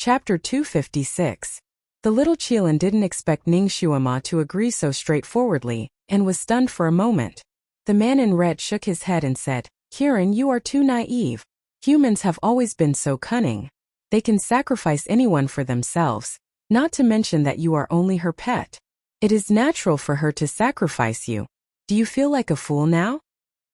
Chapter 256. The little Qilin didn't expect Ning Shuama to agree so straightforwardly, and was stunned for a moment. The man in red shook his head and said, "Kirin, you are too naive. Humans have always been so cunning. They can sacrifice anyone for themselves, not to mention that you are only her pet. It is natural for her to sacrifice you. Do you feel like a fool now?"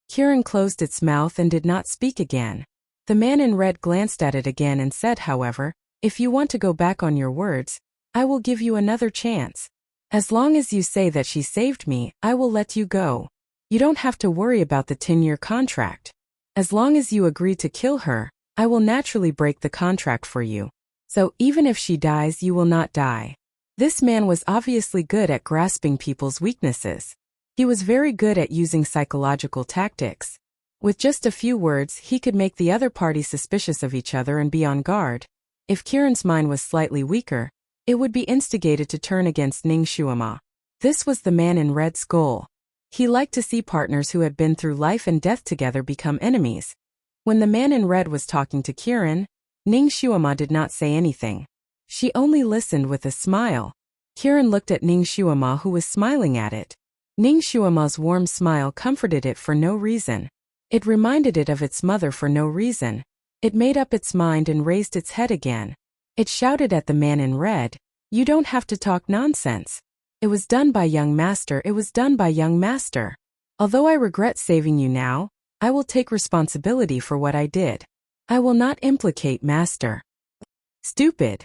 Kirin closed its mouth and did not speak again. The man in red glanced at it again and said, however, "If you want to go back on your words, I will give you another chance. As long as you say that she saved me, I will let you go. You don't have to worry about the 10-year contract. As long as you agree to kill her, I will naturally break the contract for you. So even if she dies, you will not die." This man was obviously good at grasping people's weaknesses. He was very good at using psychological tactics. With just a few words, he could make the other party suspicious of each other and be on guard. If Kirin's mind was slightly weaker, it would be instigated to turn against Ning Shuama. This was the man in red's goal. He liked to see partners who had been through life and death together become enemies. When the man in red was talking to Kirin, Ning Shuama did not say anything. She only listened with a smile. Kirin looked at Ning Shuama, who was smiling at it. Ning Shuama's warm smile comforted it for no reason. It reminded it of its mother for no reason. It made up its mind and raised its head again. It shouted at the man in red, "You don't have to talk nonsense. It was done by young master, it was done by young master. Although I regret saving you now, I will take responsibility for what I did. I will not implicate master." "Stupid."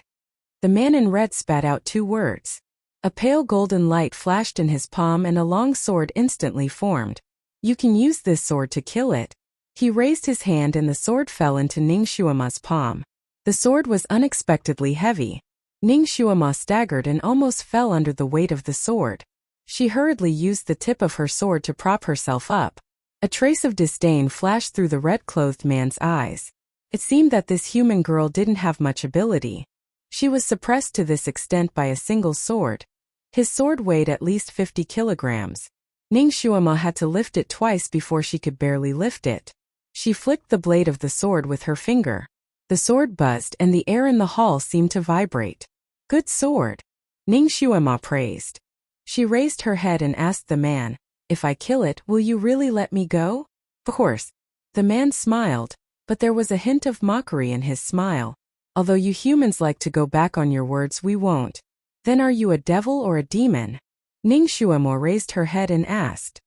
The man in red spat out 2 words. A pale golden light flashed in his palm and a long sword instantly formed. "You can use this sword to kill it." He raised his hand and the sword fell into Ning Shuama's palm. The sword was unexpectedly heavy. Ning Shuama staggered and almost fell under the weight of the sword. She hurriedly used the tip of her sword to prop herself up. A trace of disdain flashed through the red-clothed man's eyes. It seemed that this human girl didn't have much ability. She was suppressed to this extent by a single sword. His sword weighed at least 50 kilograms. Ning Shuama had to lift it twice before she could barely lift it. She flicked the blade of the sword with her finger. The sword buzzed and the air in the hall seemed to vibrate. "Good sword," Ning Shuama praised. She raised her head and asked the man, "If I kill it, will you really let me go?" "Of course." The man smiled, but there was a hint of mockery in his smile. "Although you humans like to go back on your words, we won't." "Then are you a devil or a demon?" Ning Shuama raised her head and asked.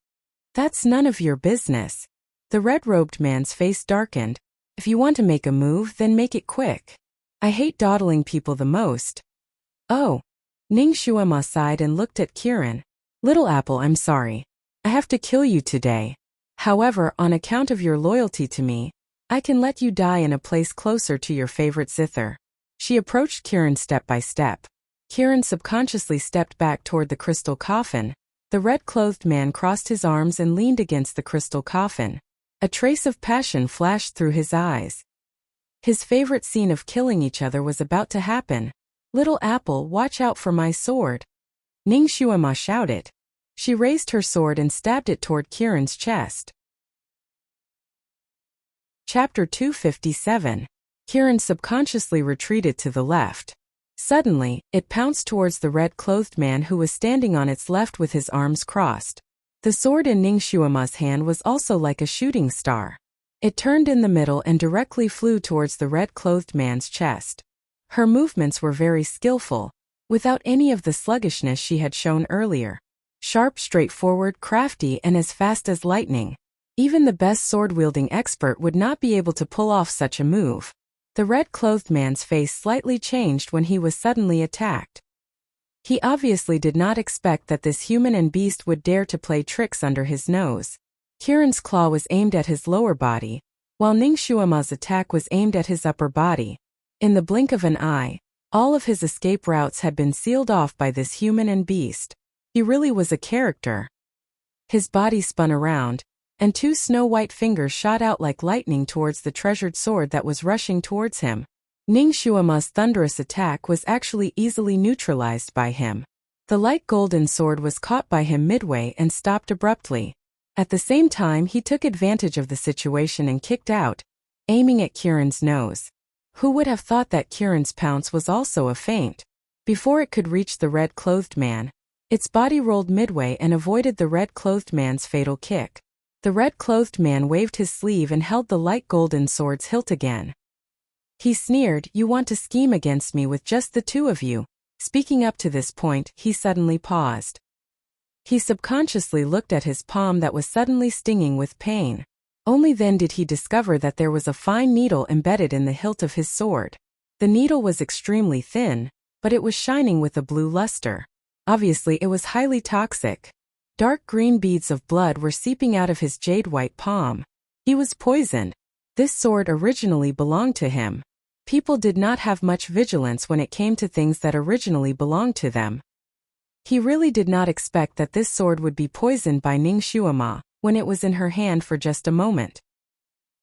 "That's none of your business." The red-robed man's face darkened. "If you want to make a move, then make it quick. I hate dawdling people the most." "Oh." Ning Shuama sighed and looked at Kirin. "Little Apple, I'm sorry. I have to kill you today. However, on account of your loyalty to me, I can let you die in a place closer to your favorite zither." She approached Kirin step by step. Kirin subconsciously stepped back toward the crystal coffin. The red-clothed man crossed his arms and leaned against the crystal coffin. A trace of passion flashed through his eyes. His favorite scene of killing each other was about to happen. "Little Apple, watch out for my sword," Ning Shuama shouted. She raised her sword and stabbed it toward Kirin's chest. Chapter 257. Kirin subconsciously retreated to the left. Suddenly, it pounced towards the red-clothed man who was standing on its left with his arms crossed. The sword in Ning Shuama's hand was also like a shooting star. It turned in the middle and directly flew towards the red-clothed man's chest. Her movements were very skillful, without any of the sluggishness she had shown earlier. Sharp, straightforward, crafty, and as fast as lightning. Even the best sword-wielding expert would not be able to pull off such a move. The red-clothed man's face slightly changed when he was suddenly attacked. He obviously did not expect that this human and beast would dare to play tricks under his nose. Kirin's claw was aimed at his lower body, while Ning Shuama's attack was aimed at his upper body. In the blink of an eye, all of his escape routes had been sealed off by this human and beast. He really was a character. His body spun around, and 2 snow-white fingers shot out like lightning towards the treasured sword that was rushing towards him. Ning Shuama's thunderous attack was actually easily neutralized by him. The light golden sword was caught by him midway and stopped abruptly. At the same time, he took advantage of the situation and kicked out, aiming at Kirin's nose. Who would have thought that Kieran's pounce was also a feint? Before it could reach the red-clothed man, its body rolled midway and avoided the red-clothed man's fatal kick. The red-clothed man waved his sleeve and held the light golden sword's hilt again. He sneered, "You want to scheme against me with just the two of you." Speaking up to this point, he suddenly paused. He subconsciously looked at his palm that was suddenly stinging with pain. Only then did he discover that there was a fine needle embedded in the hilt of his sword. The needle was extremely thin, but it was shining with a blue luster. Obviously it was highly toxic. Dark green beads of blood were seeping out of his jade-white palm. He was poisoned. This sword originally belonged to him. People did not have much vigilance when it came to things that originally belonged to them. He really did not expect that this sword would be poisoned by Ning Xuema when it was in her hand for just a moment.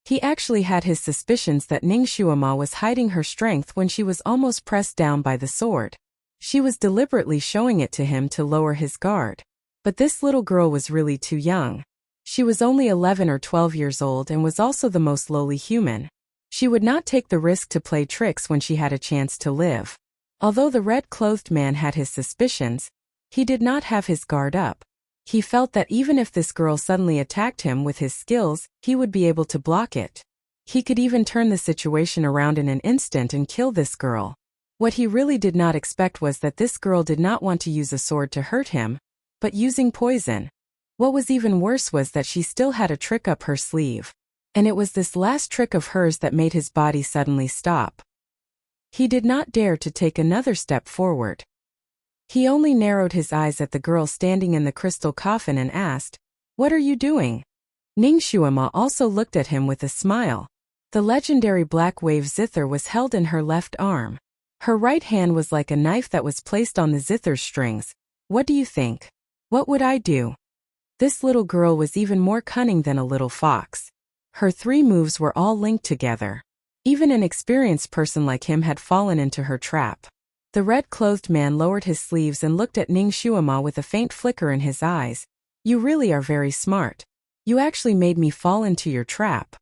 He actually had his suspicions that Ning Xuema was hiding her strength when she was almost pressed down by the sword. She was deliberately showing it to him to lower his guard. But this little girl was really too young. She was only 11 or 12 years old and was also the most lowly human. She would not take the risk to play tricks when she had a chance to live. Although the red-clothed man had his suspicions, he did not have his guard up. He felt that even if this girl suddenly attacked him with his skills, he would be able to block it. He could even turn the situation around in an instant and kill this girl. What he really did not expect was that this girl did not want to use a sword to hurt him, but using poison. What was even worse was that she still had a trick up her sleeve. And it was this last trick of hers that made his body suddenly stop. He did not dare to take another step forward. He only narrowed his eyes at the girl standing in the crystal coffin and asked, "What are you doing?" Ning Xuema also looked at him with a smile. The legendary black wave zither was held in her left arm. Her right hand was like a knife that was placed on the zither's strings. "What do you think? What would I do?" This little girl was even more cunning than a little fox. Her 3 moves were all linked together. Even an experienced person like him had fallen into her trap. The red-clothed man lowered his sleeves and looked at Ning Xuema with a faint flicker in his eyes. "You really are very smart. You actually made me fall into your trap."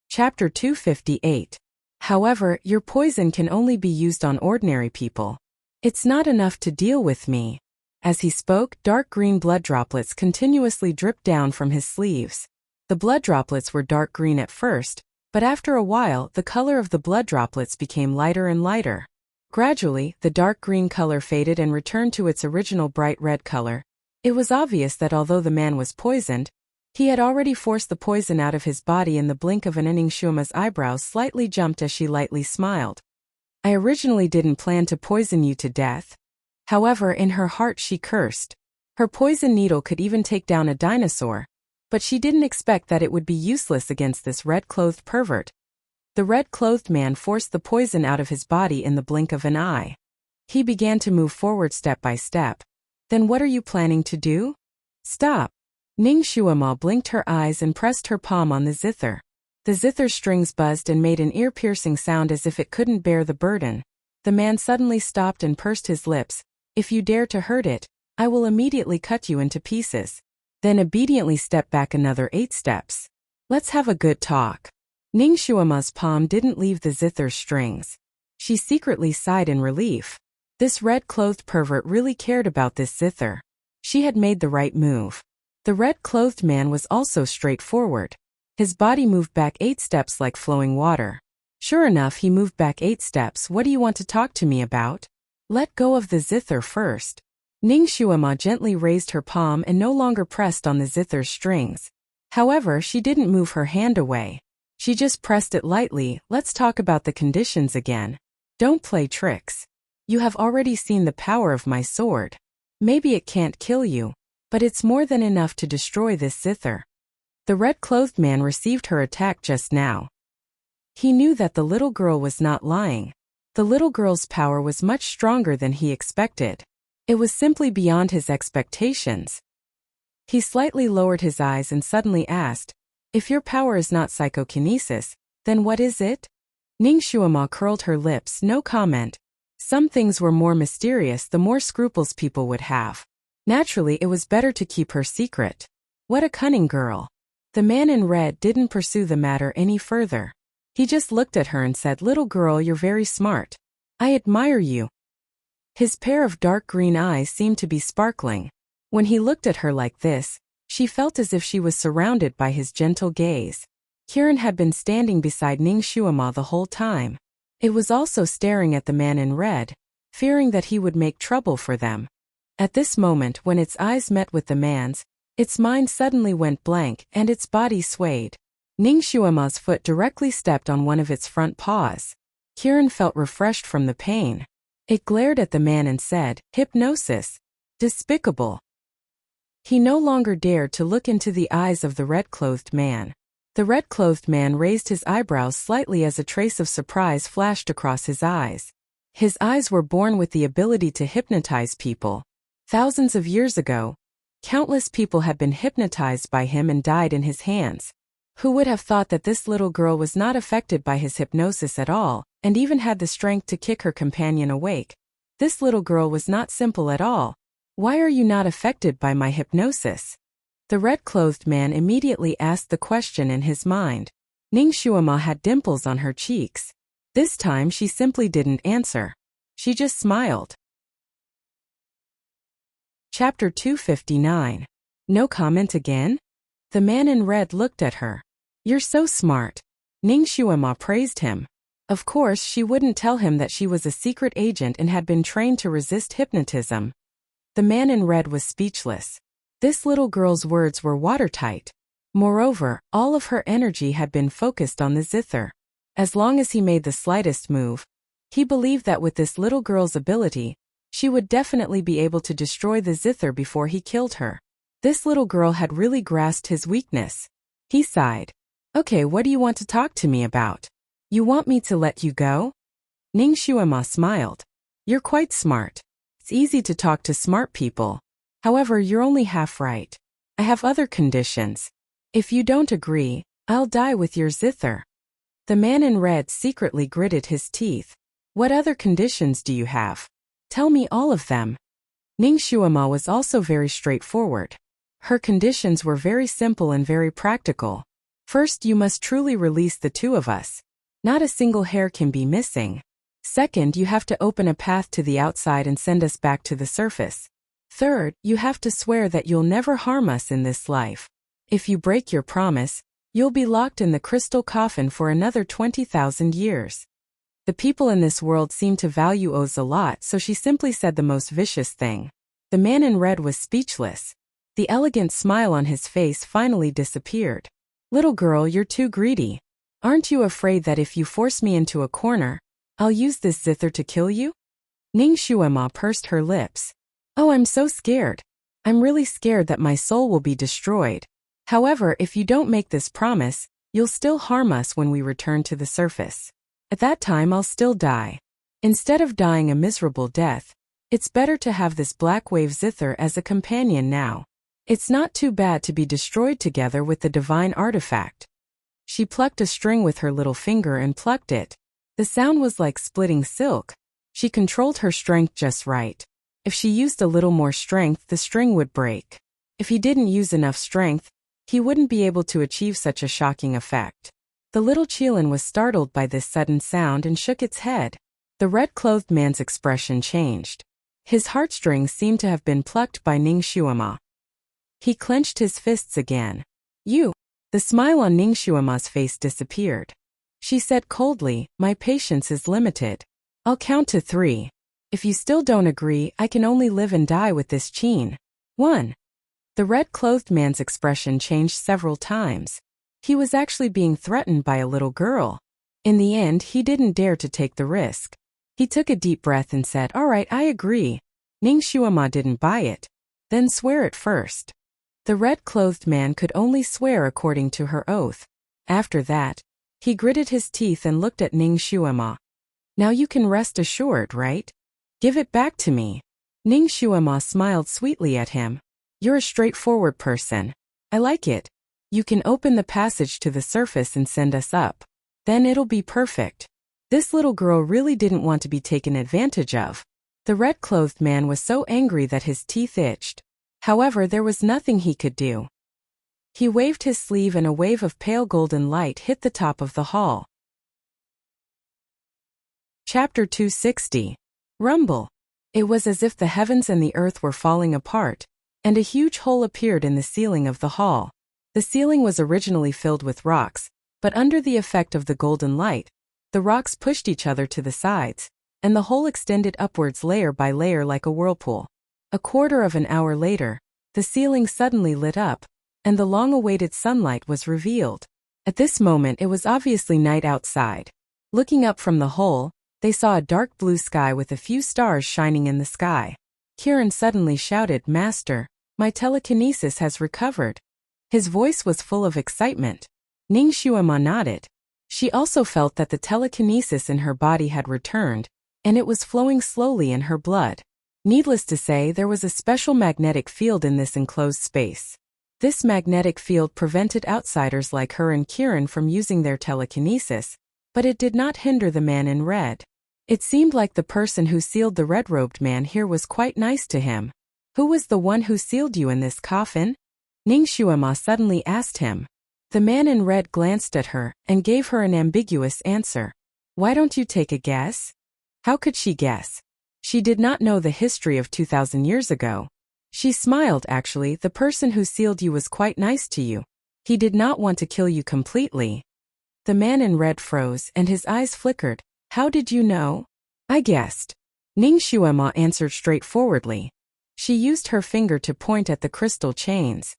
Chapter 258. However, your poison can only be used on ordinary people. It's not enough to deal with me. As he spoke, dark green blood droplets continuously dripped down from his sleeves. The blood droplets were dark green at first, but after a while the color of the blood droplets became lighter and lighter. Gradually, the dark green color faded and returned to its original bright red color. It was obvious that although the man was poisoned, he had already forced the poison out of his body in the blink of an eye. Ning Xuema's eyebrows slightly jumped as she lightly smiled. "I originally didn't plan to poison you to death." However, in her heart she cursed. Her poison needle could even take down a dinosaur, but she didn't expect that it would be useless against this red-clothed pervert. The red-clothed man forced the poison out of his body in the blink of an eye. He began to move forward step by step. "Then what are you planning to do?" "Stop." Ning Xuema blinked her eyes and pressed her palm on the zither. The zither strings buzzed and made an ear-piercing sound as if it couldn't bear the burden. The man suddenly stopped and pursed his lips. "If you dare to hurt it, I will immediately cut you into pieces." Then obediently stepped back another 8 steps. "Let's have a good talk." Ning Xuema's palm didn't leave the zither's strings. She secretly sighed in relief. This red-clothed pervert really cared about this zither. She had made the right move. The red-clothed man was also straightforward. His body moved back 8 steps like flowing water. Sure enough, he moved back 8 steps. "What do you want to talk to me about?" "Let go of the zither first." Ning Xuema gently raised her palm and no longer pressed on the zither's strings. However, she didn't move her hand away. She just pressed it lightly. "Let's talk about the conditions again. Don't play tricks. You have already seen the power of my sword. Maybe it can't kill you, but it's more than enough to destroy this zither." The red-clothed man received her attack just now. He knew that the little girl was not lying. The little girl's power was much stronger than he expected. It was simply beyond his expectations. He slightly lowered his eyes and suddenly asked, "If your power is not psychokinesis, then what is it?" Ning Xuema curled her lips, no comment. Some things were more mysterious the more scruples people would have. Naturally, it was better to keep her secret. What a cunning girl. The man in red didn't pursue the matter any further. He just looked at her and said, "Little girl, you're very smart. I admire you." His pair of dark green eyes seemed to be sparkling. When he looked at her like this, she felt as if she was surrounded by his gentle gaze. Kiran had been standing beside Ning Xuema the whole time. It was also staring at the man in red, fearing that he would make trouble for them. At this moment, when its eyes met with the man's, its mind suddenly went blank and its body swayed. Ning Xuema's foot directly stepped on one of its front paws. Kiran felt refreshed from the pain. It glared at the man and said, "Hypnosis. Despicable." He no longer dared to look into the eyes of the red-clothed man. The red-clothed man raised his eyebrows slightly as a trace of surprise flashed across his eyes. His eyes were born with the ability to hypnotize people. Thousands of years ago, countless people had been hypnotized by him and died in his hands. Who would have thought that this little girl was not affected by his hypnosis at all, and even had the strength to kick her companion awake? This little girl was not simple at all. "Why are you not affected by my hypnosis?" The red-clothed man immediately asked the question in his mind. Ning Xuema had dimples on her cheeks. This time she simply didn't answer. She just smiled. Chapter 259. No comment again? The man in red looked at her. "You're so smart." Ning Xuema praised him. Of course, she wouldn't tell him that she was a secret agent and had been trained to resist hypnotism. The man in red was speechless. This little girl's words were watertight. Moreover, all of her energy had been focused on the zither. As long as he made the slightest move, he believed that with this little girl's ability, she would definitely be able to destroy the zither before he killed her. This little girl had really grasped his weakness. He sighed. "Okay, what do you want to talk to me about? You want me to let you go?" Ning Xuema smiled. "You're quite smart. It's easy to talk to smart people. However, you're only half right. I have other conditions. If you don't agree, I'll die with your zither." The man in red secretly gritted his teeth. "What other conditions do you have? Tell me all of them." Ning Xuema was also very straightforward. Her conditions were very simple and very practical. First, you must truly release the two of us. Not a single hair can be missing. Second, you have to open a path to the outside and send us back to the surface. Third, you have to swear that you'll never harm us in this life. If you break your promise, you'll be locked in the crystal coffin for another 20,000 years. The people in this world seem to value oaths a lot, so she simply said the most vicious thing. The man in red was speechless. The elegant smile on his face finally disappeared. "Little girl, you're too greedy. Aren't you afraid that if you force me into a corner, I'll use this zither to kill you?" Ning Xuema pursed her lips. "Oh, I'm so scared. I'm really scared that my soul will be destroyed. However, if you don't make this promise, you'll still harm us when we return to the surface. At that time, I'll still die. Instead of dying a miserable death, it's better to have this black wave zither as a companion now. It's not too bad to be destroyed together with the divine artifact." She plucked a string with her little finger and plucked it. The sound was like splitting silk. She controlled her strength just right. If she used a little more strength, the string would break. If he didn't use enough strength, he wouldn't be able to achieve such a shocking effect. The little Qilin was startled by this sudden sound and shook its head. The red-clothed man's expression changed. His heartstrings seemed to have been plucked by Ning Xuema. He clenched his fists again. "You." The smile on Ning Xuema's face disappeared. She said coldly, "My patience is limited. I'll count to 3. If you still don't agree, I can only live and die with this Qin. 1. The red-clothed man's expression changed several times. He was actually being threatened by a little girl. In the end, he didn't dare to take the risk. He took a deep breath and said, "All right, I agree." Ning Xuema didn't buy it. "Then swear it first." The red-clothed man could only swear according to her oath. After that, he gritted his teeth and looked at Ning Xuema. "Now you can rest assured, right? Give it back to me." Ning Xuema smiled sweetly at him. "You're a straightforward person. I like it. You can open the passage to the surface and send us up. Then it'll be perfect." This little girl really didn't want to be taken advantage of. The red-clothed man was so angry that his teeth itched. However, there was nothing he could do. He waved his sleeve and a wave of pale golden light hit the top of the hall. Chapter 260. Rumble. It was as if the heavens and the earth were falling apart, and a huge hole appeared in the ceiling of the hall. The ceiling was originally filled with rocks, but under the effect of the golden light, the rocks pushed each other to the sides, and the hole extended upwards layer by layer like a whirlpool. A quarter of an hour later, the ceiling suddenly lit up, and the long-awaited sunlight was revealed. At this moment it was obviously night outside. Looking up from the hole, they saw a dark blue sky with a few stars shining in the sky. Kiran suddenly shouted, "Master, my telekinesis has recovered." His voice was full of excitement. Ningxuama nodded. She also felt that the telekinesis in her body had returned, and it was flowing slowly in her blood. Needless to say, there was a special magnetic field in this enclosed space. This magnetic field prevented outsiders like her and Kiran from using their telekinesis, but it did not hinder the man in red. It seemed like the person who sealed the red-robed man here was quite nice to him. "Who was the one who sealed you in this coffin?" Ningxuama suddenly asked him. The man in red glanced at her and gave her an ambiguous answer. "Why don't you take a guess?" How could she guess? She did not know the history of 2000 years ago. She smiled. "Actually, the person who sealed you was quite nice to you. He did not want to kill you completely." The man in red froze and his eyes flickered. "How did you know?" "I guessed." Ningxuama answered straightforwardly. She used her finger to point at the crystal chains.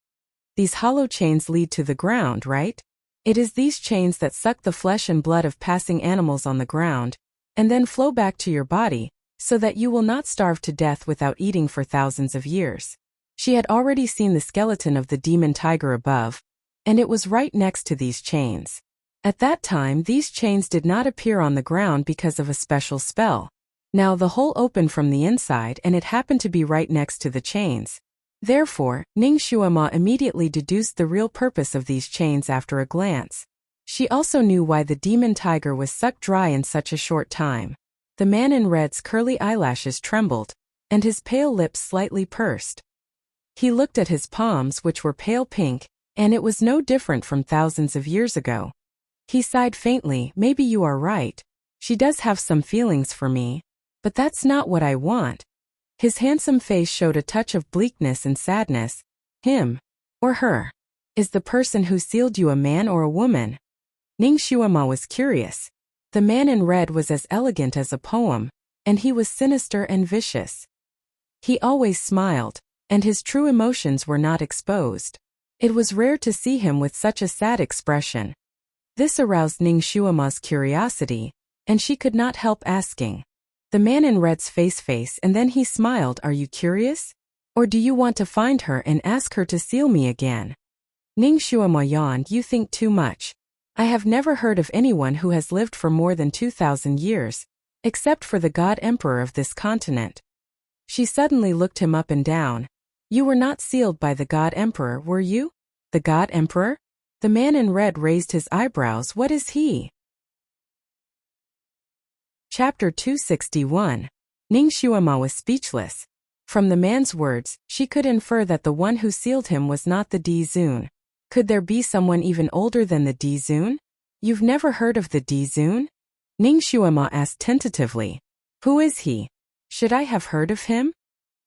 "These hollow chains lead to the ground, right? It is these chains that suck the flesh and blood of passing animals on the ground, and then flow back to your body, so that you will not starve to death without eating for thousands of years." She had already seen the skeleton of the demon tiger above, and it was right next to these chains. At that time, these chains did not appear on the ground because of a special spell. Now the hole opened from the inside and it happened to be right next to the chains. Therefore, Ningxuama immediately deduced the real purpose of these chains after a glance. She also knew why the demon tiger was sucked dry in such a short time. The man in red's curly eyelashes trembled, and his pale lips slightly pursed. He looked at his palms, which were pale pink, and it was no different from thousands of years ago. He sighed faintly. "Maybe you are right. She does have some feelings for me, but that's not what I want." His handsome face showed a touch of bleakness and sadness. "Him or her? Is the person who sealed you a man or a woman?" Ningxuama was curious. The man in red was as elegant as a poem, and he was sinister and vicious. He always smiled, and his true emotions were not exposed. It was rare to see him with such a sad expression. This aroused Ningxuama's curiosity, and she could not help asking. The man in red's face and then he smiled. "Are you curious? Or do you want to find her and ask her to seal me again?" Ningxuama yawned. "You think too much. I have never heard of anyone who has lived for more than 2000 years, except for the god emperor of this continent." She suddenly looked him up and down. "You were not sealed by the god emperor, were you?" "The god emperor?" The man in red raised his eyebrows. "What is he?" Chapter 261. Ningxuama was speechless. From the man's words, she could infer that the one who sealed him was not the Dizun. Could there be someone even older than the Dizun? "You've never heard of the Dizun?" Ningxuama asked tentatively. "Who is he? Should I have heard of him?"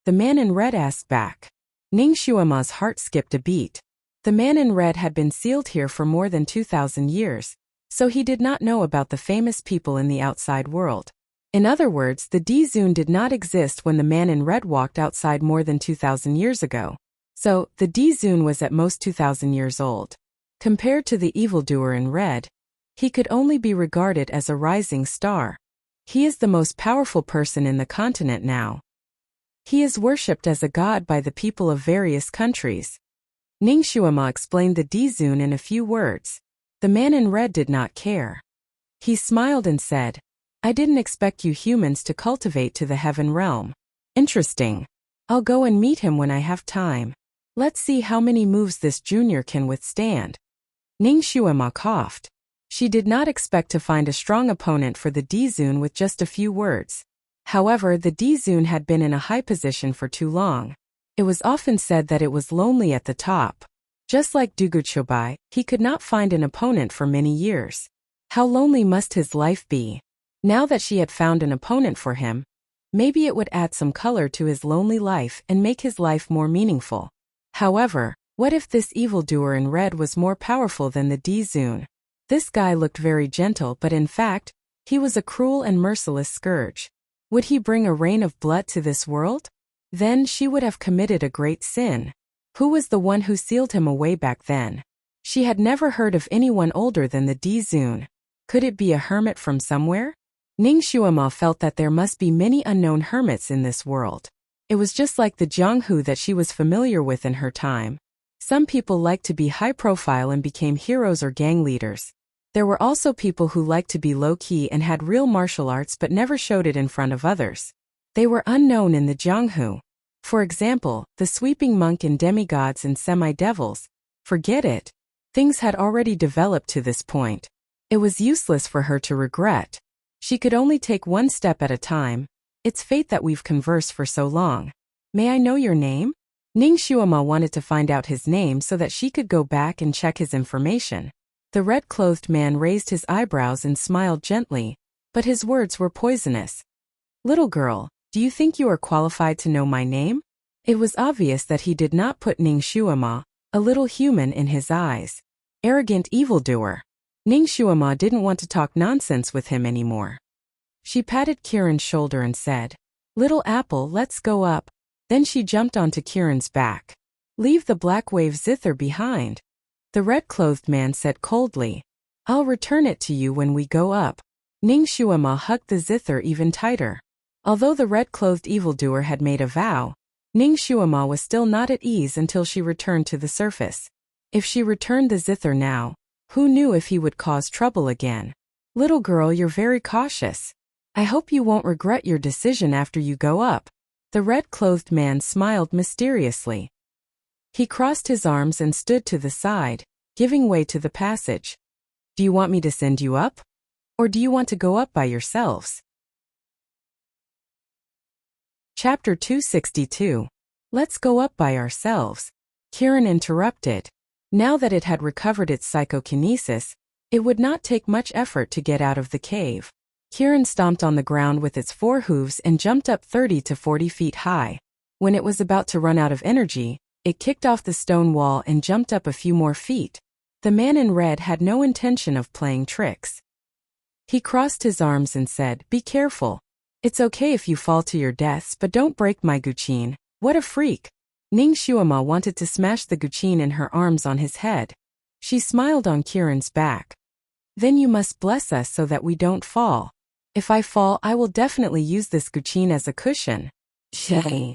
The man in red asked back. Ningxuama's heart skipped a beat. The man in red had been sealed here for more than 2000 years, so he did not know about the famous people in the outside world. In other words, the Dizun did not exist when the man in red walked outside more than 2000 years ago. So, the Dizun was at most 2000 years old. Compared to the evildoer in red, he could only be regarded as a rising star. He is the most powerful person in the continent now. He is worshipped as a god by the people of various countries. Ningxuama explained the Dizun in a few words. The man in red did not care. He smiled and said, "I didn't expect you humans to cultivate to the heaven realm. Interesting. I'll go and meet him when I have time. Let's see how many moves this junior can withstand." Ningxuama coughed. She did not expect to find a strong opponent for the Dizun with just a few words. However, the Dizun had been in a high position for too long. It was often said that it was lonely at the top. Just like Duguchobai, he could not find an opponent for many years. How lonely must his life be? Now that she had found an opponent for him, maybe it would add some color to his lonely life and make his life more meaningful. However, what if this evildoer in red was more powerful than the D-Zune? This guy looked very gentle, but in fact, he was a cruel and merciless scourge. Would he bring a rain of blood to this world? Then she would have committed a great sin. Who was the one who sealed him away back then? She had never heard of anyone older than the D-Zune. Could it be a hermit from somewhere? Ning Xuema felt that there must be many unknown hermits in this world. It was just like the Jianghu that she was familiar with in her time. Some people liked to be high profile and became heroes or gang leaders. There were also people who liked to be low-key and had real martial arts but never showed it in front of others. They were unknown in the Jianghu. For example, the sweeping monk in demigods and semi-devils. Forget it. Things had already developed to this point. It was useless for her to regret. She could only take one step at a time. It's fate that we've conversed for so long. May I know your name? Ning Xuema wanted to find out his name so that she could go back and check his information. The red-clothed man raised his eyebrows and smiled gently, but his words were poisonous. Little girl, do you think you are qualified to know my name? It was obvious that he did not put Ning Xuema, a little human, in his eyes. Arrogant evildoer. Ning Xuema didn't want to talk nonsense with him anymore. She patted Kiran's shoulder and said, "Little apple, let's go up." Then she jumped onto Kiran's back. "Leave the black wave zither behind." The red-clothed man said coldly, "I'll return it to you when we go up." Ning Xuema hugged the zither even tighter. Although the red-clothed evildoer had made a vow, Ning Xuema was still not at ease until she returned to the surface. If she returned the zither now, who knew if he would cause trouble again? "Little girl, you're very cautious. I hope you won't regret your decision after you go up." The red-clothed man smiled mysteriously. He crossed his arms and stood to the side, giving way to the passage. "Do you want me to send you up? Or do you want to go up by yourselves?" Chapter 262. Let's go up by ourselves. Kiran interrupted. Now that it had recovered its psychokinesis, it would not take much effort to get out of the cave. Kiran stomped on the ground with its 4 hooves and jumped up 30 to 40 feet high. When it was about to run out of energy, it kicked off the stone wall and jumped up a few more feet. The man in red had no intention of playing tricks. He crossed his arms and said, "Be careful. It's okay if you fall to your deaths, but don't break my guqin." What a freak! Ning Xuema wanted to smash the guqin in her arms on his head. She smiled on Kiran's back. "Then you must bless us so that we don't fall. If I fall, I will definitely use this guqin as a cushion." Shay.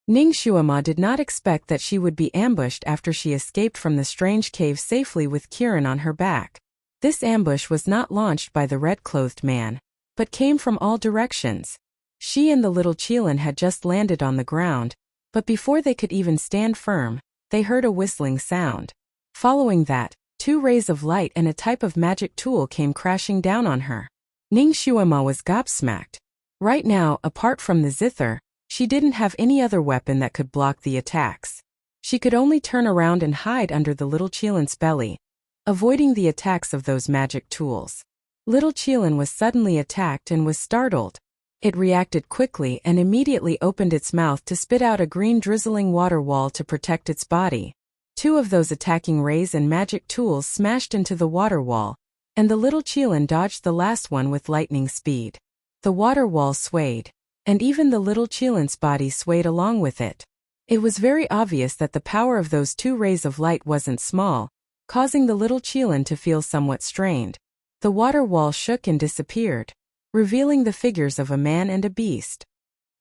Ning Xuema did not expect that she would be ambushed after she escaped from the strange cave safely with Kiran on her back. This ambush was not launched by the red-clothed man, but came from all directions. She and the little Qilin had just landed on the ground, but before they could even stand firm, they heard a whistling sound. Following that, 2 rays of light and a type of magic tool came crashing down on her. Ning Xuema was gobsmacked. Right now, apart from the zither, she didn't have any other weapon that could block the attacks. She could only turn around and hide under the little Qilin's belly, avoiding the attacks of those magic tools. Little Qilin was suddenly attacked and was startled. It reacted quickly and immediately opened its mouth to spit out a green drizzling water wall to protect its body. 2 of those attacking rays and magic tools smashed into the water wall, and the little Qilin dodged the last one with lightning speed. The water wall swayed, and even the little Qilin's body swayed along with it. It was very obvious that the power of those 2 rays of light wasn't small, causing the little Qilin to feel somewhat strained. The water wall shook and disappeared, revealing the figures of a man and a beast.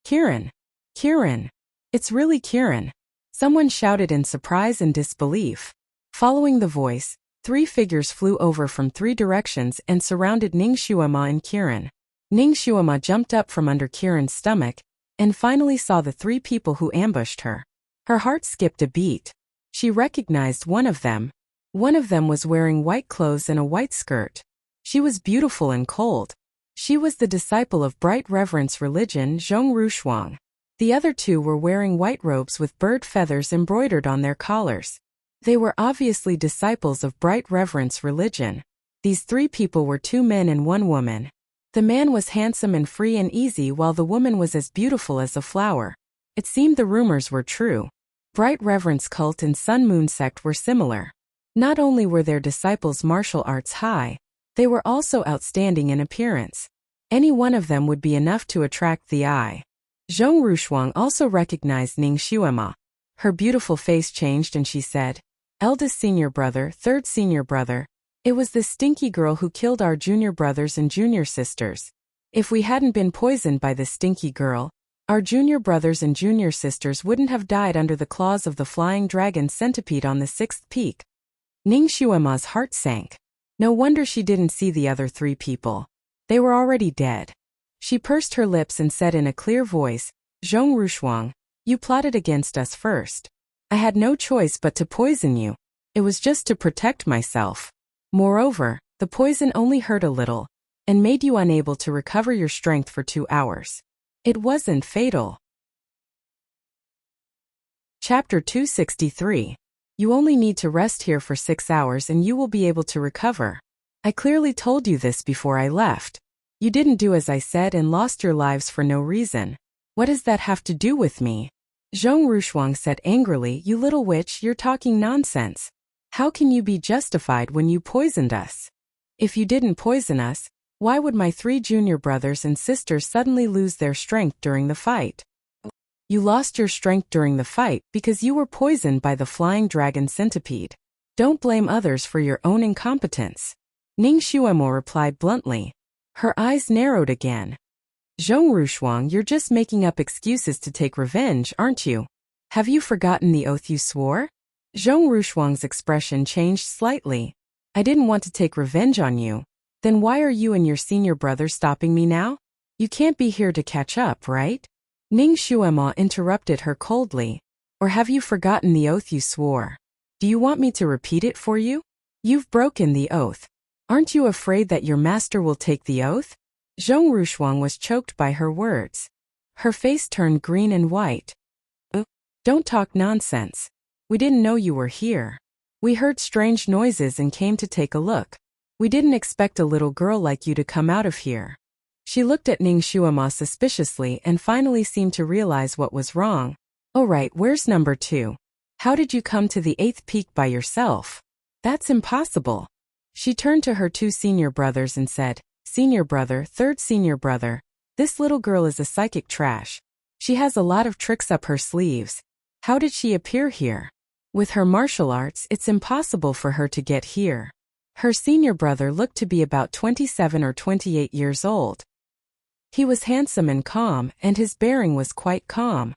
"Kiran! Kiran! It's really Kiran!" Someone shouted in surprise and disbelief. Following the voice, 3 figures flew over from 3 directions and surrounded Ning Xuema and Kiran. Ning Xuema jumped up from under Kiran's stomach and finally saw the 3 people who ambushed her. Her heart skipped a beat. She recognized one of them. One of them was wearing white clothes and a white skirt. She was beautiful and cold. She was the disciple of Bright Reverence Religion, Zhong Rushuang. The other 2 were wearing white robes with bird feathers embroidered on their collars. They were obviously disciples of Bright Reverence Religion. These 3 people were 2 men and 1 woman. The man was handsome and free and easy while the woman was as beautiful as a flower. It seemed the rumors were true. Bright Reverence cult and Sun Moon sect were similar. Not only were their disciples' martial arts high, they were also outstanding in appearance. Any one of them would be enough to attract the eye. Zhong Rushuang also recognized Ning Xuema. Her beautiful face changed and she said, "Eldest senior brother, third senior brother, it was this stinky girl who killed our junior brothers and junior sisters. If we hadn't been poisoned by this stinky girl, our junior brothers and junior sisters wouldn't have died under the claws of the flying dragon centipede on the 6th peak." Ning Xuema's heart sank. No wonder she didn't see the other 3 people. They were already dead. She pursed her lips and said in a clear voice, "Zhong Rushuang, you plotted against us first. I had no choice but to poison you. It was just to protect myself. Moreover, the poison only hurt a little and made you unable to recover your strength for 2 hours. It wasn't fatal." Chapter 263. You only need to rest here for 6 hours and you will be able to recover. I clearly told you this before I left. You didn't do as I said and lost your lives for no reason. What does that have to do with me? Zhong Rushuang said angrily, "You little witch, you're talking nonsense. How can you be justified when you poisoned us? If you didn't poison us, why would my 3 junior brothers and sisters suddenly lose their strength during the fight? You lost your strength during the fight because you were poisoned by the flying dragon centipede. Don't blame others for your own incompetence." Ning Xuemo replied bluntly. Her eyes narrowed again. "Zhong Rushuang, you're just making up excuses to take revenge, aren't you? Have you forgotten the oath you swore?" Zhong Rushuang's expression changed slightly. "I didn't want to take revenge on you. Then why are you and your senior brother stopping me now? You can't be here to catch up, right?" Ning Xuemo interrupted her coldly. "Or have you forgotten the oath you swore? Do you want me to repeat it for you? You've broken the oath. Aren't you afraid that your master will take the oath?" Zhong Rushuang was choked by her words. Her face turned green and white. "Don't talk nonsense. We didn't know you were here. We heard strange noises and came to take a look. We didn't expect a little girl like you to come out of here." She looked at Ning Xuema suspiciously and finally seemed to realize what was wrong. "Oh right, where's number 2? How did you come to the 8th peak by yourself? That's impossible." She turned to her 2 senior brothers and said, "Senior brother, third senior brother, this little girl is a psychic trash. She has a lot of tricks up her sleeves. How did she appear here? With her martial arts, it's impossible for her to get here." Her senior brother looked to be about 27 or 28 years old. He was handsome and calm, and his bearing was quite calm.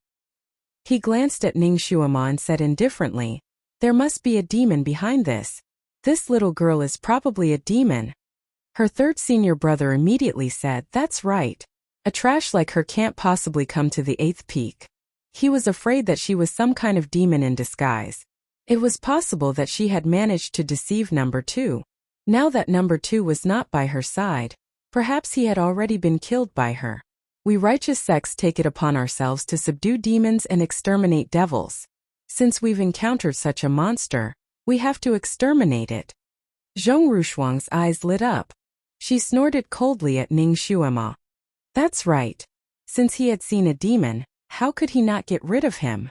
He glanced at Ning Xuema and said indifferently, "There must be a demon behind this. This little girl is probably a demon." Her third senior brother immediately said, "That's right. A trash like her can't possibly come to the 8th peak." He was afraid that she was some kind of demon in disguise. It was possible that she had managed to deceive number 2. Now that number 2 was not by her side, perhaps he had already been killed by her. We righteous sects take it upon ourselves to subdue demons and exterminate devils. Since we've encountered such a monster, we have to exterminate it. Zhong Rushuang's eyes lit up. She snorted coldly at Ning Xuema. That's right. Since he had seen a demon, how could he not get rid of him?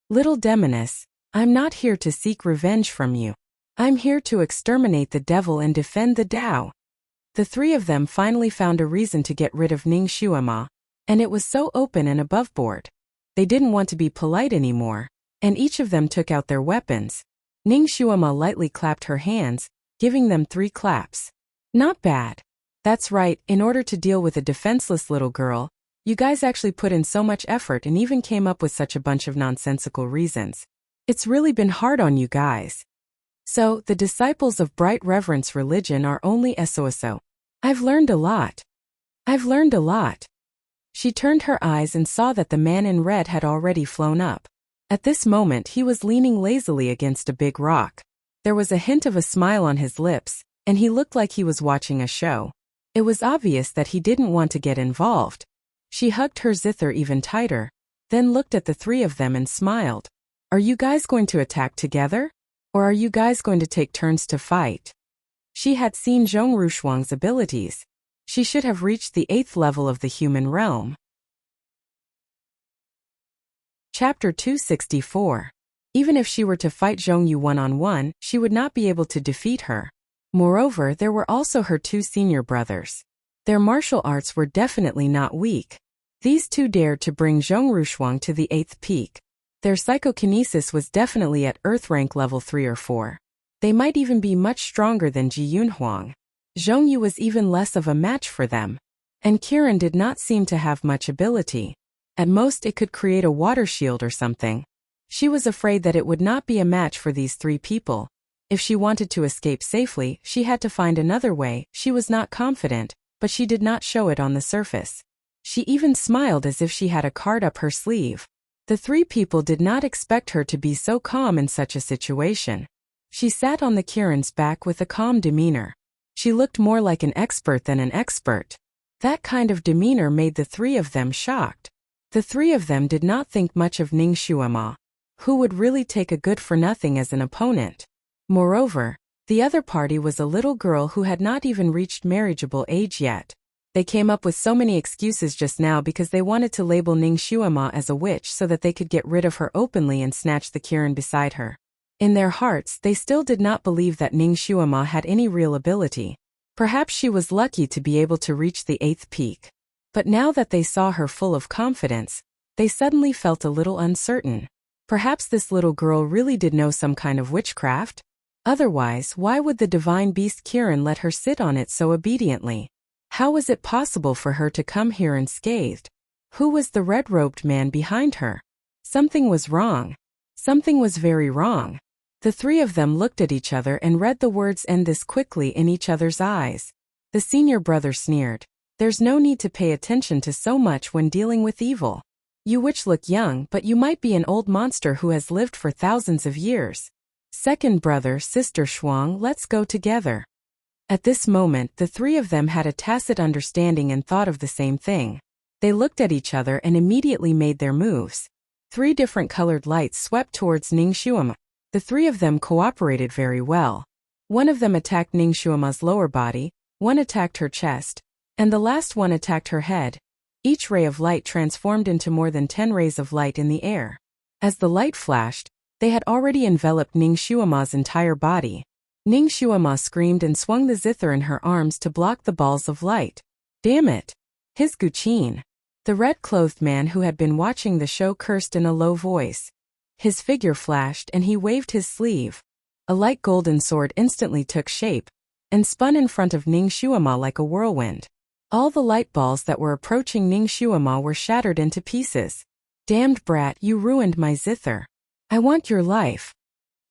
"Little demoness, I'm not here to seek revenge from you. I'm here to exterminate the devil and defend the Tao." The 3 of them finally found a reason to get rid of Ning Xuema, and it was so open and aboveboard. They didn't want to be polite anymore, and each of them took out their weapons. Ning Xuema lightly clapped her hands, giving them 3 claps. "Not bad. That's right, in order to deal with a defenseless little girl, you guys actually put in so much effort and even came up with such a bunch of nonsensical reasons. It's really been hard on you guys. So, the disciples of Bright Reverence religion are only SOSO. I've learned a lot. I've learned a lot." She turned her eyes and saw that the man in red had already flown up. At this moment he was leaning lazily against a big rock. There was a hint of a smile on his lips, and he looked like he was watching a show. It was obvious that he didn't want to get involved. She hugged her zither even tighter, then looked at the 3 of them and smiled. "Are you guys going to attack together? Or are you guys going to take turns to fight?" She had seen Zhong Rushuang's abilities. She should have reached the 8th level of the human realm. Chapter 264. Even if she were to fight Zhongyu one-on-one, she would not be able to defeat her. Moreover, there were also her 2 senior brothers. Their martial arts were definitely not weak. These 2 dared to bring Zhong Rushuang to the 8th peak. Their psychokinesis was definitely at Earth rank level 3 or 4. They might even be much stronger than Ji Yunhuang. Zhongyu was even less of a match for them. And Kiran did not seem to have much ability. At most it could create a water shield or something. She was afraid that it would not be a match for these 3 people. If she wanted to escape safely, she had to find another way. She was not confident, but she did not show it on the surface. She even smiled as if she had a card up her sleeve. The 3 people did not expect her to be so calm in such a situation. She sat on the Kiran's back with a calm demeanor. She looked more like an expert than an expert. That kind of demeanor made the 3 of them shocked. The 3 of them did not think much of Ning Xuema, who would really take a good-for-nothing as an opponent. Moreover, the other party was a little girl who had not even reached marriageable age yet. They came up with so many excuses just now because they wanted to label Ning Xuema as a witch so that they could get rid of her openly and snatch the Kiran beside her. In their hearts, they still did not believe that Ning Xuema had any real ability. Perhaps she was lucky to be able to reach the 8th peak. But now that they saw her full of confidence, they suddenly felt a little uncertain. Perhaps this little girl really did know some kind of witchcraft? Otherwise, why would the divine beast Kiran let her sit on it so obediently? How was it possible for her to come here unscathed? Who was the red-robed man behind her? Something was wrong. Something was very wrong. The 3 of them looked at each other and read the words "end this quickly" in each other's eyes. The senior brother sneered. There's no need to pay attention to so much when dealing with evil. You which look young, but you might be an old monster who has lived for thousands of years. Second brother, sister Shuang, let's go together. At this moment, the 3 of them had a tacit understanding and thought of the same thing. They looked at each other and immediately made their moves. 3 different colored lights swept towards Ning Xuema. The 3 of them cooperated very well. One of them attacked Ning Xuema's lower body, one attacked her chest, and the last one attacked her head. Each ray of light transformed into more than 10 rays of light in the air. As the light flashed, they had already enveloped Ning Xuema's entire body. Ning Xuema screamed and swung the zither in her arms to block the balls of light. Damn it! His Guqin. The red-clothed man who had been watching the show cursed in a low voice. His figure flashed and he waved his sleeve. A light golden sword instantly took shape and spun in front of Ning Xuema like a whirlwind. All the light balls that were approaching Ning Xuema were shattered into pieces. Damned brat, you ruined my zither. I want your life.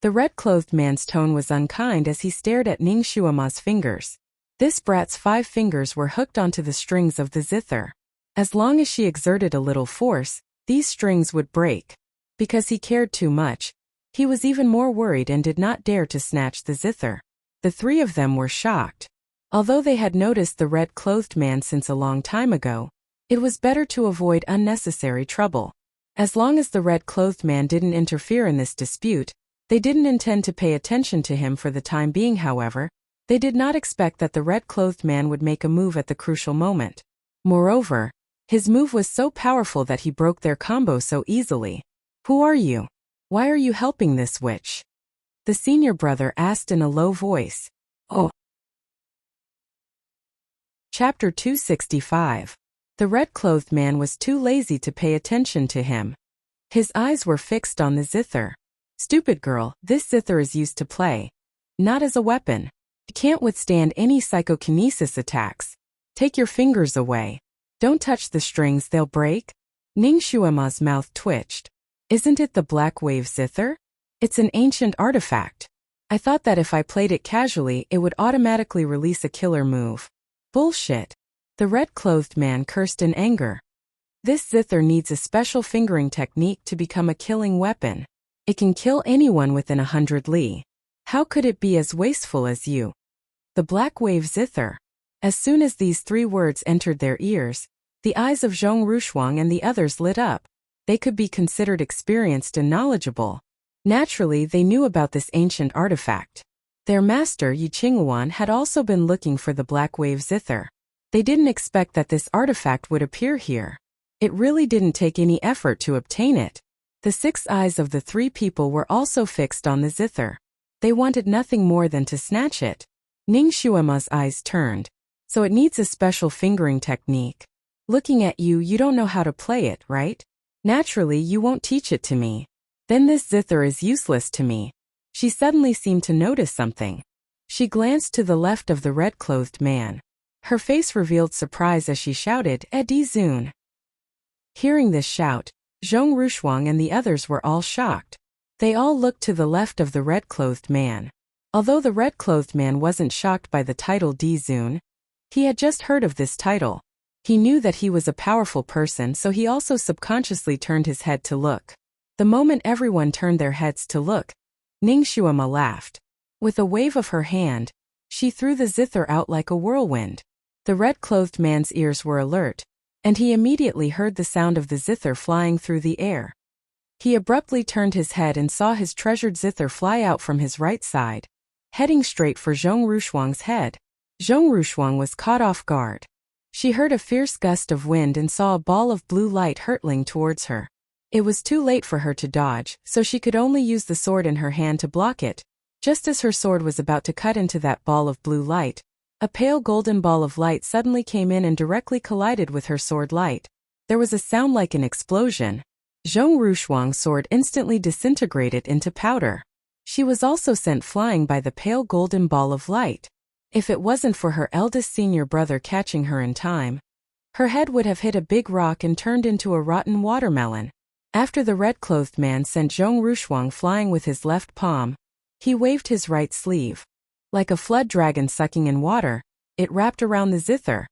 The red-clothed man's tone was unkind as he stared at Ning Xuema's fingers. This brat's 5 fingers were hooked onto the strings of the zither. As long as she exerted a little force, these strings would break. Because he cared too much, he was even more worried and did not dare to snatch the zither. The 3 of them were shocked. Although they had noticed the red-clothed man since a long time ago, it was better to avoid unnecessary trouble. As long as the red-clothed man didn't interfere in this dispute, they didn't intend to pay attention to him for the time being. However, they did not expect that the red-clothed man would make a move at the crucial moment. Moreover, his move was so powerful that he broke their combo so easily. Who are you? Why are you helping this witch? The senior brother asked in a low voice. Oh. Chapter 265. The red-clothed man was too lazy to pay attention to him. His eyes were fixed on the zither. Stupid girl, this zither is used to play, not as a weapon. It can't withstand any psychokinesis attacks. Take your fingers away. Don't touch the strings, they'll break. Ning Xuema's mouth twitched. Isn't it the Black Wave zither? It's an ancient artifact. I thought that if I played it casually, it would automatically release a killer move. Bullshit. The red-clothed man cursed in anger. This zither needs a special fingering technique to become a killing weapon. It can kill anyone within 100 li. How could it be as wasteful as you? The Black Wave zither. As soon as these 3 words entered their ears, the eyes of Zhong Rushuang and the others lit up. They could be considered experienced and knowledgeable. Naturally, they knew about this ancient artifact. Their master Yi Qinghuan had also been looking for the Black Wave zither. They didn't expect that this artifact would appear here. It really didn't take any effort to obtain it. The 6 eyes of the 3 people were also fixed on the zither. They wanted nothing more than to snatch it. Ning Xuema's eyes turned. So it needs a special fingering technique. Looking at you, you don't know how to play it, right? Naturally, you won't teach it to me. Then this zither is useless to me. She suddenly seemed to notice something. She glanced to the left of the red-clothed man. Her face revealed surprise as she shouted, "Di Zun." Hearing this shout, Zhong Rushuang and the others were all shocked. They all looked to the left of the red-clothed man. Although the red-clothed man wasn't shocked by the title Di Zun, he had just heard of this title. He knew that he was a powerful person, so he also subconsciously turned his head to look. The moment everyone turned their heads to look, Ning Xuema laughed. With a wave of her hand, she threw the zither out like a whirlwind. The red-clothed man's ears were alert, and he immediately heard the sound of the zither flying through the air. He abruptly turned his head and saw his treasured zither fly out from his right side, heading straight for Zhong Rushuang's head. Zhong Rushuang was caught off guard. She heard a fierce gust of wind and saw a ball of blue light hurtling towards her. It was too late for her to dodge, so she could only use the sword in her hand to block it. Just as her sword was about to cut into that ball of blue light, a pale golden ball of light suddenly came in and directly collided with her sword light. There was a sound like an explosion. Zhong Rushuang's sword instantly disintegrated into powder. She was also sent flying by the pale golden ball of light. If it wasn't for her eldest senior brother catching her in time, her head would have hit a big rock and turned into a rotten watermelon. After the red-clothed man sent Zhong Rushuang flying with his left palm, he waved his right sleeve. Like a flood dragon sucking in water, it wrapped around the zither.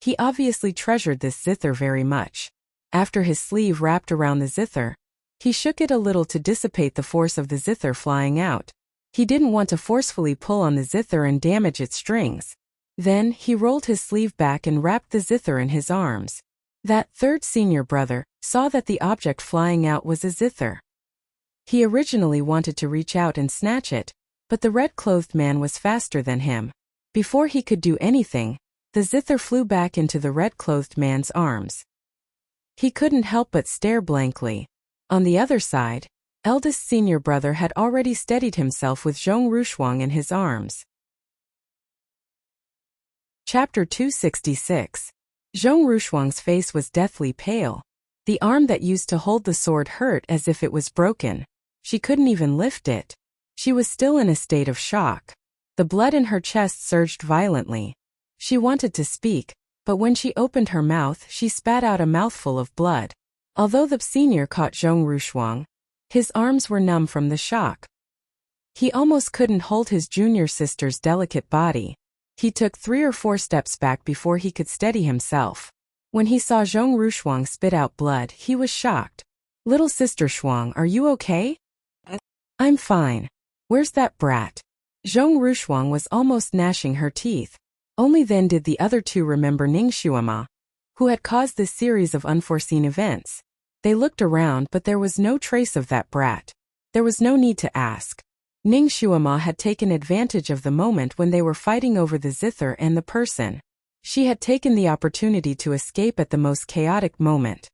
He obviously treasured this zither very much. After his sleeve wrapped around the zither, he shook it a little to dissipate the force of the zither flying out. He didn't want to forcefully pull on the zither and damage its strings. Then, he rolled his sleeve back and wrapped the zither in his arms. That third senior brother saw that the object flying out was a zither. He originally wanted to reach out and snatch it, but the red-clothed man was faster than him. Before he could do anything, the zither flew back into the red-clothed man's arms. He couldn't help but stare blankly. On the other side, eldest senior brother had already steadied himself with Zhong Rushuang in his arms. Chapter 266. Zhong Rushuang's face was deathly pale. The arm that used to hold the sword hurt as if it was broken. She couldn't even lift it. She was still in a state of shock. The blood in her chest surged violently. She wanted to speak, but when she opened her mouth, she spat out a mouthful of blood. Although the senior caught Zhong Rushuang, his arms were numb from the shock. He almost couldn't hold his junior sister's delicate body. He took 3 or 4 steps back before he could steady himself. When he saw Zhong Rushuang spit out blood, he was shocked. "Little sister Shuang, are you okay?" "I'm fine. Where's that brat?" Zhong Rushuang was almost gnashing her teeth. Only then did the other 2 remember Ning Xuema, who had caused this series of unforeseen events. They looked around, but there was no trace of that brat. There was no need to ask. Ning Xuema had taken advantage of the moment when they were fighting over the zither and the person. She had taken the opportunity to escape at the most chaotic moment.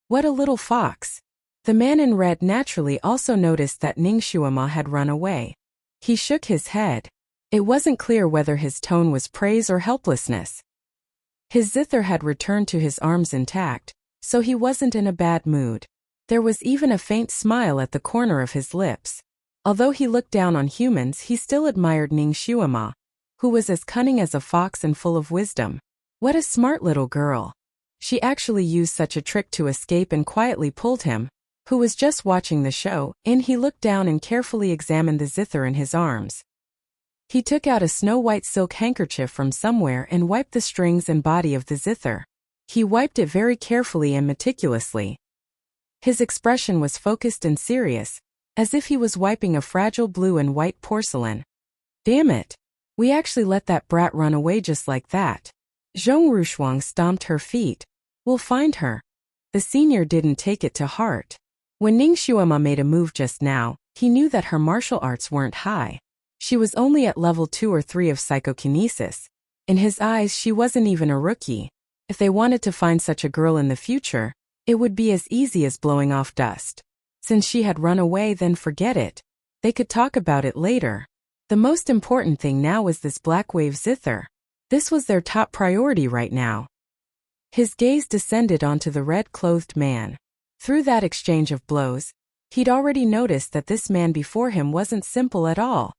What a little fox. The man in red naturally also noticed that Ning Xuema had run away. He shook his head. It wasn't clear whether his tone was praise or helplessness. His zither had returned to his arms intact, so he wasn't in a bad mood. There was even a faint smile at the corner of his lips. Although he looked down on humans, he still admired Ning Xuema, who was as cunning as a fox and full of wisdom. What a smart little girl. She actually used such a trick to escape and quietly pulled him, who was just watching the show, in. He looked down and carefully examined the zither in his arms. He took out a snow-white silk handkerchief from somewhere and wiped the strings and body of the zither. He wiped it very carefully and meticulously. His expression was focused and serious, as if he was wiping a fragile blue and white porcelain. "Damn it. We actually let that brat run away just like that." Zhong Rushuang stomped her feet. "We'll find her." The senior didn't take it to heart. When Ning Xuema made a move just now, he knew that her martial arts weren't high. She was only at level 2 or 3 of psychokinesis. In his eyes, she wasn't even a rookie. If they wanted to find such a girl in the future, it would be as easy as blowing off dust. Since she had run away, then forget it. They could talk about it later. The most important thing now was this black wave zither. This was their top priority right now. His gaze descended onto the red-clothed man. Through that exchange of blows, he'd already noticed that this man before him wasn't simple at all.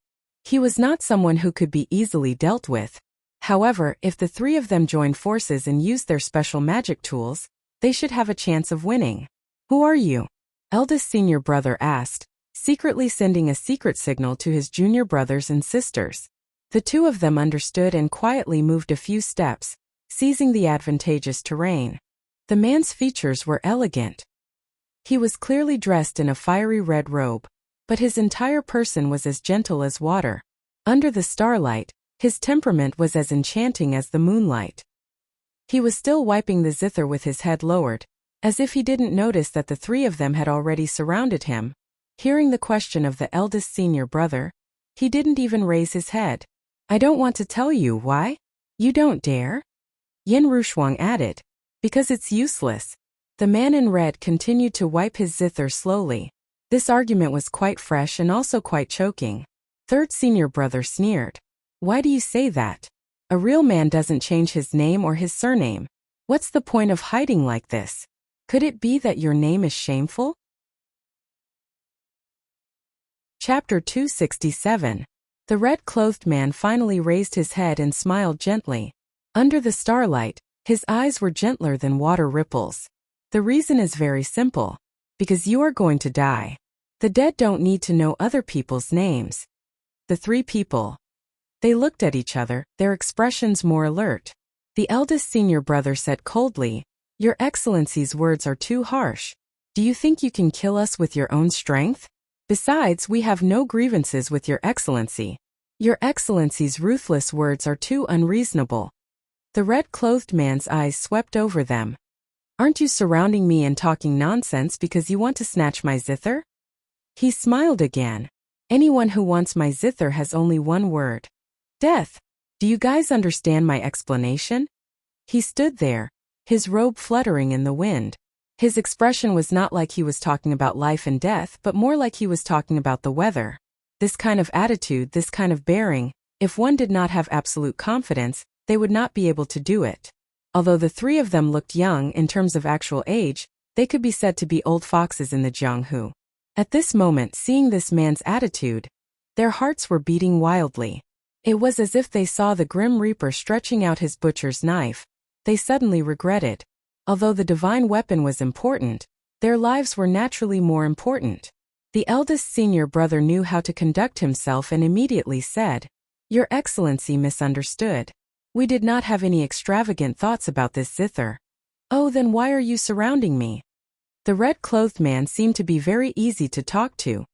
He was not someone who could be easily dealt with. However, if the three of them joined forces and used their special magic tools, they should have a chance of winning. "Who are you?" Eldest senior brother asked, secretly sending a secret signal to his junior brothers and sisters. The two of them understood and quietly moved a few steps, seizing the advantageous terrain. The man's features were elegant. He was clearly dressed in a fiery red robe, but his entire person was as gentle as water. Under the starlight, his temperament was as enchanting as the moonlight. He was still wiping the zither with his head lowered, as if he didn't notice that the three of them had already surrounded him. Hearing the question of the eldest senior brother, he didn't even raise his head. "I don't want to tell you. Why?" "You don't dare?" Yin Rushuang added. "Because it's useless." The man in red continued to wipe his zither slowly. This argument was quite fresh and also quite choking. Third senior brother sneered. "Why do you say that? A real man doesn't change his name or his surname. What's the point of hiding like this? Could it be that your name is shameful?" Chapter 267. The red-clothed man finally raised his head and smiled gently. Under the starlight, his eyes were gentler than water ripples. "The reason is very simple. Because you are going to die. The dead don't need to know other people's names." The three people. They looked at each other, their expressions more alert. The eldest senior brother said coldly, "Your Excellency's words are too harsh. Do you think you can kill us with your own strength? Besides, we have no grievances with Your Excellency. Your Excellency's ruthless words are too unreasonable." The red-clothed man's eyes swept over them. "Aren't you surrounding me and talking nonsense because you want to snatch my zither?" He smiled again. "Anyone who wants my zither has only one word. Death. Do you guys understand my explanation?" He stood there, his robe fluttering in the wind. His expression was not like he was talking about life and death, but more like he was talking about the weather. This kind of attitude, this kind of bearing, if one did not have absolute confidence, they would not be able to do it. Although the three of them looked young in terms of actual age, they could be said to be old foxes in the Jianghu. At this moment, seeing this man's attitude, their hearts were beating wildly. It was as if they saw the Grim Reaper stretching out his butcher's knife. They suddenly regretted. Although the divine weapon was important, their lives were naturally more important. The eldest senior brother knew how to conduct himself and immediately said, "Your Excellency misunderstood. We did not have any extravagant thoughts about this zither." "Oh, then why are you surrounding me?" The red-clothed man seemed to be very easy to talk to.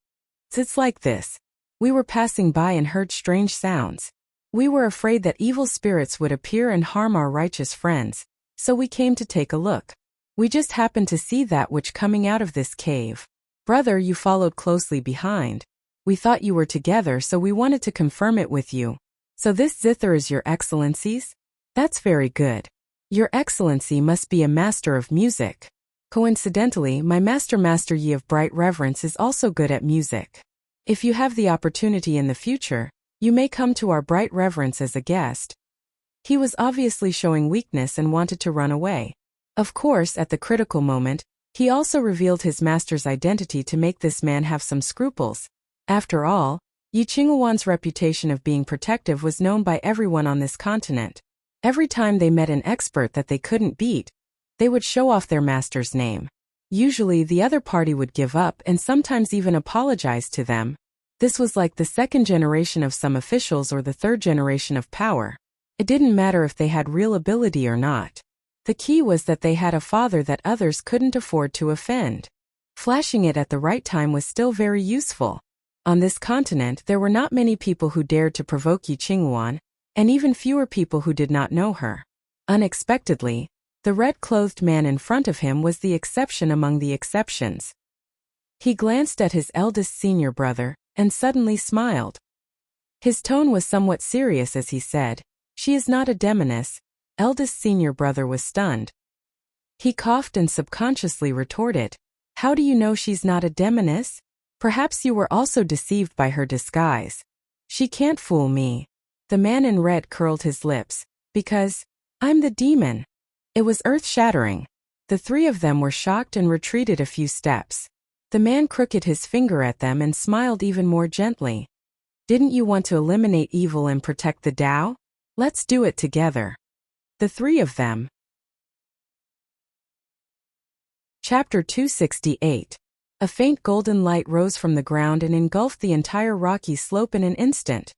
"It's like this. We were passing by and heard strange sounds. We were afraid that evil spirits would appear and harm our righteous friends, so we came to take a look. We just happened to see that which coming out of this cave. Brother, you followed closely behind. We thought you were together, so we wanted to confirm it with you. So this zither is Your Excellency's? That's very good. Your Excellency must be a master of music. Coincidentally, my Master Yi of Bright Reverence is also good at music. If you have the opportunity in the future, you may come to our Bright Reverence as a guest." He was obviously showing weakness and wanted to run away. Of course, at the critical moment, he also revealed his master's identity to make this man have some scruples. After all, Yi Qinghuan's reputation of being protective was known by everyone on this continent. Every time they met an expert that they couldn't beat, they would show off their master's name. Usually the other party would give up and sometimes even apologize to them. This was like the second generation of some officials or the third generation of power. It didn't matter if they had real ability or not. The key was that they had a father that others couldn't afford to offend. Flashing it at the right time was still very useful. On this continent there were not many people who dared to provoke Yi Qinghuan, and even fewer people who did not know her. Unexpectedly, the red-clothed man in front of him was the exception among the exceptions. He glanced at his eldest senior brother, and suddenly smiled. His tone was somewhat serious as he said, She is not a demoness. Eldest senior brother was stunned. He coughed and subconsciously retorted, how do you know she's not a demoness? Perhaps you were also deceived by her disguise. She can't fool me. The man in red curled his lips, because I'm the demon. It was earth-shattering. The three of them were shocked and retreated a few steps. The man crooked his finger at them and smiled even more gently. Didn't you want to eliminate evil and protect the Tao? Let's do it together. The three of them. Chapter 268. A faint golden light rose from the ground and engulfed the entire rocky slope in an instant.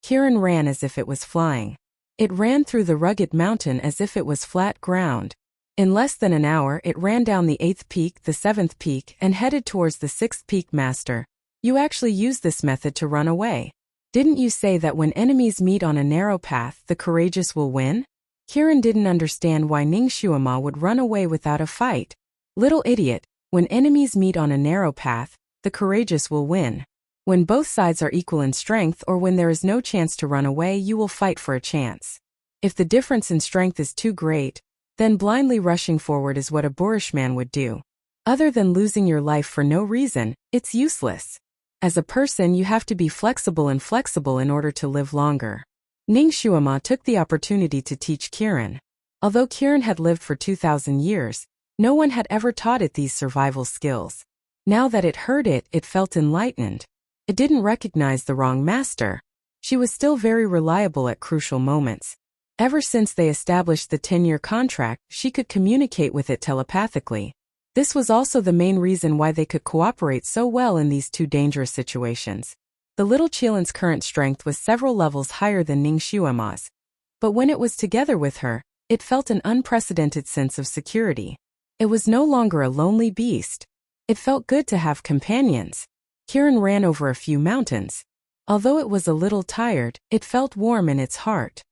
Kirin ran as if it was flying. It ran through the rugged mountain as if it was flat ground. In less than an hour it ran down the 8th peak, the 7th peak, and headed towards the 6th peak. Master, you actually used this method to run away. Didn't you say that when enemies meet on a narrow path, the courageous will win? Kirin didn't understand why Ning Xuema would run away without a fight. Little idiot, when enemies meet on a narrow path, the courageous will win. When both sides are equal in strength or when there is no chance to run away, you will fight for a chance. If the difference in strength is too great, then blindly rushing forward is what a boorish man would do. Other than losing your life for no reason, it's useless. As a person, you have to be flexible in order to live longer. Ning Xuema took the opportunity to teach Kirin. Although Kirin had lived for 2,000 years, no one had ever taught it these survival skills. Now that it heard it, it felt enlightened. It didn't recognize the wrong master. She was still very reliable at crucial moments. Ever since they established the 10-year contract, she could communicate with it telepathically. This was also the main reason why they could cooperate so well in these two dangerous situations. The little Qilin's current strength was several levels higher than Ning Xuema's. But when it was together with her, it felt an unprecedented sense of security. It was no longer a lonely beast. It felt good to have companions. Kirin ran over a few mountains. Although it was a little tired, it felt warm in its heart.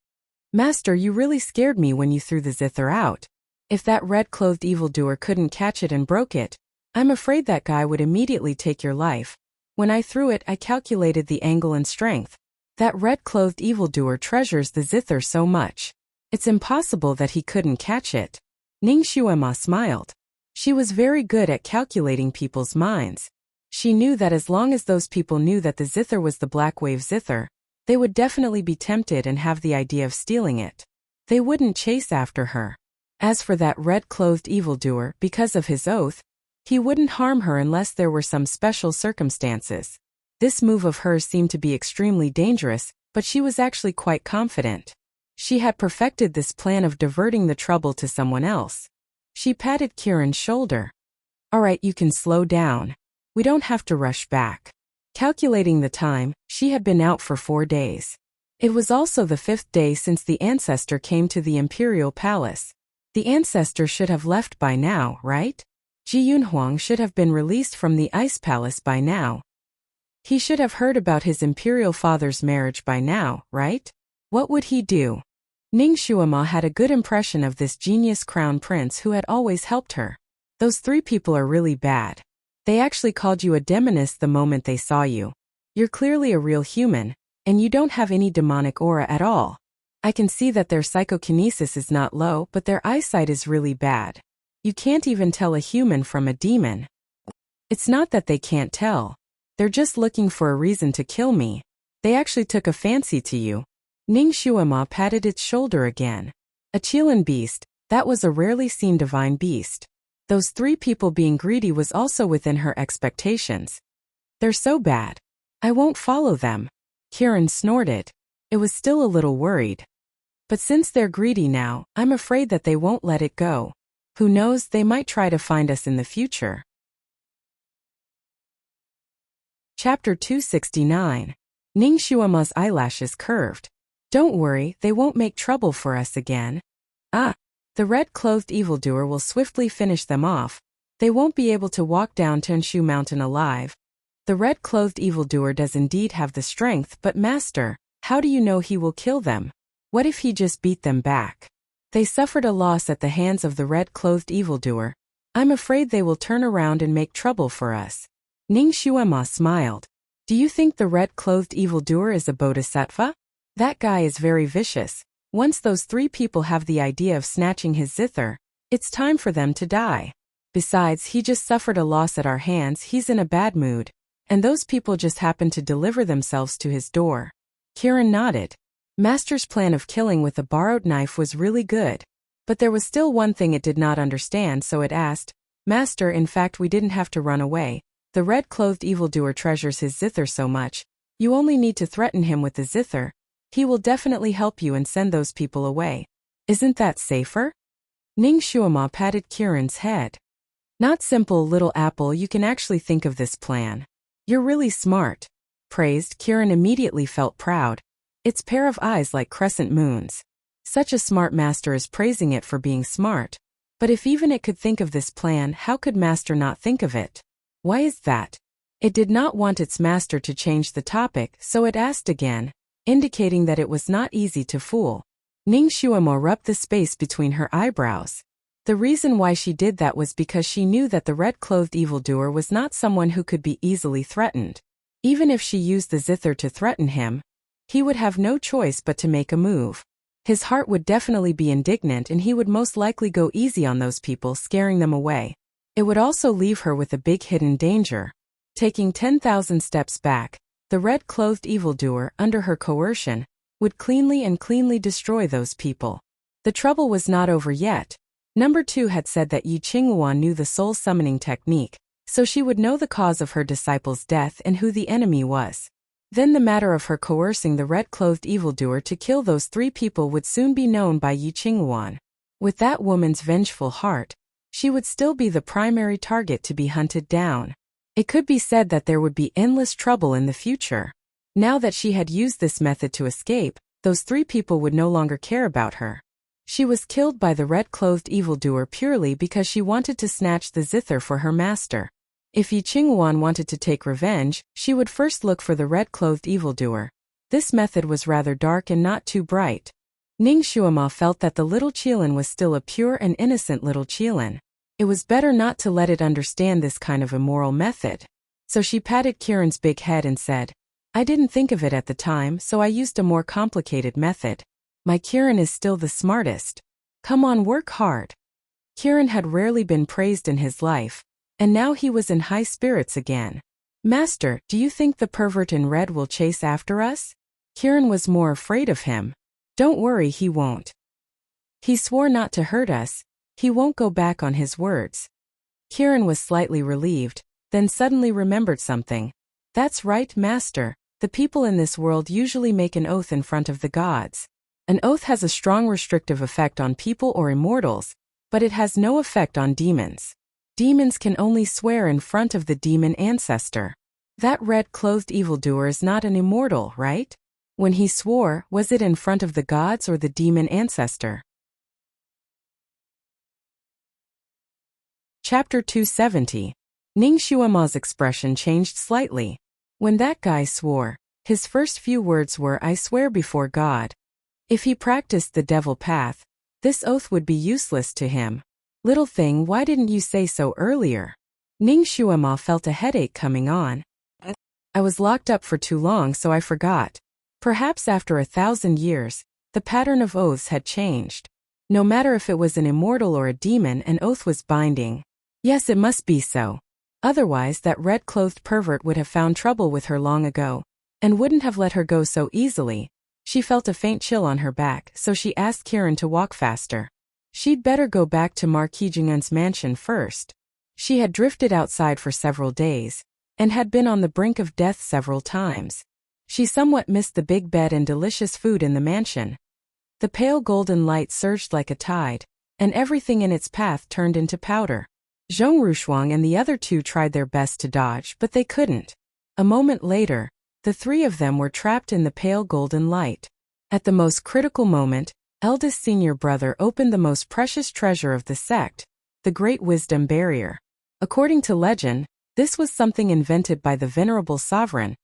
Master, you really scared me when you threw the zither out. If that red-clothed evildoer couldn't catch it and broke it, I'm afraid that guy would immediately take your life. When I threw it, I calculated the angle and strength. That red-clothed evildoer treasures the zither so much. It's impossible that he couldn't catch it. Ning Xuema smiled. She was very good at calculating people's minds. She knew that as long as those people knew that the zither was the Black Wave zither, they would definitely be tempted and have the idea of stealing it. They wouldn't chase after her. As for that red-clothed evildoer, because of his oath, he wouldn't harm her unless there were some special circumstances. This move of hers seemed to be extremely dangerous, but she was actually quite confident. She had perfected this plan of diverting the trouble to someone else. She patted Kirin's shoulder. All right, you can slow down. We don't have to rush back. Calculating the time, she had been out for 4 days. It was also the 5th day since the ancestor came to the imperial palace. The ancestor should have left by now, right? Ji Yunhuang should have been released from the ice palace by now. He should have heard about his imperial father's marriage by now, right? What would he do? Ning Xuema had a good impression of this genius crown prince who had always helped her. Those 3 people are really bad. They actually called you a demoness the moment they saw you. You're clearly a real human, and you don't have any demonic aura at all. I can see that their psychokinesis is not low, but their eyesight is really bad. You can't even tell a human from a demon. It's not that they can't tell. They're just looking for a reason to kill me. They actually took a fancy to you. Ning Xuema patted its shoulder again. A Qilin beast, that was a rarely seen divine beast. Those 3 people being greedy was also within her expectations. They're so bad. I won't follow them. Kirin snorted. It was still a little worried. But since they're greedy now, I'm afraid that they won't let it go. Who knows, they might try to find us in the future. Chapter 269. Ning Xuema's eyelashes curved. Don't worry, they won't make trouble for us again. The red-clothed evildoer will swiftly finish them off. They won't be able to walk down Tenshu Mountain alive. The red-clothed evildoer does indeed have the strength, but master, how do you know he will kill them? What if he just beat them back? They suffered a loss at the hands of the red-clothed evildoer. I'm afraid they will turn around and make trouble for us. Ning Xuema smiled. Do you think the red-clothed evildoer is a bodhisattva? That guy is very vicious. Once those 3 people have the idea of snatching his zither, it's time for them to die. Besides, he just suffered a loss at our hands, he's in a bad mood, and those people just happened to deliver themselves to his door. Kiran nodded. Master's plan of killing with a borrowed knife was really good. But there was still one thing it did not understand, so it asked, Master, in fact we didn't have to run away. The red-clothed evildoer treasures his zither so much. You only need to threaten him with the zither. He will definitely help you and send those people away. Isn't that safer? Ning Shuama patted Kiran's head. Not simple, little apple, you can actually think of this plan. You're really smart. Praised, Kiran immediately felt proud. Its pair of eyes like crescent moons. Such a smart master is praising it for being smart. But if even it could think of this plan, how could master not think of it? Why is that? It did not want its master to change the topic, so it asked again, indicating that it was not easy to fool. Ning Shuama rubbed the space between her eyebrows. The reason why she did that was because she knew that the red-clothed evildoer was not someone who could be easily threatened. Even if she used the zither to threaten him, he would have no choice but to make a move. His heart would definitely be indignant and he would most likely go easy on those people, scaring them away. It would also leave her with a big hidden danger. Taking 10,000 steps back, the red-clothed evildoer, under her coercion, would cleanly destroy those people. The trouble was not over yet. Number 2 had said that Yi Qinghuan knew the soul summoning technique, so she would know the cause of her disciple's death and who the enemy was. Then the matter of her coercing the red-clothed evildoer to kill those 3 people would soon be known by Yi Qinghuan. With that woman's vengeful heart, she would still be the primary target to be hunted down. It could be said that there would be endless trouble in the future. Now that she had used this method to escape, those 3 people would no longer care about her. She was killed by the red-clothed evildoer purely because she wanted to snatch the zither for her master. If Yi Qinghuan wanted to take revenge, she would first look for the red-clothed evildoer. This method was rather dark and not too bright. Ning Shuama felt that the little Qilin was still a pure and innocent little Qilin. It was better not to let it understand this kind of immoral method. So she patted Kiran's big head and said, I didn't think of it at the time, so I used a more complicated method. My Kiran is still the smartest. Come on, work hard. Kiran had rarely been praised in his life, and now he was in high spirits again. Master, do you think the pervert in red will chase after us? Kiran was more afraid of him. Don't worry, he won't. He swore not to hurt us. He won't go back on his words. Kiran was slightly relieved, then suddenly remembered something. That's right, Master. The people in this world usually make an oath in front of the gods. An oath has a strong restrictive effect on people or immortals, but it has no effect on demons. Demons can only swear in front of the demon ancestor. That red-clothed evildoer is not an immortal, right? When he swore, was it in front of the gods or the demon ancestor? Chapter 270. Ning Shuama's expression changed slightly. When that guy swore, his first few words were, I swear before God. If he practiced the devil path, this oath would be useless to him. Little thing, why didn't you say so earlier? Ning Shuama felt a headache coming on. I was locked up for too long, so I forgot. Perhaps after 1,000 years, the pattern of oaths had changed. No matter if it was an immortal or a demon, an oath was binding. Yes, it must be so. Otherwise, that red-clothed pervert would have found trouble with her long ago, and wouldn't have let her go so easily. She felt a faint chill on her back, so she asked Kiran to walk faster. She'd better go back to Marquis Jingun's mansion first. She had drifted outside for several days, and had been on the brink of death several times. She somewhat missed the big bed and delicious food in the mansion. The pale golden light surged like a tide, and everything in its path turned into powder. Zhong Rushuang and the other 2 tried their best to dodge, but they couldn't. A moment later, the 3 of them were trapped in the pale golden light. At the most critical moment, eldest senior brother opened the most precious treasure of the sect, the Great Wisdom Barrier. According to legend, this was something invented by the venerable sovereign,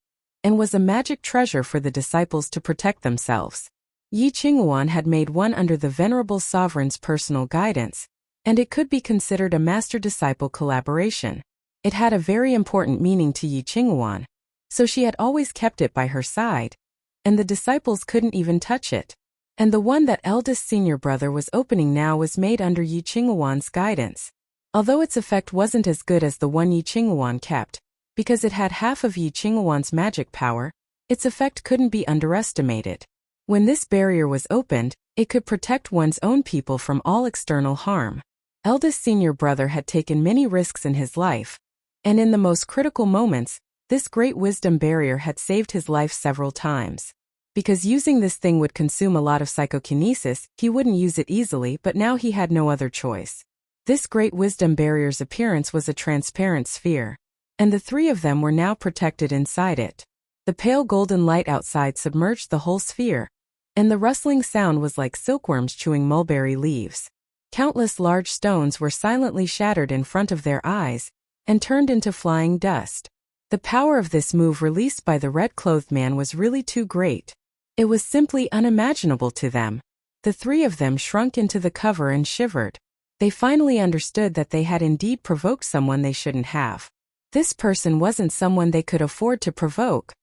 and was a magic treasure for the disciples to protect themselves. Yi Qinghuan had made one under the venerable sovereign's personal guidance, and it could be considered a master-disciple collaboration. It had a very important meaning to Yi Qinghuan, so she had always kept it by her side, and the disciples couldn't even touch it. And the one that eldest senior brother was opening now was made under Yi Qinghuan's guidance. Although its effect wasn't as good as the one Yi Qinghuan kept, because it had half of Yi Qinghuan's magic power, its effect couldn't be underestimated. When this barrier was opened, it could protect one's own people from all external harm. Eldest senior brother had taken many risks in his life, and in the most critical moments, this great wisdom barrier had saved his life several times. Because using this thing would consume a lot of psychokinesis, he wouldn't use it easily, but now he had no other choice. This great wisdom barrier's appearance was a transparent sphere, and the three of them were now protected inside it. The pale golden light outside submerged the whole sphere, and the rustling sound was like silkworms chewing mulberry leaves. Countless large stones were silently shattered in front of their eyes, and turned into flying dust. The power of this move released by the red-clothed man was really too great. It was simply unimaginable to them. The three of them shrunk into the cover and shivered. They finally understood that they had indeed provoked someone they shouldn't have. This person wasn't someone they could afford to provoke.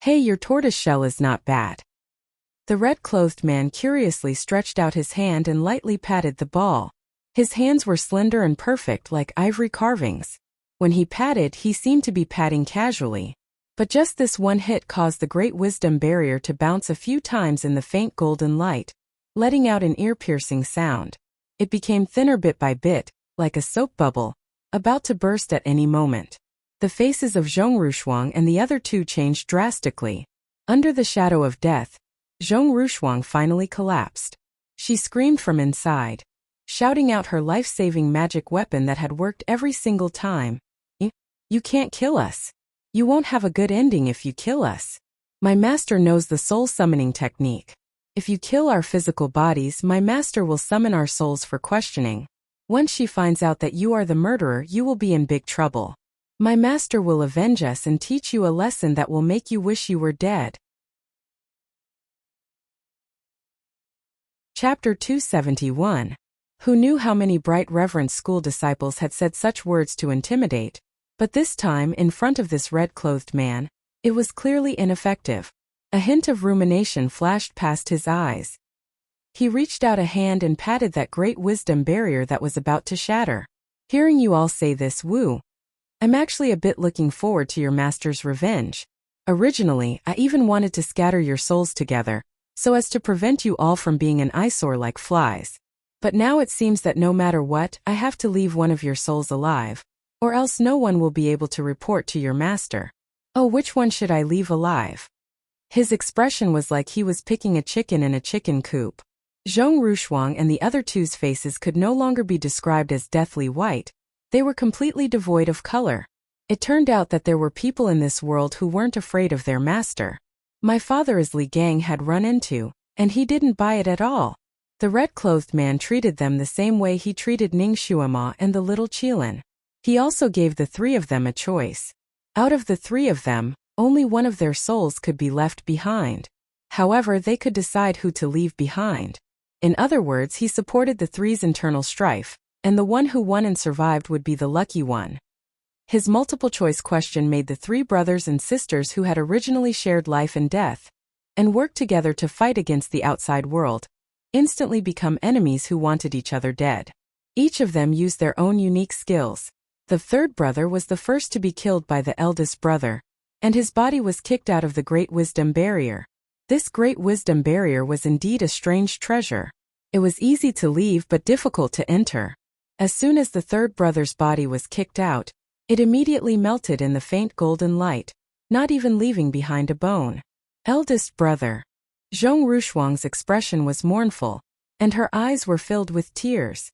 Hey, your tortoiseshell is not bad. The red-clothed man curiously stretched out his hand and lightly patted the ball. His hands were slender and perfect like ivory carvings. When he patted, he seemed to be patting casually. But just this one hit caused the great wisdom barrier to bounce a few times in the faint golden light, letting out an ear-piercing sound. It became thinner bit by bit, like a soap bubble, about to burst at any moment. The faces of Zhong Rushuang and the other two changed drastically. Under the shadow of death, Zhong Rushuang finally collapsed. She screamed from inside, shouting out her life-saving magic weapon that had worked every single time. You can't kill us. You won't have a good ending if you kill us. My master knows the soul summoning technique. If you kill our physical bodies, my master will summon our souls for questioning. Once she finds out that you are the murderer, you will be in big trouble. My master will avenge us and teach you a lesson that will make you wish you were dead. Chapter 271. Who knew how many bright reverend school disciples had said such words to intimidate? But this time, in front of this red-clothed man, it was clearly ineffective. A hint of rumination flashed past his eyes. He reached out a hand and patted that great wisdom barrier that was about to shatter. Hearing you all say this, Wu, I'm actually a bit looking forward to your master's revenge. Originally, I even wanted to scatter your souls together, so as to prevent you all from being an eyesore like flies. But now it seems that no matter what, I have to leave one of your souls alive, or else no one will be able to report to your master. Oh, which one should I leave alive? His expression was like he was picking a chicken in a chicken coop. Zhong Rushuang and the other two's faces could no longer be described as deathly white. They were completely devoid of color. It turned out that there were people in this world who weren't afraid of their master. My father is Li Gang had run into, and he didn't buy it at all. The red-clothed man treated them the same way he treated Ning Xuema and the little Qilin. He also gave the three of them a choice. Out of the three of them, only one of their souls could be left behind. However, they could decide who to leave behind. In other words, he supported the three's internal strife, and the one who won and survived would be the lucky one. His multiple-choice question made the three brothers and sisters who had originally shared life and death, and worked together to fight against the outside world, instantly become enemies who wanted each other dead. Each of them used their own unique skills. The third brother was the first to be killed by the eldest brother, and his body was kicked out of the Great Wisdom Barrier. This Great Wisdom Barrier was indeed a strange treasure. It was easy to leave but difficult to enter. As soon as the third brother's body was kicked out, it immediately melted in the faint golden light, not even leaving behind a bone. Eldest brother. Zhong Rushuang's expression was mournful, and her eyes were filled with tears.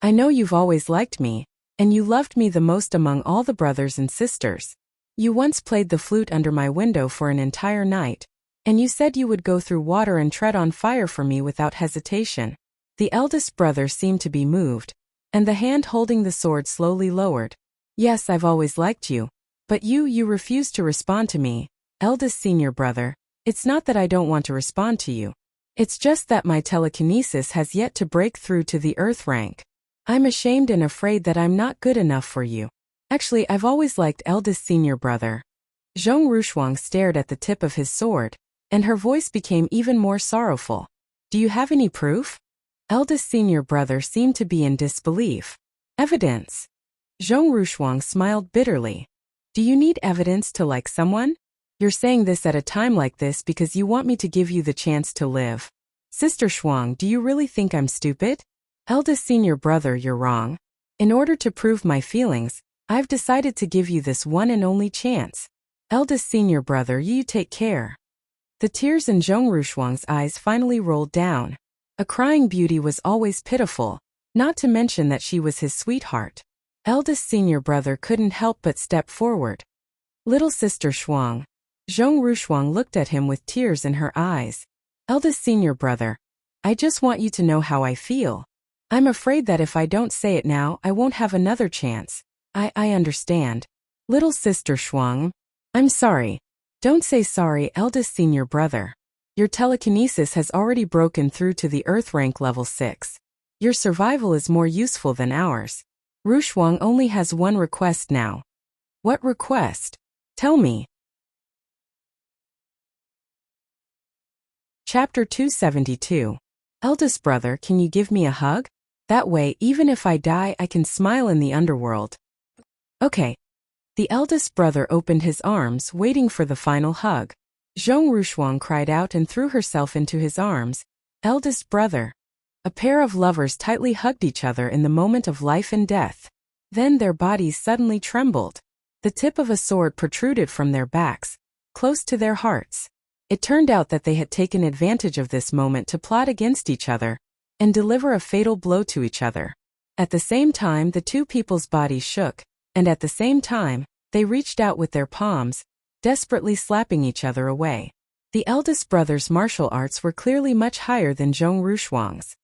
I know you've always liked me, and you loved me the most among all the brothers and sisters. You once played the flute under my window for an entire night, and you said you would go through water and tread on fire for me without hesitation. The eldest brother seemed to be moved, and the hand holding the sword slowly lowered. Yes, I've always liked you, but you refused to respond to me, eldest senior brother. It's not that I don't want to respond to you. It's just that my telekinesis has yet to break through to the earth rank. I'm ashamed and afraid that I'm not good enough for you. Actually, I've always liked eldest senior brother. Zhong Rushuang stared at the tip of his sword, and her voice became even more sorrowful. Do you have any proof? Eldest senior brother seemed to be in disbelief. Evidence? Zhong Rushuang smiled bitterly. Do you need evidence to like someone? You're saying this at a time like this because you want me to give you the chance to live. Sister Shuang, do you really think I'm stupid? Eldest senior brother, you're wrong. In order to prove my feelings, I've decided to give you this one and only chance. Eldest senior brother, you take care. The tears in Zhong Rushuang's eyes finally rolled down. A crying beauty was always pitiful, not to mention that she was his sweetheart. Eldest senior brother couldn't help but step forward. Little sister Shuang. Zhong Rushuang looked at him with tears in her eyes. Eldest senior brother, I just want you to know how I feel. I'm afraid that if I don't say it now, I won't have another chance. I understand. Little sister Shuang. I'm sorry. Don't say sorry, eldest senior brother. Your telekinesis has already broken through to the Earth rank level 6. Your survival is more useful than ours. Rushuang only has one request now. What request? Tell me. Chapter 272. Eldest brother, can you give me a hug? That way, even if I die, I can smile in the underworld. Okay. The eldest brother opened his arms, waiting for the final hug. Zhong Rushuang cried out and threw herself into his arms. Eldest brother. A pair of lovers tightly hugged each other in the moment of life and death. Then their bodies suddenly trembled. The tip of a sword protruded from their backs, close to their hearts. It turned out that they had taken advantage of this moment to plot against each other and deliver a fatal blow to each other. At the same time, the two people's bodies shook, and at the same time, they reached out with their palms, desperately slapping each other away. The eldest brother's martial arts were clearly much higher than Zhong Rushuang's.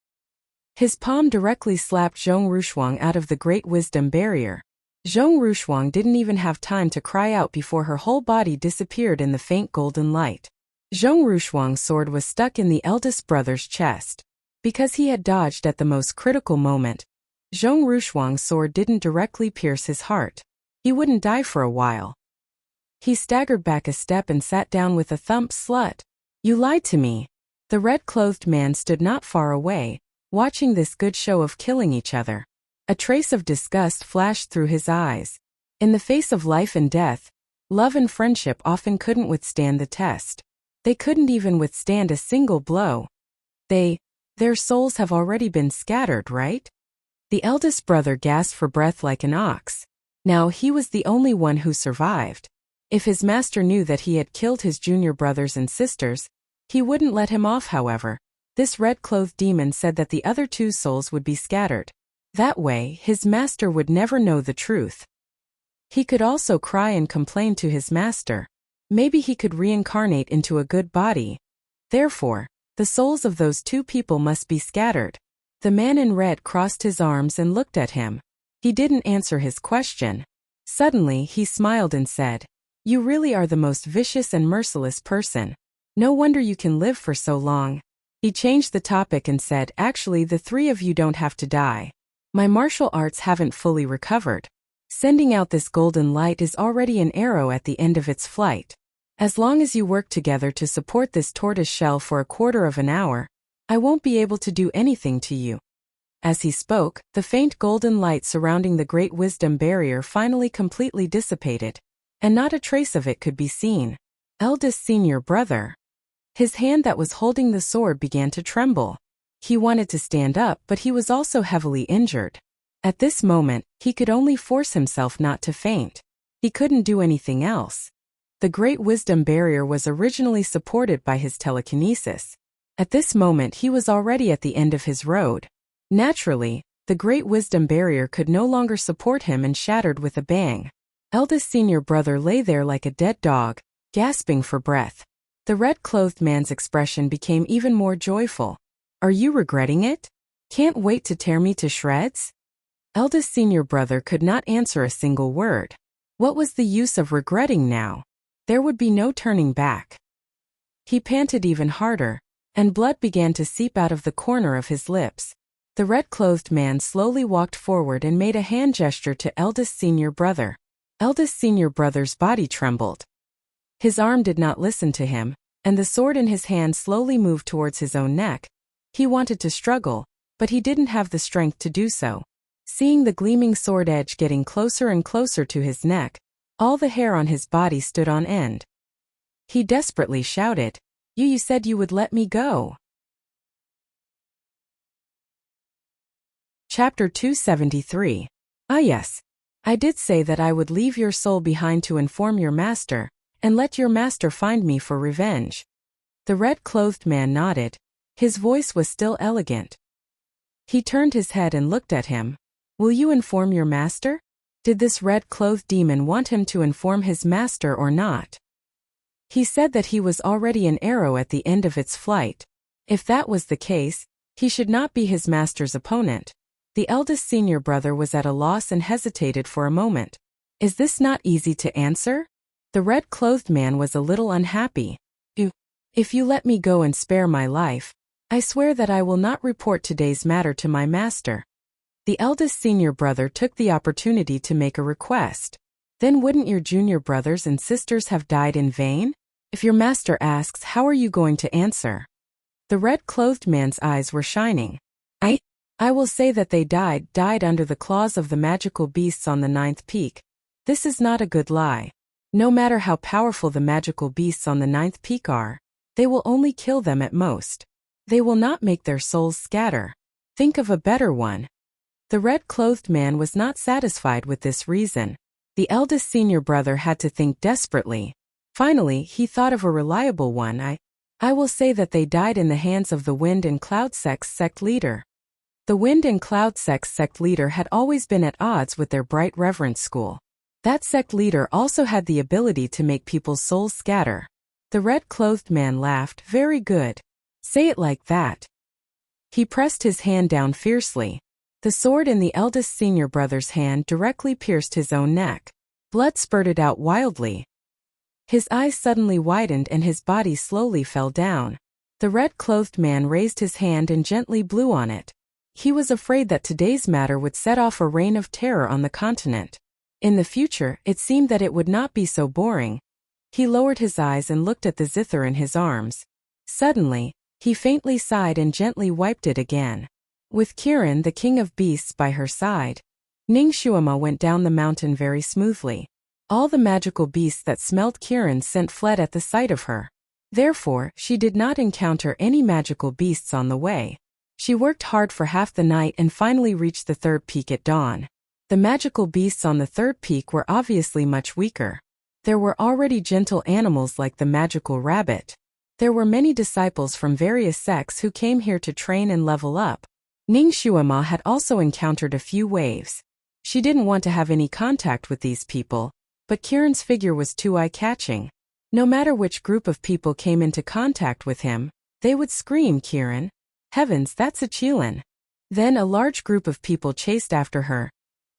His palm directly slapped Zhong Rushuang out of the Great Wisdom Barrier. Zhong Rushuang didn't even have time to cry out before her whole body disappeared in the faint golden light. Zhong Rushuang's sword was stuck in the eldest brother's chest. Because he had dodged at the most critical moment, Zhong Rushuang's sword didn't directly pierce his heart. He wouldn't die for a while. He staggered back a step and sat down with a thump. Slut. You lied to me. The red-clothed man stood not far away, watching this good show of killing each other. A trace of disgust flashed through his eyes. In the face of life and death, love and friendship often couldn't withstand the test. They couldn't even withstand a single blow. Their souls have already been scattered, right? The eldest brother gasped for breath like an ox. Now he was the only one who survived. If his master knew that he had killed his junior brothers and sisters, he wouldn't let him off. However, this red-clothed demon said that the other two souls would be scattered. That way, his master would never know the truth. He could also cry and complain to his master. Maybe he could reincarnate into a good body. Therefore, the souls of those two people must be scattered. The man in red crossed his arms and looked at him. He didn't answer his question. Suddenly, he smiled and said, "You really are the most vicious and merciless person. No wonder you can live for so long." He changed the topic and said, "Actually, the three of you don't have to die. My martial arts haven't fully recovered. Sending out this golden light is already an arrow at the end of its flight. As long as you work together to support this tortoise shell for a quarter of an hour, I won't be able to do anything to you." As he spoke, the faint golden light surrounding the Great Wisdom Barrier finally completely dissipated, and not a trace of it could be seen. Eldest senior brother. His hand that was holding the sword began to tremble. He wanted to stand up, but he was also heavily injured. At this moment, he could only force himself not to faint. He couldn't do anything else. The Great Wisdom Barrier was originally supported by his telekinesis. At this moment, he was already at the end of his road. Naturally, the Great Wisdom Barrier could no longer support him and shattered with a bang. Eldest senior brother lay there like a dead dog, gasping for breath. The red-clothed man's expression became even more joyful. "Are you regretting it? Can't wait to tear me to shreds?" Eldest senior brother could not answer a single word. What was the use of regretting now? There would be no turning back. He panted even harder, and blood began to seep out of the corner of his lips. The red-clothed man slowly walked forward and made a hand gesture to eldest senior brother. Eldest senior brother's body trembled. His arm did not listen to him, and the sword in his hand slowly moved towards his own neck, He wanted to struggle, but he didn't have the strength to do so. Seeing the gleaming sword edge getting closer and closer to his neck, all the hair on his body stood on end. He desperately shouted, You said you would let me go." Chapter 273. Ah yes. I did say that I would leave your soul behind to inform your master, and let your master find me for revenge. The red-clothed man nodded. His voice was still elegant. He turned his head and looked at him. Will you inform your master? Did this red-clothed demon want him to inform his master or not? He said that he was already an arrow at the end of its flight. If that was the case, he should not be his master's opponent. The eldest senior brother was at a loss and hesitated for a moment. Is this not easy to answer? The red-clothed man was a little unhappy. If you let me go and spare my life, I swear that I will not report today's matter to my master. The eldest senior brother took the opportunity to make a request. Then wouldn't your junior brothers and sisters have died in vain? If your master asks, how are you going to answer? The red-clothed man's eyes were shining. I will say that they died under the claws of the magical beasts on the 9th peak. This is not a good lie. No matter how powerful the magical beasts on the 9th peak are, they will only kill them at most. They will not make their souls scatter. Think of a better one. The red-clothed man was not satisfied with this reason. The eldest senior brother had to think desperately. Finally, he thought of a reliable one. I will say that they died in the hands of the Wind and Cloud sect leader. The Wind and Cloud sect leader had always been at odds with their Bright Reverence school. That sect leader also had the ability to make people's souls scatter. The red-clothed man laughed. Very good. Say it like that. He pressed his hand down fiercely. The sword in the eldest senior brother's hand directly pierced his own neck. Blood spurted out wildly. His eyes suddenly widened and his body slowly fell down. The red-clothed man raised his hand and gently blew on it. He was afraid that today's matter would set off a reign of terror on the continent. In the future, it seemed that it would not be so boring. He lowered his eyes and looked at the zither in his arms. Suddenly, he faintly sighed and gently wiped it again. With Kirin, the king of beasts, by her side, Ning Shuama went down the mountain very smoothly. All the magical beasts that smelled Kirin's scent fled at the sight of her. Therefore, she did not encounter any magical beasts on the way. She worked hard for half the night and finally reached the 3rd peak at dawn. The magical beasts on the 3rd peak were obviously much weaker. There were already gentle animals like the magical rabbit. There were many disciples from various sects who came here to train and level up. Ning Shuama had also encountered a few waves. She didn't want to have any contact with these people, but Kirin's figure was too eye-catching. No matter which group of people came into contact with him, they would scream, Kirin. Heavens, that's a Qilin. Then a large group of people chased after her.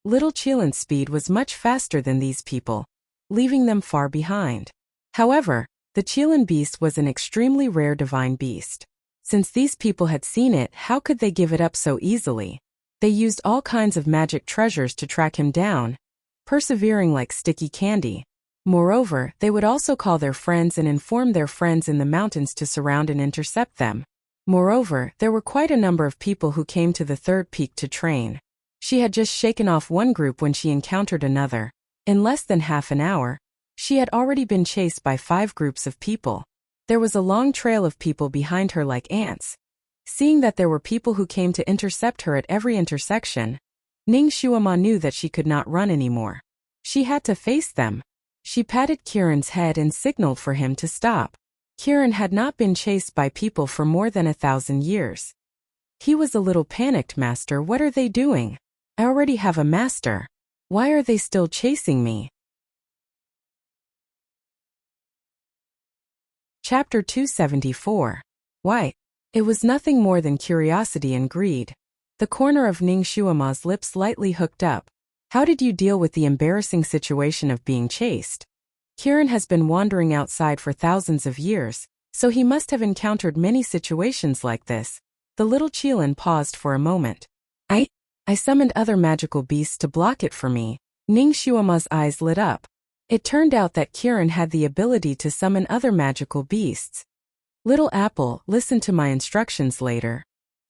Little Qilin's speed was much faster than these people, leaving them far behind. However, the Qilin beast was an extremely rare divine beast. Since these people had seen it, how could they give it up so easily? They used all kinds of magic treasures to track him down, persevering like sticky candy. Moreover, they would also call their friends and inform their friends in the mountains to surround and intercept them. Moreover, there were quite a number of people who came to the 3rd peak to train. She had just shaken off one group when she encountered another. In less than half an hour, she had already been chased by 5 groups of people. There was a long trail of people behind her like ants. Seeing that there were people who came to intercept her at every intersection, Ning Shuama knew that she could not run anymore. She had to face them. She patted Kirin's head and signaled for him to stop. Kirin had not been chased by people for more than 1,000 years. He was a little panicked. Master, what are they doing? I already have a master. Why are they still chasing me? Chapter 274. Why? It was nothing more than curiosity and greed. The corner of Ning Shuama's lips lightly hooked up. How did you deal with the embarrassing situation of being chased? Kirin has been wandering outside for thousands of years, so he must have encountered many situations like this. The little Qilin paused for a moment. I summoned other magical beasts to block it for me. Ning Shuama's eyes lit up. It turned out that Kirin had the ability to summon other magical beasts. Little apple, listen to my instructions later.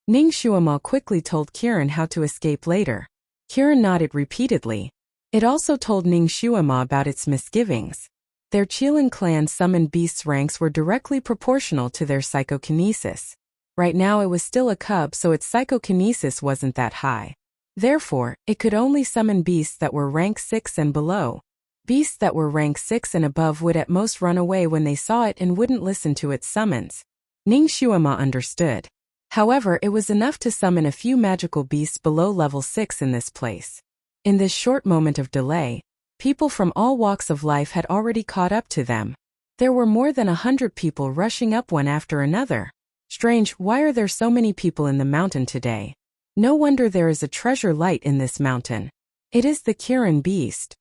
Ning Shuama quickly told Kirin how to escape later. Kirin nodded repeatedly. It also told Ning Shuama about its misgivings. Their Qilin clan summoned beasts' ranks were directly proportional to their psychokinesis. Right now it was still a cub, so its psychokinesis wasn't that high. Therefore, it could only summon beasts that were rank 6 and below. Beasts that were rank 6 and above would at most run away when they saw it and wouldn't listen to its summons. Ning Shuama understood. However, it was enough to summon a few magical beasts below level 6 in this place. In this short moment of delay, people from all walks of life had already caught up to them. There were more than 100 people rushing up one after another. Strange, why are there so many people in the mountain today? No wonder there is a treasure light in this mountain. It is the Kirin beast.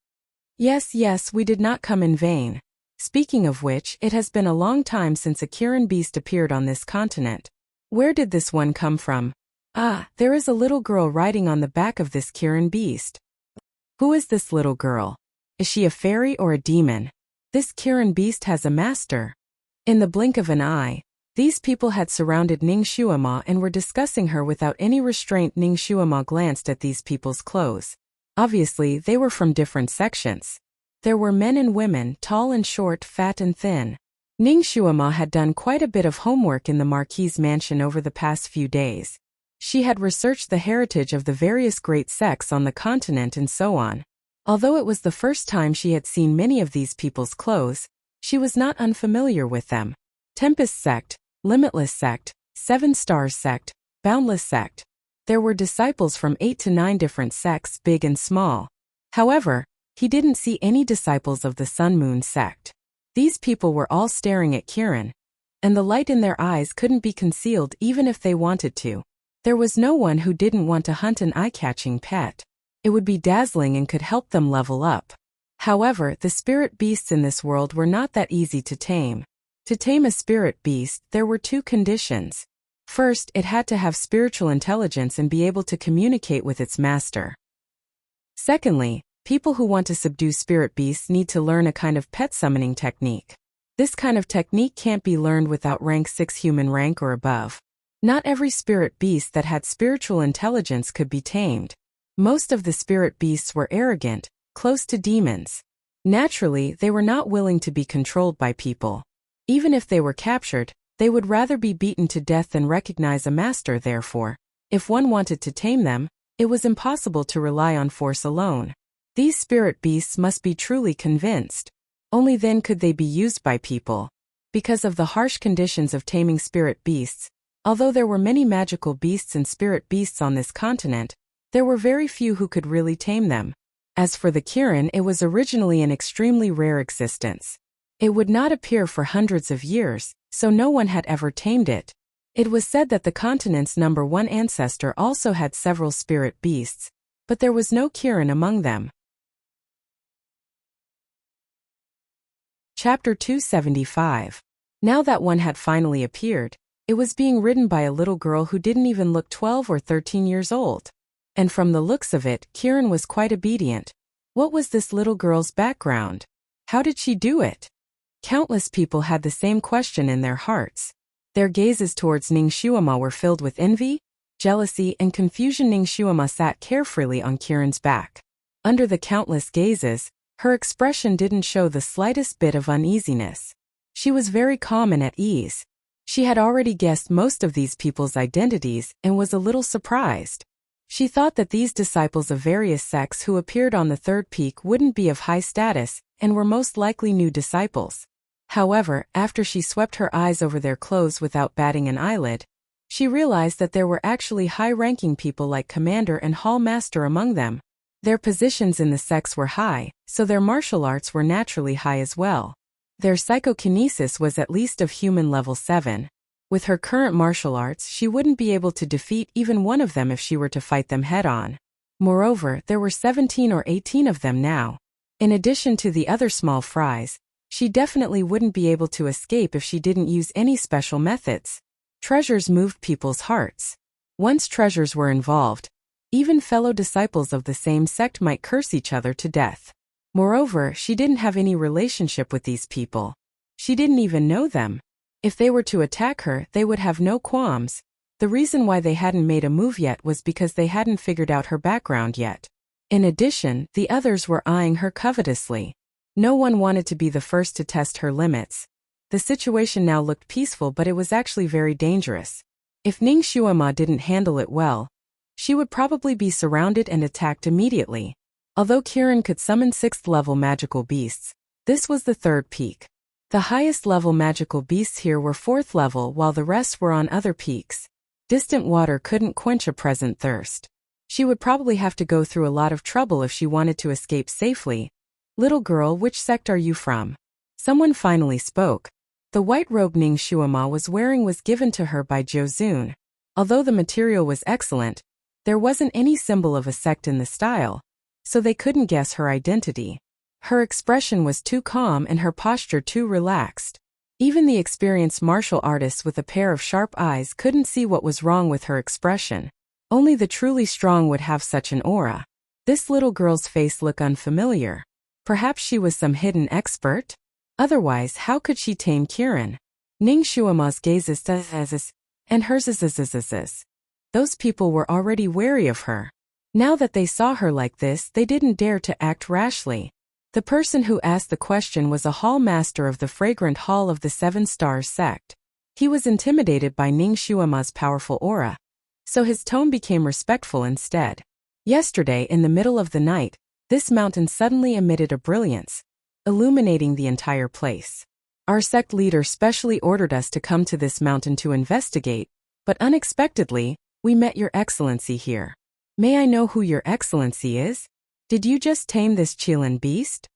Yes, we did not come in vain. Speaking of which, it has been a long time since a Kirin beast appeared on this continent. Where did this one come from? Ah, there is a little girl riding on the back of this Kirin beast. Who is this little girl? Is she a fairy or a demon? This Kirin beast has a master. In the blink of an eye, these people had surrounded Ning Shuama and were discussing her without any restraint. Ning Shuama glanced at these people's clothes. Obviously, they were from different sections. There were men and women, tall and short, fat and thin. Ning Shuama had done quite a bit of homework in the Marquis's mansion over the past few days. She had researched the heritage of the various great sects on the continent and so on. Although it was the first time she had seen many of these people's clothes, she was not unfamiliar with them. Tempest sect, Limitless sect, 7 Stars sect, Boundless sect. There were disciples from 8 to 9 different sects, big and small. However, he didn't see any disciples of the Sun Moon sect. These people were all staring at Kirin, and the light in their eyes couldn't be concealed even if they wanted to. There was no one who didn't want to hunt an eye-catching pet. It would be dazzling and could help them level up. However, the spirit beasts in this world were not that easy to tame. To tame a spirit beast, there were 2 conditions. First, it had to have spiritual intelligence and be able to communicate with its master. Secondly, people who want to subdue spirit beasts need to learn a kind of pet summoning technique. This kind of technique can't be learned without rank 6 human rank or above. Not every spirit beast that had spiritual intelligence could be tamed. Most of the spirit beasts were arrogant, close to demons. Naturally, they were not willing to be controlled by people. Even if they were captured, they would rather be beaten to death than recognize a master. Therefore, if one wanted to tame them, it was impossible to rely on force alone. These spirit beasts must be truly convinced. Only then could they be used by people. Because of the harsh conditions of taming spirit beasts, although there were many magical beasts and spirit beasts on this continent, there were very few who could really tame them. As for the Kirin, it was originally an extremely rare existence. It would not appear for hundreds of years, so no one had ever tamed it. It was said that the continent's number 1 ancestor also had several spirit beasts, but there was no Kirin among them. Chapter 275. Now that one had finally appeared, it was being ridden by a little girl who didn't even look 12 or 13 years old. And from the looks of it, Kirin was quite obedient. What was this little girl's background? How did she do it? Countless people had the same question in their hearts. Their gazes towards Ning Shuama were filled with envy, jealousy, and confusion. Ning Shuama sat carefree on Kirin's back. Under the countless gazes, her expression didn't show the slightest bit of uneasiness. She was very calm and at ease. She had already guessed most of these people's identities and was a little surprised. She thought that these disciples of various sects who appeared on the 3rd peak wouldn't be of high status and were most likely new disciples. However, after she swept her eyes over their clothes without batting an eyelid, she realized that there were actually high-ranking people like Commander and Hall Master among them. Their positions in the sects were high, so their martial arts were naturally high as well. Their psychokinesis was at least of human level 7. With her current martial arts, she wouldn't be able to defeat even one of them if she were to fight them head-on. Moreover, there were 17 or 18 of them now. In addition to the other small fries, she definitely wouldn't be able to escape if she didn't use any special methods. Treasures moved people's hearts. Once treasures were involved, even fellow disciples of the same sect might curse each other to death. Moreover, she didn't have any relationship with these people. She didn't even know them. If they were to attack her, they would have no qualms. The reason why they hadn't made a move yet was because they hadn't figured out her background yet. In addition, the others were eyeing her covetously. No one wanted to be the first to test her limits. The situation now looked peaceful, but it was actually very dangerous. If Ning Xuema didn't handle it well, she would probably be surrounded and attacked immediately. Although Kirin could summon 6th level magical beasts, this was the 3rd peak. The highest level magical beasts here were 4th level, while the rest were on other peaks. Distant water couldn't quench a present thirst. She would probably have to go through a lot of trouble if she wanted to escape safely. Little girl, which sect are you from? Someone finally spoke. The white robe Ning Xuema was wearing was given to her by Jiuzun. Although the material was excellent, there wasn't any symbol of a sect in the style, so they couldn't guess her identity. Her expression was too calm and her posture too relaxed. Even the experienced martial artists with a pair of sharp eyes couldn't see what was wrong with her expression. Only the truly strong would have such an aura. This little girl's face looked unfamiliar. Perhaps she was some hidden expert? Otherwise, how could she tame Kirin? Ning Xuema's gazes and hers is. Those people were already wary of her. Now that they saw her like this, they didn't dare to act rashly. The person who asked the question was a hall master of the fragrant hall of the 7 Stars sect. He was intimidated by Ning Xuema's powerful aura, so his tone became respectful instead. Yesterday, in the middle of the night, this mountain suddenly emitted a brilliance, illuminating the entire place. Our sect leader specially ordered us to come to this mountain to investigate, but unexpectedly, we met Your Excellency here. May I know who Your Excellency is? Did you just tame this Qilin beast?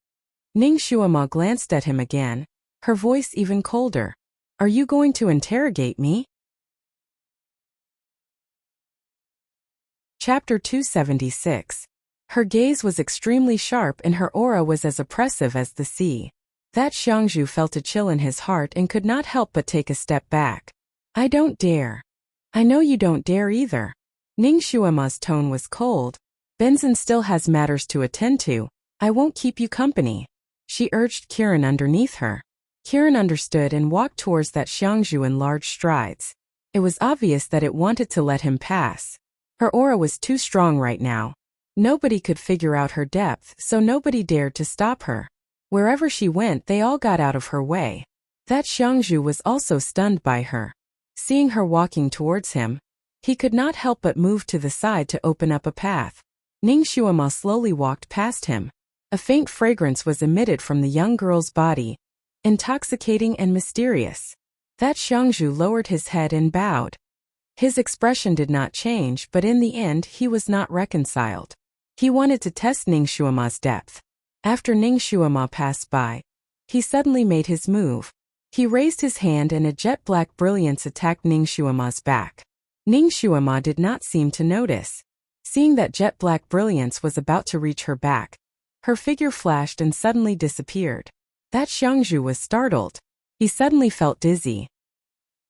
Ning Xuema glanced at him again, her voice even colder. Are you going to interrogate me? Chapter 276. Her gaze was extremely sharp and her aura was as oppressive as the sea. That Xiangzhu felt a chill in his heart and could not help but take a step back. I don't dare. I know you don't dare either. Ning Xuema's tone was cold. Benzin still has matters to attend to. I won't keep you company. She urged Kirin underneath her. Kirin understood and walked towards that Xiangzhu in large strides. It was obvious that it wanted to let him pass. Her aura was too strong right now. Nobody could figure out her depth, so nobody dared to stop her. Wherever she went, they all got out of her way. That Xiangzhu was also stunned by her. Seeing her walking towards him, he could not help but move to the side to open up a path. Ning Xuema slowly walked past him. A faint fragrance was emitted from the young girl's body, intoxicating and mysterious. That Xiangzhu lowered his head and bowed. His expression did not change, but in the end he was not reconciled. He wanted to test Ning Xuema's depth. After Ning Xuema passed by, he suddenly made his move. He raised his hand and a jet-black brilliance attacked Ning Xuema's back. Ning Xuema did not seem to notice. Seeing that jet-black brilliance was about to reach her back, her figure flashed and suddenly disappeared. That Xiangzhu was startled. He suddenly felt dizzy.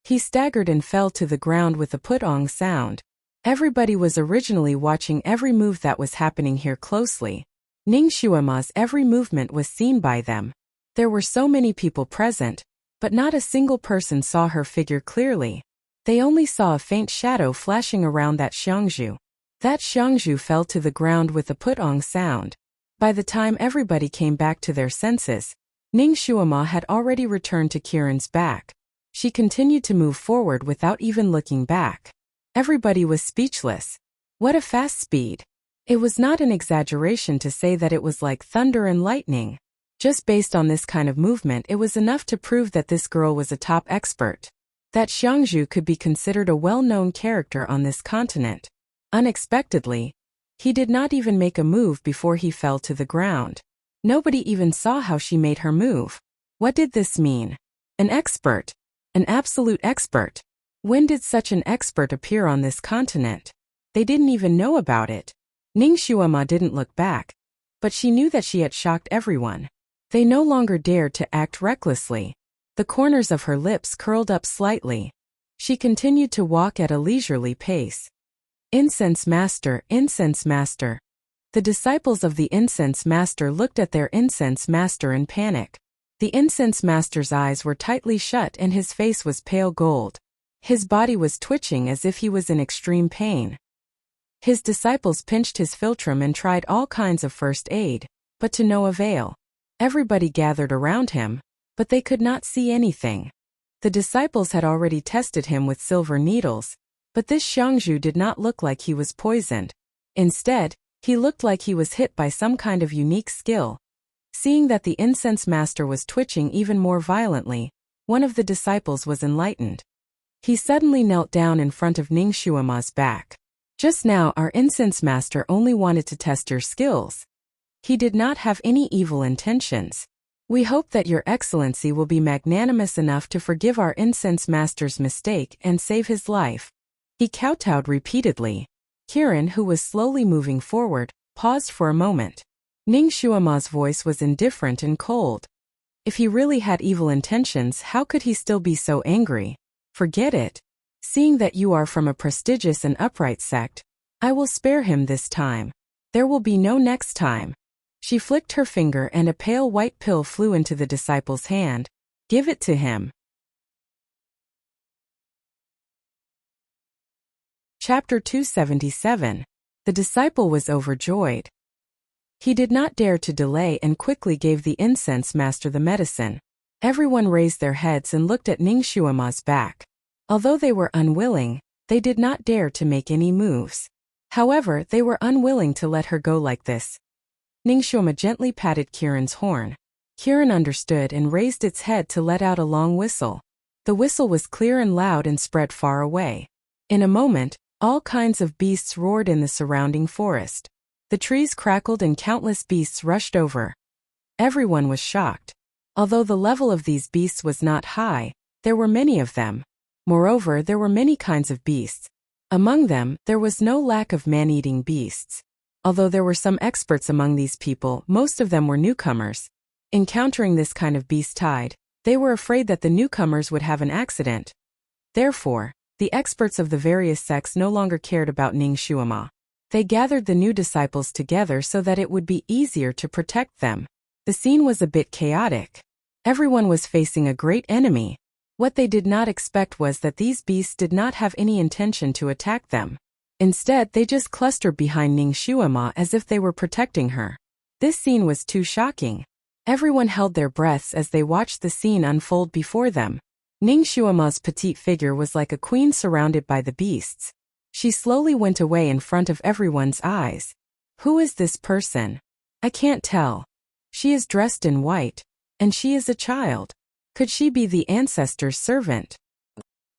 He staggered and fell to the ground with a put-ong sound. Everybody was originally watching every move that was happening here closely. Ning Xuema's every movement was seen by them. There were so many people present, but not a single person saw her figure clearly. They only saw a faint shadow flashing around that Xiangzhu. That Xiangzhu fell to the ground with a put-ong sound. By the time everybody came back to their senses, Ning Xuema had already returned to Kirin's back. She continued to move forward without even looking back. Everybody was speechless. What a fast speed! It was not an exaggeration to say that it was like thunder and lightning. Just based on this kind of movement, it was enough to prove that this girl was a top expert. That Xiangzhu could be considered a well-known character on this continent. Unexpectedly, he did not even make a move before he fell to the ground. Nobody even saw how she made her move. What did this mean? An expert. An absolute expert. When did such an expert appear on this continent? They didn't even know about it. Ning Xuema didn't look back, but she knew that she had shocked everyone. They no longer dared to act recklessly. The corners of her lips curled up slightly. She continued to walk at a leisurely pace. Incense Master, Incense Master. The disciples of the Incense Master looked at their Incense Master in panic. The Incense Master's eyes were tightly shut and his face was pale gold. His body was twitching as if he was in extreme pain. His disciples pinched his philtrum and tried all kinds of first aid, but to no avail. Everybody gathered around him, but they could not see anything. The disciples had already tested him with silver needles, but this Xiangzhu did not look like he was poisoned. Instead, he looked like he was hit by some kind of unique skill. Seeing that the incense master was twitching even more violently, one of the disciples was enlightened. He suddenly knelt down in front of Ning Shuama's back. Just now our incense master only wanted to test your skills. He did not have any evil intentions. We hope that your excellency will be magnanimous enough to forgive our incense master's mistake and save his life. He kowtowed repeatedly. Kiran, who was slowly moving forward, paused for a moment. Ning Shuama's voice was indifferent and cold. If he really had evil intentions, how could he still be so angry? Forget it. Seeing that you are from a prestigious and upright sect, I will spare him this time. There will be no next time. She flicked her finger and a pale white pill flew into the disciple's hand. Give it to him. Chapter 277. The disciple was overjoyed. He did not dare to delay and quickly gave the incense master the medicine. Everyone raised their heads and looked at Ning Shuama's back. Although they were unwilling, they did not dare to make any moves. However, they were unwilling to let her go like this. Ning Shuama gently patted Kiran's horn. Kiran understood and raised its head to let out a long whistle. The whistle was clear and loud and spread far away. In a moment, all kinds of beasts roared in the surrounding forest. The trees crackled and countless beasts rushed over. Everyone was shocked. Although the level of these beasts was not high, there were many of them. Moreover, there were many kinds of beasts. Among them, there was no lack of man-eating beasts. Although there were some experts among these people, most of them were newcomers. Encountering this kind of beast tide, they were afraid that the newcomers would have an accident. Therefore, the experts of the various sects no longer cared about Ning Shuama. They gathered the new disciples together so that it would be easier to protect them. The scene was a bit chaotic. Everyone was facing a great enemy. What they did not expect was that these beasts did not have any intention to attack them. Instead, they just clustered behind Ning Shuama as if they were protecting her. This scene was too shocking. Everyone held their breaths as they watched the scene unfold before them. Ning Shuama's petite figure was like a queen surrounded by the beasts. She slowly went away in front of everyone's eyes. Who is this person? I can't tell. She is dressed in white, and she is a child. Could she be the ancestor's servant?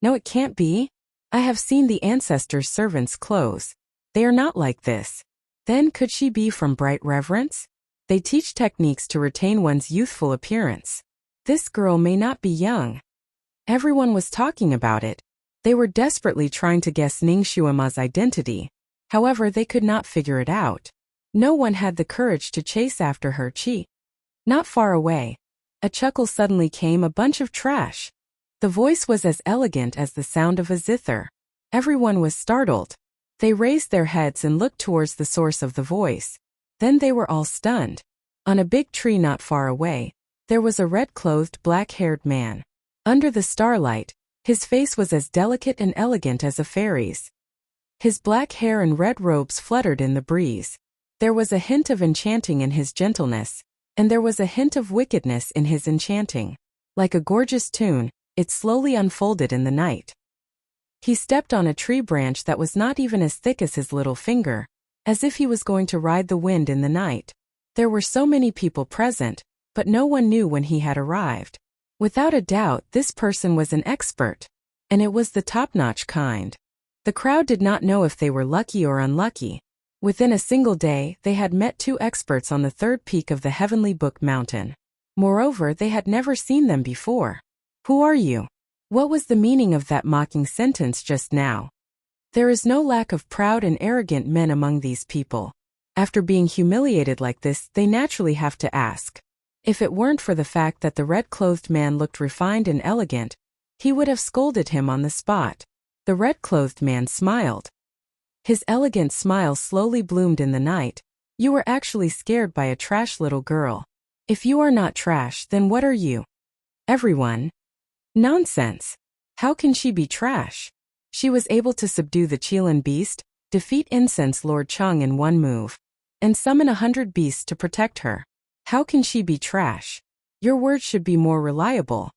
No, it can't be. I have seen the ancestor's servants' clothes. They are not like this. Then could she be from Bright Reverence? They teach techniques to retain one's youthful appearance. This girl may not be young. Everyone was talking about it. They were desperately trying to guess Ning Shuama's identity. However, they could not figure it out. No one had the courage to chase after her. Not far away. A chuckle suddenly came, a bunch of trash. The voice was as elegant as the sound of a zither. Everyone was startled. They raised their heads and looked towards the source of the voice. Then they were all stunned. On a big tree not far away, there was a red-clothed, black-haired man. Under the starlight, his face was as delicate and elegant as a fairy's. His black hair and red robes fluttered in the breeze. There was a hint of enchanting in his gentleness, and there was a hint of wickedness in his enchanting. Like a gorgeous tune, it slowly unfolded in the night. He stepped on a tree branch that was not even as thick as his little finger, as if he was going to ride the wind in the night. There were so many people present, but no one knew when he had arrived. Without a doubt, this person was an expert, and it was the top-notch kind. The crowd did not know if they were lucky or unlucky. Within a single day, they had met two experts on the third peak of the Heavenly Book Mountain. Moreover, they had never seen them before. Who are you? What was the meaning of that mocking sentence just now? There is no lack of proud and arrogant men among these people. After being humiliated like this, they naturally have to ask. If it weren't for the fact that the red-clothed man looked refined and elegant, he would have scolded him on the spot. The red-clothed man smiled. His elegant smile slowly bloomed in the night. You were actually scared by a trash little girl. If you are not trash, then what are you? Everyone. Nonsense. How can she be trash? She was able to subdue the Qilin beast, defeat Incense Lord Cheng in one move, and summon 100 beasts to protect her. How can she be trash? Your words should be more reliable.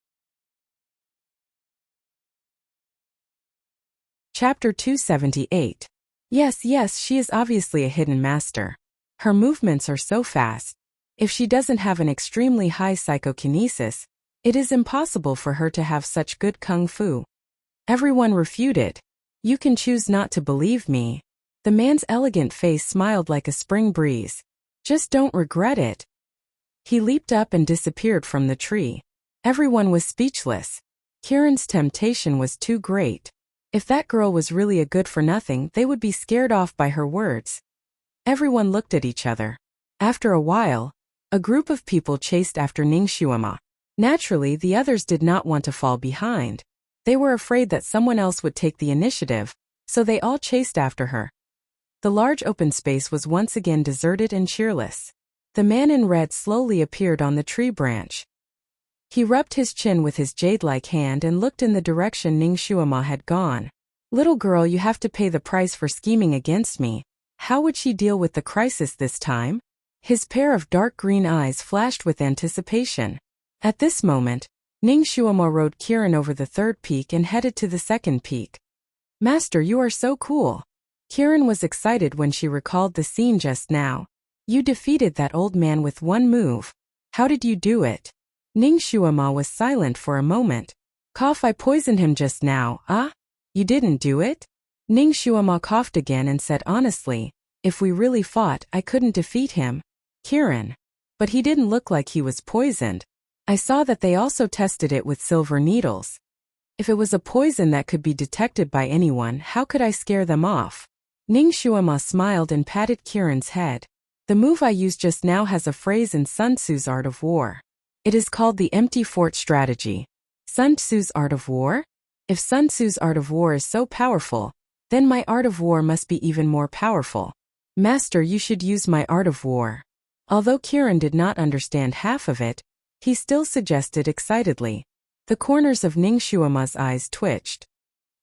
Chapter 278. Yes, she is obviously a hidden master. Her movements are so fast. If she doesn't have an extremely high psychokinesis, it is impossible for her to have such good kung fu. Everyone refuted. You can choose not to believe me. The man's elegant face smiled like a spring breeze. Just don't regret it. He leaped up and disappeared from the tree. Everyone was speechless. Kiran's temptation was too great. If that girl was really a good-for-nothing, they would be scared off by her words. Everyone looked at each other. After a while, a group of people chased after Ningxuama. Naturally, the others did not want to fall behind. They were afraid that someone else would take the initiative, so they all chased after her. The large open space was once again deserted and cheerless. The man in red slowly appeared on the tree branch. He rubbed his chin with his jade-like hand and looked in the direction Ningxuama had gone. Little girl, you have to pay the price for scheming against me. How would she deal with the crisis this time? His pair of dark green eyes flashed with anticipation. At this moment, Ningxuama rode Kiran over the third peak and headed to the second peak. Master, you are so cool. Kiran was excited when she recalled the scene just now. You defeated that old man with one move. How did you do it? Ningxuama was silent for a moment. Cough, I poisoned him just now. Ah? You didn't do it? Ningxuama coughed again and said honestly, if we really fought, I couldn't defeat him. Kiran. But he didn't look like he was poisoned. I saw that they also tested it with silver needles. If it was a poison that could be detected by anyone, how could I scare them off? Ningxuama smiled and patted Kiran's head. The move I used just now has a phrase in Sun Tzu's Art of War. It is called the empty fort strategy. Sun Tzu's Art of War? If Sun Tzu's Art of War is so powerful, then my Art of War must be even more powerful. Master, you should use my Art of War. Although Kiran did not understand half of it, he still suggested excitedly. The corners of Ningxuama's eyes twitched.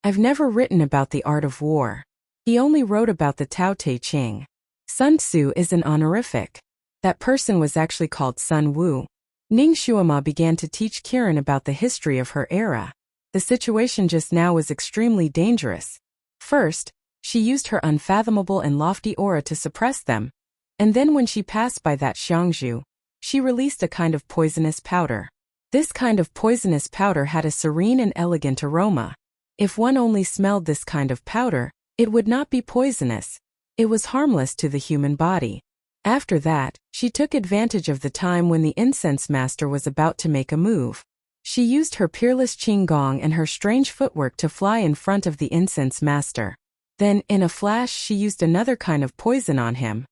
I've never written about the Art of War. He only wrote about the Tao Te Ching. Sun Tzu is an honorific. That person was actually called Sun Wu. Ningxuama began to teach Kiran about the history of her era. The situation just now was extremely dangerous. First, she used her unfathomable and lofty aura to suppress them, and then when she passed by that Xiangzhu, she released a kind of poisonous powder. This kind of poisonous powder had a serene and elegant aroma. If one only smelled this kind of powder, it would not be poisonous. It was harmless to the human body. After that, she took advantage of the time when the incense master was about to make a move. She used her peerless qigong and her strange footwork to fly in front of the incense master. Then, in a flash, she used another kind of poison on him.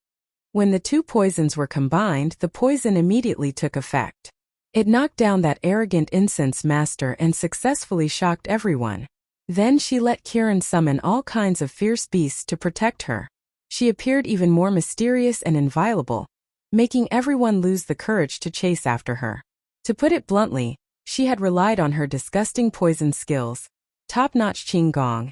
When the two poisons were combined, the poison immediately took effect. It knocked down that arrogant incense master and successfully shocked everyone. Then she let Kiran summon all kinds of fierce beasts to protect her. She appeared even more mysterious and inviolable, making everyone lose the courage to chase after her. To put it bluntly, she had relied on her disgusting poison skills, top-notch qigong,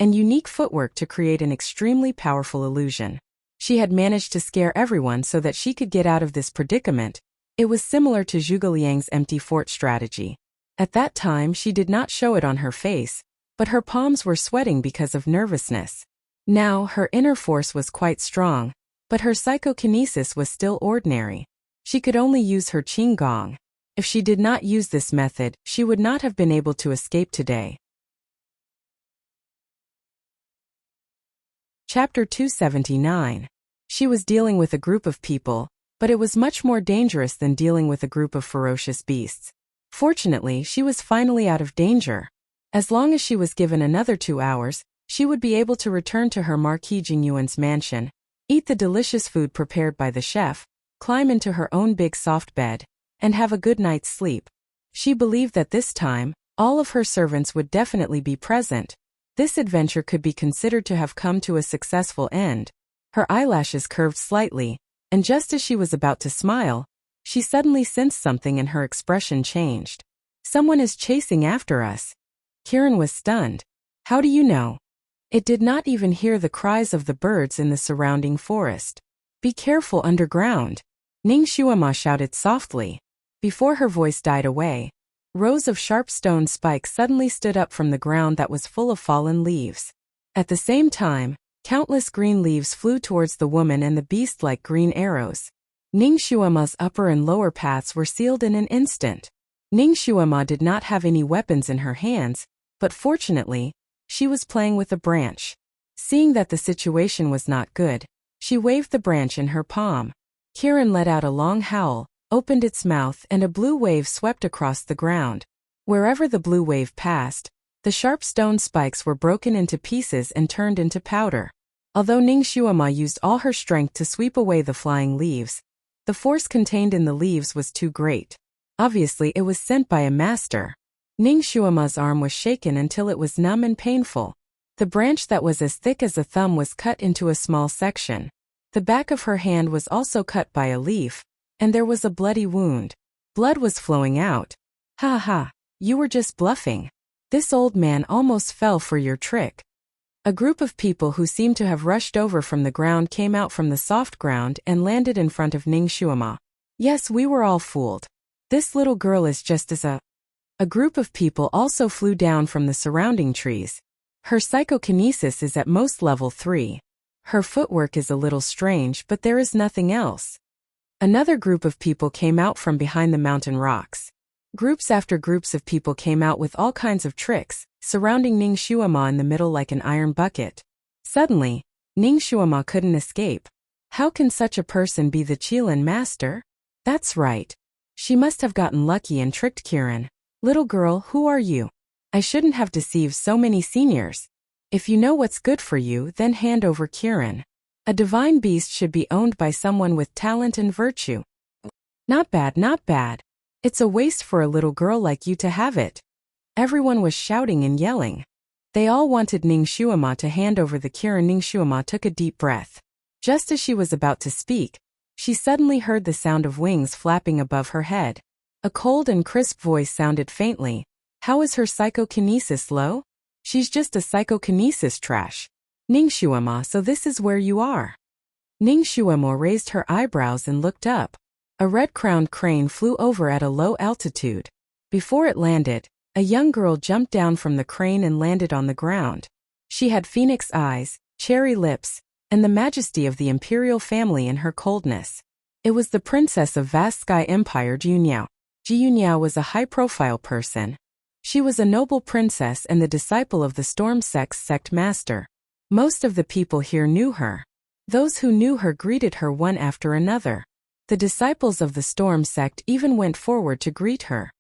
and unique footwork to create an extremely powerful illusion. She had managed to scare everyone so that she could get out of this predicament. It was similar to Zhuge Liang's empty fort strategy. At that time, she did not show it on her face, but her palms were sweating because of nervousness. Now, her inner force was quite strong, but her psychokinesis was still ordinary. She could only use her qigong. If she did not use this method, she would not have been able to escape today. Chapter 279. She was dealing with a group of people, but it was much more dangerous than dealing with a group of ferocious beasts. Fortunately, she was finally out of danger. As long as she was given another 2 hours, she would be able to return to her Marquis Jingyuan's mansion, eat the delicious food prepared by the chef, climb into her own big soft bed, and have a good night's sleep. She believed that this time, all of her servants would definitely be present. This adventure could be considered to have come to a successful end. Her eyelashes curved slightly, and just as she was about to smile, she suddenly sensed something and her expression changed. Someone is chasing after us. Kiran was stunned. How do you know? It did not even hear the cries of the birds in the surrounding forest. Be careful underground, Ning Shuama shouted softly. Before her voice died away, rows of sharp stone spikes suddenly stood up from the ground that was full of fallen leaves. At the same time, countless green leaves flew towards the woman and the beast like green arrows. Ning Shuama's upper and lower paths were sealed in an instant. Ning Shuama did not have any weapons in her hands, but fortunately, she was playing with a branch. Seeing that the situation was not good, she waved the branch in her palm. Kiran let out a long howl, opened its mouth, and a blue wave swept across the ground. Wherever the blue wave passed, the sharp stone spikes were broken into pieces and turned into powder. Although Ning Shuama used all her strength to sweep away the flying leaves, the force contained in the leaves was too great. Obviously, it was sent by a master. Ning Shuama's arm was shaken until it was numb and painful. The branch that was as thick as a thumb was cut into a small section. The back of her hand was also cut by a leaf, and there was a bloody wound. Blood was flowing out. Ha ha, you were just bluffing. This old man almost fell for your trick. A group of people who seemed to have rushed over from the ground came out from the soft ground and landed in front of Ning Shuama. Yes, we were all fooled. This little girl is just as a group of people also flew down from the surrounding trees. Her psychokinesis is at most level 3. Her footwork is a little strange, but there is nothing else. Another group of people came out from behind the mountain rocks. Groups after groups of people came out with all kinds of tricks, surrounding Ning Shuama in the middle like an iron bucket. Suddenly, Ning Shuama couldn't escape. How can such a person be the Qilin master? That's right. She must have gotten lucky and tricked Kiran. Little girl, who are you? I shouldn't have deceived so many seniors. If you know what's good for you, then hand over Kiran. A divine beast should be owned by someone with talent and virtue. Not bad, not bad. It's a waste for a little girl like you to have it. Everyone was shouting and yelling. They all wanted Ning Shuama to hand over the Kiran. Ning Shuama took a deep breath. Just as she was about to speak, she suddenly heard the sound of wings flapping above her head. A cold and crisp voice sounded faintly. How is her psychokinesis low? She's just a psychokinesis trash. Ning Shuama, so this is where you are. Ning Shuama raised her eyebrows and looked up. A red-crowned crane flew over at a low altitude. Before it landed, a young girl jumped down from the crane and landed on the ground. She had phoenix eyes, cherry lips, and the majesty of the imperial family in her coldness. It was the princess of vast sky empire Jiuniao. Jiuniao was a high-profile person. She was a noble princess and the disciple of the Storm sect master. Most of the people here knew her. Those who knew her greeted her one after another. The disciples of the Storm sect even went forward to greet her.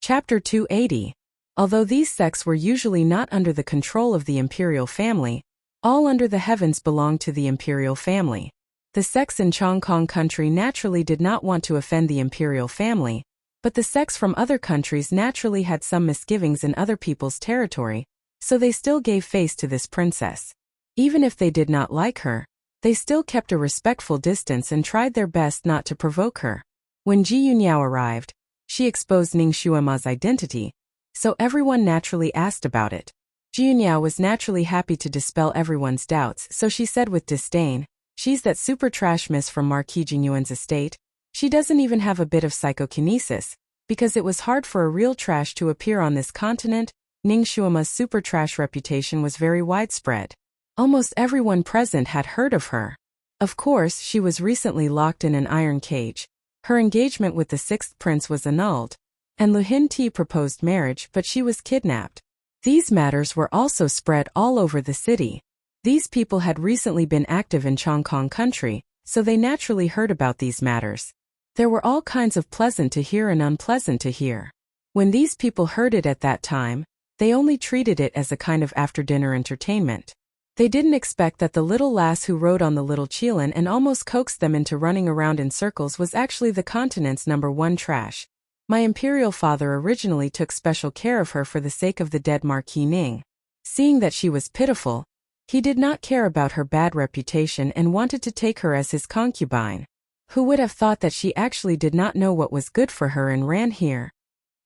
Chapter 280. Although these sects were usually not under the control of the imperial family, all under the heavens belonged to the imperial family. The sects in Chongkong country naturally did not want to offend the imperial family, but the sects from other countries naturally had some misgivings in other people's territory, so they still gave face to this princess. Even if they did not like her, they still kept a respectful distance and tried their best not to provoke her. When Ji Yuniao arrived, she exposed Ning Shuama's identity, so everyone naturally asked about it. Ji Yuniao was naturally happy to dispel everyone's doubts, so she said with disdain, "She's that super trash miss from Marquis Jingyuan's estate. She doesn't even have a bit of psychokinesis, because it was hard for a real trash to appear on this continent." Ning Shuama's super trash reputation was very widespread. Almost everyone present had heard of her. Of course, she was recently locked in an iron cage. Her engagement with the 6th prince was annulled, and Lu Hin-ti proposed marriage, but she was kidnapped. These matters were also spread all over the city. These people had recently been active in Chongkong country, so they naturally heard about these matters. There were all kinds of pleasant to hear and unpleasant to hear. When these people heard it at that time, they only treated it as a kind of after-dinner entertainment. They didn't expect that the little lass who rode on the little Qilin and almost coaxed them into running around in circles was actually the continent's #1 trash. My imperial father originally took special care of her for the sake of the dead Marquis Ning. Seeing that she was pitiful, he did not care about her bad reputation and wanted to take her as his concubine. Who would have thought that she actually did not know what was good for her and ran here?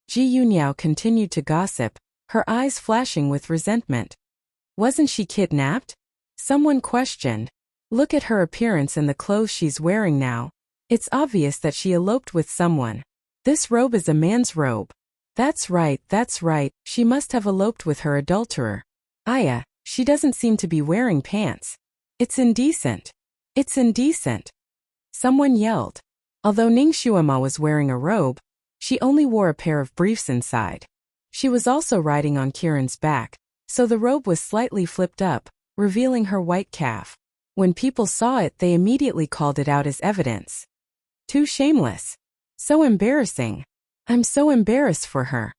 Ji Yunyao continued to gossip, her eyes flashing with resentment. Wasn't she kidnapped? Someone questioned. Look at her appearance and the clothes she's wearing now. It's obvious that she eloped with someone. This robe is a man's robe. That's right, she must have eloped with her adulterer. Aya, she doesn't seem to be wearing pants. It's indecent. It's indecent. Someone yelled. Although Ning Shuama was wearing a robe, she only wore a pair of briefs inside. She was also riding on Kiran's back, so the robe was slightly flipped up, revealing her white calf. When people saw it, they immediately called it out as evidence. Too shameless. So embarrassing. I'm so embarrassed for her.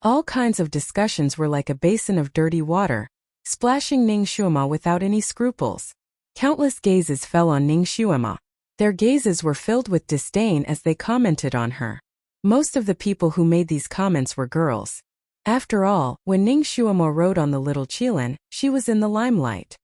All kinds of discussions were like a basin of dirty water, splashing Ning Shuama without any scruples. Countless gazes fell on Ning Shuama. Their gazes were filled with disdain as they commented on her. Most of the people who made these comments were girls. After all, when Ning Shuama rode on the little Qilin, she was in the limelight.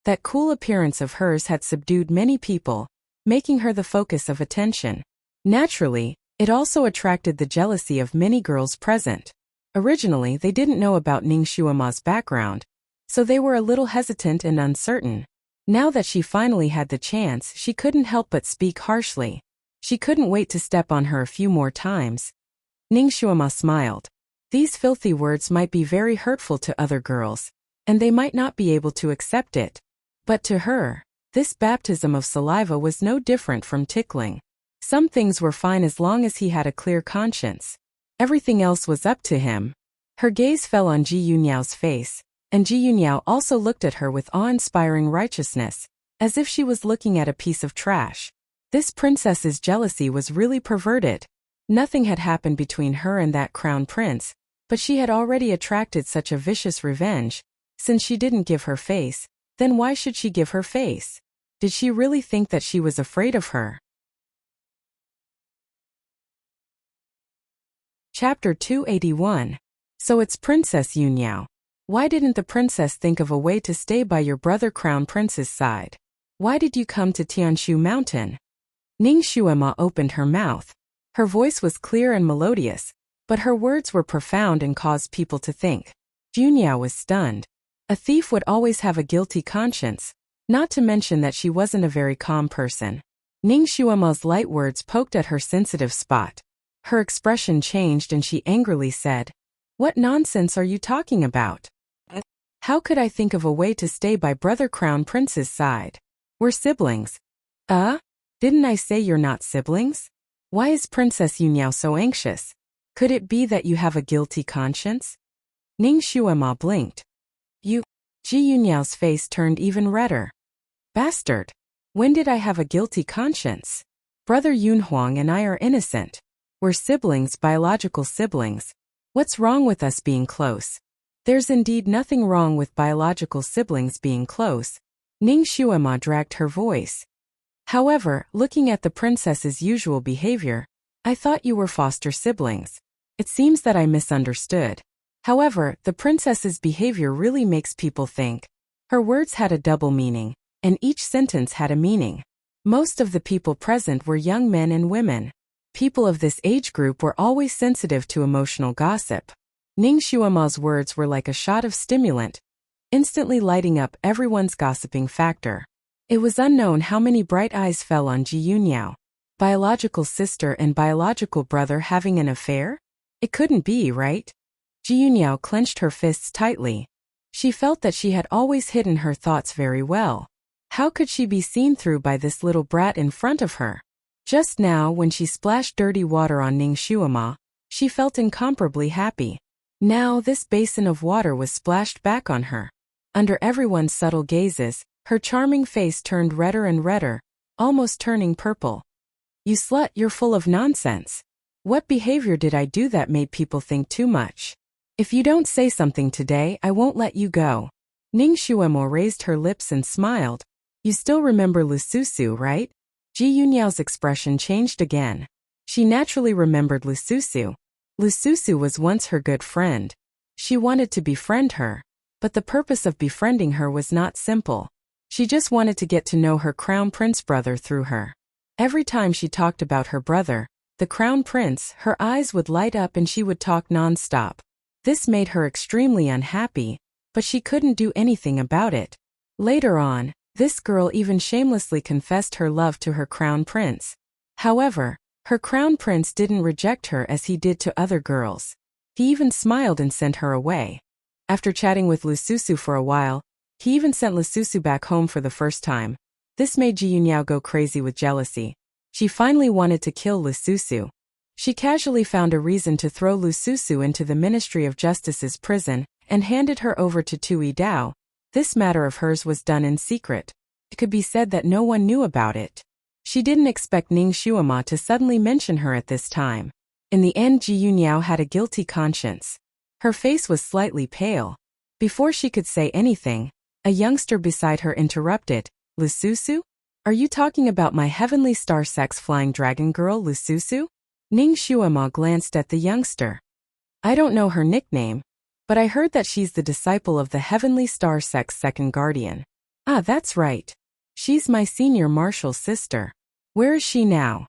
That cool appearance of hers had subdued many people, making her the focus of attention. Naturally, it also attracted the jealousy of many girls present. Originally, they didn't know about Ning Shuama's background, so they were a little hesitant and uncertain. Now that she finally had the chance, she couldn't help but speak harshly. She couldn't wait to step on her a few more times. Ning Shuama smiled. These filthy words might be very hurtful to other girls, and they might not be able to accept it. But to her, this baptism of saliva was no different from tickling. Some things were fine as long as he had a clear conscience. Everything else was up to him. Her gaze fell on Ji Yunyao's face, and Ji Yunyao also looked at her with awe-inspiring righteousness, as if she was looking at a piece of trash. This princess's jealousy was really perverted. Nothing had happened between her and that crown prince, but she had already attracted such a vicious revenge. Since she didn't give her face, then why should she give her face? Did she really think that she was afraid of her? Chapter 281. So it's Princess Yunyao. Why didn't the princess think of a way to stay by your brother Crown Prince's side? Why did you come to Tianshu Mountain? Ning Shuama opened her mouth. Her voice was clear and melodious, but her words were profound and caused people to think. Yunyao was stunned. A thief would always have a guilty conscience, not to mention that she wasn't a very calm person. Ning Shuama's light words poked at her sensitive spot. Her expression changed and she angrily said, "What nonsense are you talking about? How could I think of a way to stay by brother Crown Prince's side? We're siblings." Didn't I say you're not siblings? Why is Princess Yunyao so anxious? Could it be that you have a guilty conscience? Ning Shuama blinked. Ji Yunyao's face turned even redder. Bastard! When did I have a guilty conscience? Brother Yunhuang and I are innocent. We're siblings, biological siblings. What's wrong with us being close? There's indeed nothing wrong with biological siblings being close. Ning Shuama dragged her voice. However, looking at the princess's usual behavior, I thought you were foster siblings. It seems that I misunderstood. However, the princess's behavior really makes people think. Her words had a double meaning, and each sentence had a meaning. Most of the people present were young men and women. People of this age group were always sensitive to emotional gossip. Ning Shuama's words were like a shot of stimulant, instantly lighting up everyone's gossiping factor. It was unknown how many bright eyes fell on Ji Yunyao. Biological sister and biological brother having an affair? It couldn't be, right? Ji Yunyao clenched her fists tightly. She felt that she had always hidden her thoughts very well. How could she be seen through by this little brat in front of her? Just now, when she splashed dirty water on Ning Shuama, she felt incomparably happy. Now this basin of water was splashed back on her. Under everyone's subtle gazes, her charming face turned redder and redder, almost turning purple. You slut, you're full of nonsense. What behavior did I do that made people think too much? If you don't say something today, I won't let you go. Ning Shuama raised her lips and smiled. You still remember Lususu, right? Ji Yunyao's expression changed again. She naturally remembered Lususu. Lususu was once her good friend. She wanted to befriend her, but the purpose of befriending her was not simple. She just wanted to get to know her crown prince brother through her. Every time she talked about her brother, the crown prince, her eyes would light up and she would talk non-stop. This made her extremely unhappy, but she couldn't do anything about it. Later on, this girl even shamelessly confessed her love to her crown prince. However, her crown prince didn't reject her as he did to other girls. He even smiled and sent her away. After chatting with Lususu for a while, he even sent Lususu back home for the first time. This made Ji Yunyao go crazy with jealousy. She finally wanted to kill Lususu. She casually found a reason to throw Lususu into the Ministry of Justice's prison and handed her over to Tui Dao. This matter of hers was done in secret. It could be said that no one knew about it. She didn't expect Ning Xuema to suddenly mention her at this time. In the end, Ji Yunyao had a guilty conscience. Her face was slightly pale. Before she could say anything, a youngster beside her interrupted. Lususu? Are you talking about my heavenly star sex flying dragon girl Lususu? Ning Xuema glanced at the youngster. I don't know her nickname, but I heard that she's the disciple of the heavenly star sex second guardian. Ah, that's right. She's my senior marshal's sister. Where is she now?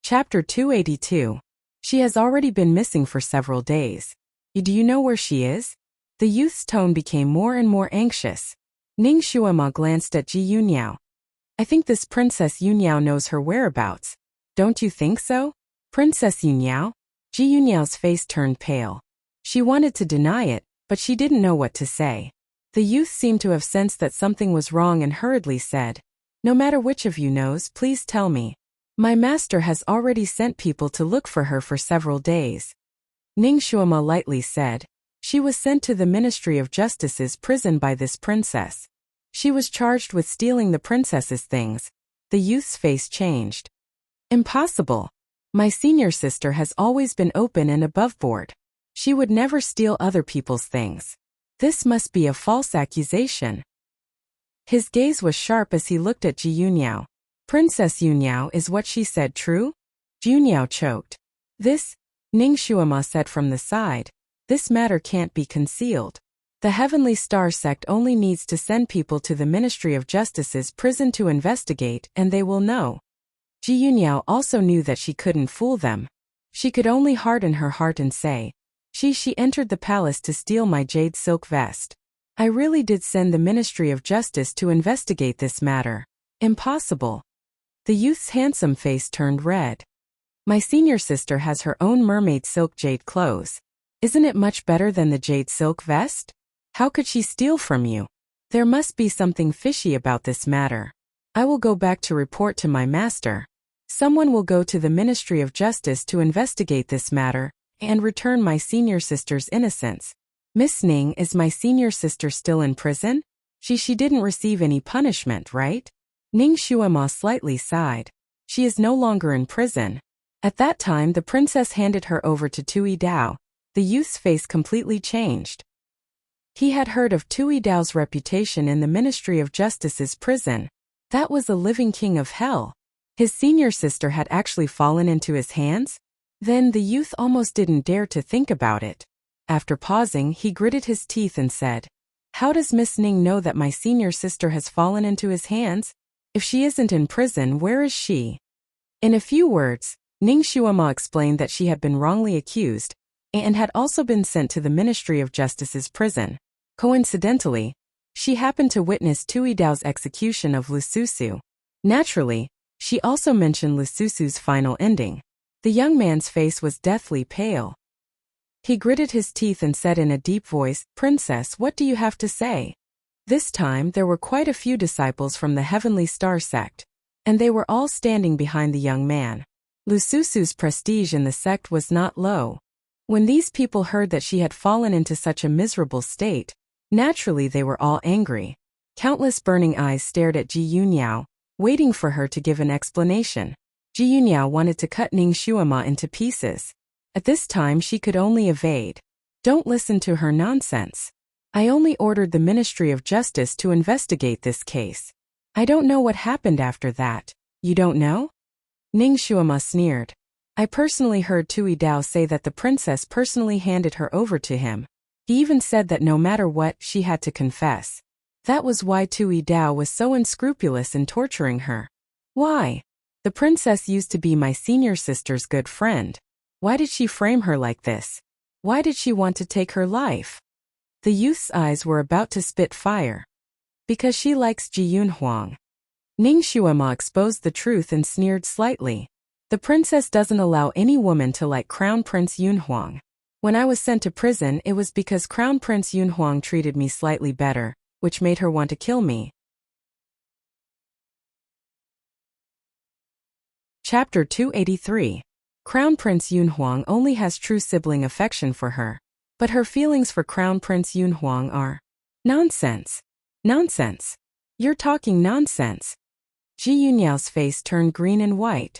Chapter 282. She has already been missing for several days. Do you know where she is? The youth's tone became more and more anxious. Ning Xuema glanced at Ji Yunyao. I think this Princess Yunyao knows her whereabouts. Don't you think so? Princess Yunyao? Ji Yunyao's face turned pale. She wanted to deny it, but she didn't know what to say. The youth seemed to have sensed that something was wrong and hurriedly said, no matter which of you knows, please tell me. My master has already sent people to look for her for several days. Ning Xuema lightly said, she was sent to the Ministry of Justice's prison by this princess. She was charged with stealing the princess's things. The youth's face changed. Impossible. My senior sister has always been open and aboveboard. She would never steal other people's things. This must be a false accusation. His gaze was sharp as he looked at Ji Yunyao. Princess Yunyao, is what she said true? Ji Yunyao choked. This, Ning Xuema said from the side. This matter can't be concealed. The Heavenly Star sect only needs to send people to the Ministry of Justice's prison to investigate, and they will know. Ji Yunyao also knew that she couldn't fool them. She could only harden her heart and say, She entered the palace to steal my jade silk vest. I really did send the Ministry of Justice to investigate this matter. Impossible. The youth's handsome face turned red. My senior sister has her own mermaid silk jade clothes. Isn't it much better than the jade silk vest? How could she steal from you? There must be something fishy about this matter. I will go back to report to my master. Someone will go to the Ministry of Justice to investigate this matter and return my senior sister's innocence. Miss Ning, is my senior sister still in prison? She didn't receive any punishment, right? Ning Xuema slightly sighed. She is no longer in prison. At that time, the princess handed her over to Tui Dao. The youth's face completely changed. He had heard of Tui Dao's reputation in the Ministry of Justice's prison. That was a living king of hell. His senior sister had actually fallen into his hands? Then the youth almost didn't dare to think about it. After pausing, he gritted his teeth and said, How does Miss Ning know that my senior sister has fallen into his hands? If she isn't in prison, where is she? In a few words, Ning Xuema explained that she had been wrongly accused and had also been sent to the Ministry of Justice's prison. Coincidentally, she happened to witness Tui Dao's execution of Lususu. Naturally, she also mentioned Lususu's final ending. The young man's face was deathly pale. He gritted his teeth and said in a deep voice, Princess, what do you have to say? This time there were quite a few disciples from the Heavenly Star sect, and they were all standing behind the young man. Lususu's prestige in the sect was not low. When these people heard that she had fallen into such a miserable state, naturally they were all angry. Countless burning eyes stared at Ji Yunyao, waiting for her to give an explanation. Ji Yunyao wanted to cut Ning Xuema into pieces. At this time she could only evade. Don't listen to her nonsense. I only ordered the Ministry of Justice to investigate this case. I don't know what happened after that. You don't know? Ning Xuema sneered. I personally heard Tui Dao say that the princess personally handed her over to him. He even said that no matter what, she had to confess. That was why Tui Dao was so unscrupulous in torturing her. Why? The princess used to be my senior sister's good friend. Why did she frame her like this? Why did she want to take her life? The youth's eyes were about to spit fire. Because she likes Ji Yunhuang. Ning Xuema exposed the truth and sneered slightly. The princess doesn't allow any woman to like Crown Prince Yunhuang. When I was sent to prison, it was because Crown Prince Yunhuang treated me slightly better, which made her want to kill me. Chapter 283. Crown Prince Yunhuang only has true sibling affection for her. But her feelings for Crown Prince Yunhuang are nonsense. Nonsense. You're talking nonsense. Ji Yunyao's face turned green and white.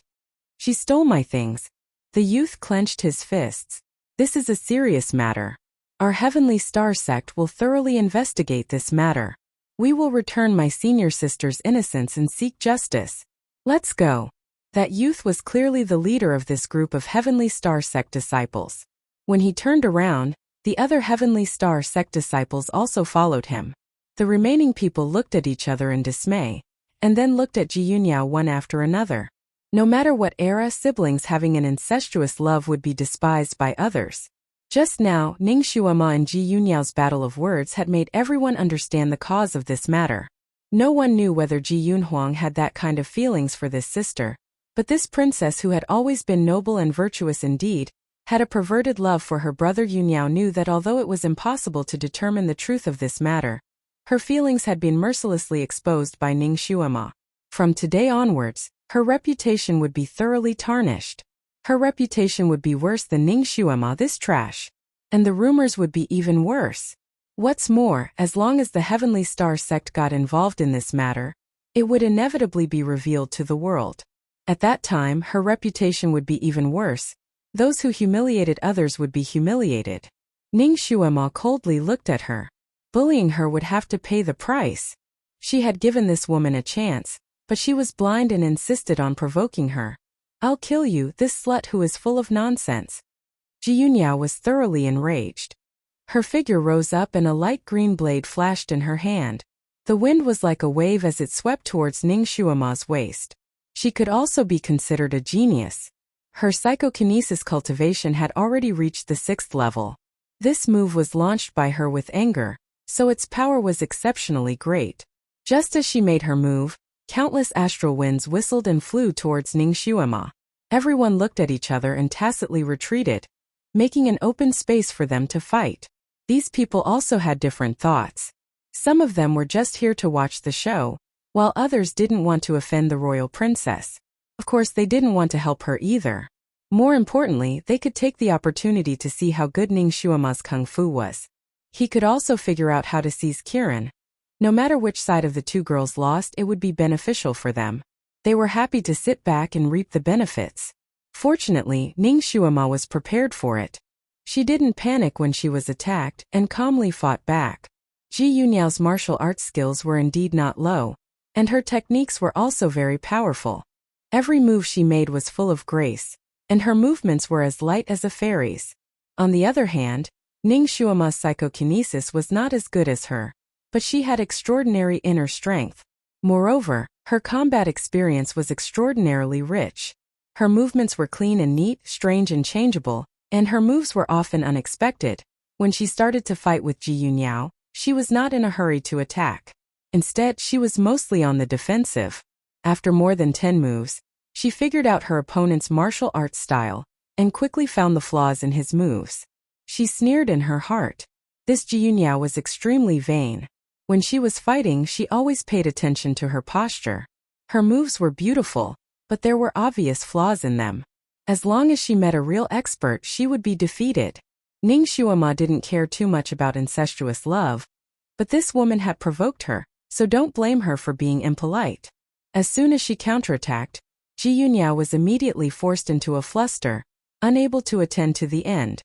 She stole my things. The youth clenched his fists. This is a serious matter. Our Heavenly Star sect will thoroughly investigate this matter. We will return my senior sister's innocence and seek justice. Let's go. That youth was clearly the leader of this group of Heavenly Star sect disciples. When he turned around, the other Heavenly Star sect disciples also followed him. The remaining people looked at each other in dismay, and then looked at Ji Yunyao one after another. No matter what era, siblings having an incestuous love would be despised by others. Just now, Ning Xuema and Ji Yunyao's battle of words had made everyone understand the cause of this matter. No one knew whether Ji Yunhuang had that kind of feelings for this sister, but this princess who had always been noble and virtuous indeed, had a perverted love for her brother. Yunyao knew that although it was impossible to determine the truth of this matter, her feelings had been mercilessly exposed by Ning Xuema. From today onwards, her reputation would be thoroughly tarnished. Her reputation would be worse than Ning Xuema, this trash. And the rumors would be even worse. What's more, as long as the Heavenly Star sect got involved in this matter, it would inevitably be revealed to the world. At that time, her reputation would be even worse. Those who humiliated others would be humiliated. Ning Xuema coldly looked at her. Bullying her would have to pay the price. She had given this woman a chance, but she was blind and insisted on provoking her. I'll kill you, this slut who is full of nonsense. Ji Yunyao was thoroughly enraged. Her figure rose up and a light green blade flashed in her hand. The wind was like a wave as it swept towards Ning Xuema's waist. She could also be considered a genius. Her psychokinesis cultivation had already reached the 6th level. This move was launched by her with anger, so its power was exceptionally great. Just as she made her move, countless astral winds whistled and flew towards Ning Xuema. Everyone looked at each other and tacitly retreated, making an open space for them to fight. These people also had different thoughts. Some of them were just here to watch the show, while others didn't want to offend the royal princess. Of course, they didn't want to help her either. More importantly, they could take the opportunity to see how good Ning Xuema's kung fu was. He could also figure out how to seize Kirin. No matter which side of the two girls lost, it would be beneficial for them. They were happy to sit back and reap the benefits. Fortunately, Ning Xuema was prepared for it. She didn't panic when she was attacked and calmly fought back. Ji Yunyao's martial arts skills were indeed not low, and her techniques were also very powerful. Every move she made was full of grace, and her movements were as light as a fairy's. On the other hand, Ning Xuema's psychokinesis was not as good as her, but she had extraordinary inner strength. Moreover, her combat experience was extraordinarily rich. Her movements were clean and neat, strange and changeable, and her moves were often unexpected. When she started to fight with Ji Yunyao, she was not in a hurry to attack. Instead, she was mostly on the defensive. After more than 10 moves, she figured out her opponent's martial arts style, and quickly found the flaws in his moves. She sneered in her heart. This Ji Yunyao was extremely vain. When she was fighting, she always paid attention to her posture. Her moves were beautiful, but there were obvious flaws in them. As long as she met a real expert, she would be defeated. Ning Xuema didn't care too much about incestuous love, but this woman had provoked her, so don't blame her for being impolite. As soon as she counterattacked, Ji Yunyao was immediately forced into a fluster, unable to attend to the end.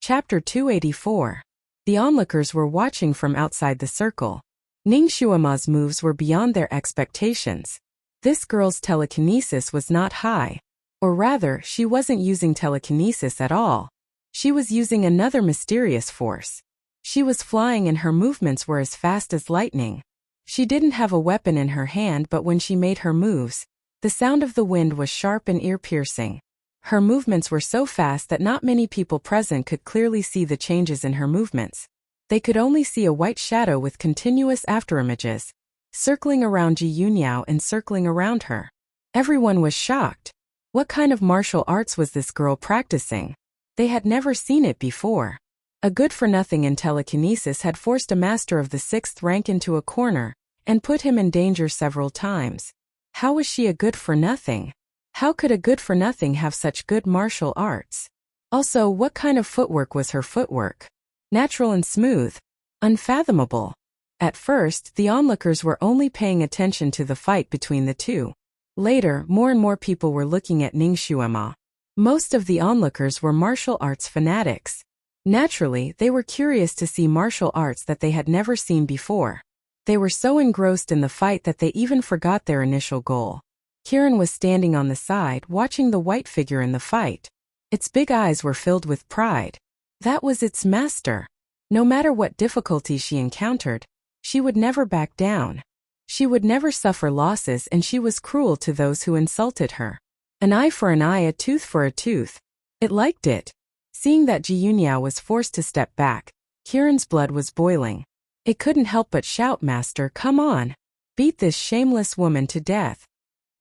Chapter 284. The onlookers were watching from outside the circle. Ning Xuema's moves were beyond their expectations. This girl's telekinesis was not high. Or rather, she wasn't using telekinesis at all. She was using another mysterious force. She was flying and her movements were as fast as lightning. She didn't have a weapon in her hand, but when she made her moves, the sound of the wind was sharp and ear-piercing. Her movements were so fast that not many people present could clearly see the changes in her movements. They could only see a white shadow with continuous afterimages, circling around Ji Yunyao and circling around her. Everyone was shocked. What kind of martial arts was this girl practicing? They had never seen it before. A good-for-nothing in telekinesis had forced a master of the 6th rank into a corner and put him in danger several times. How was she a good-for-nothing? How could a good-for-nothing have such good martial arts? Also, what kind of footwork was her footwork? Natural and smooth. Unfathomable. At first, the onlookers were only paying attention to the fight between the two. Later, more and more people were looking at Ning Xuema. Most of the onlookers were martial arts fanatics. Naturally, they were curious to see martial arts that they had never seen before. They were so engrossed in the fight that they even forgot their initial goal. Kiran was standing on the side, watching the white figure in the fight. Its big eyes were filled with pride. That was its master. No matter what difficulties she encountered, she would never back down. She would never suffer losses, and she was cruel to those who insulted her. An eye for an eye, a tooth for a tooth. It liked it. Seeing that Ji Yunyao was forced to step back, Kiran's blood was boiling. It couldn't help but shout, "Master, come on! Beat this shameless woman to death!"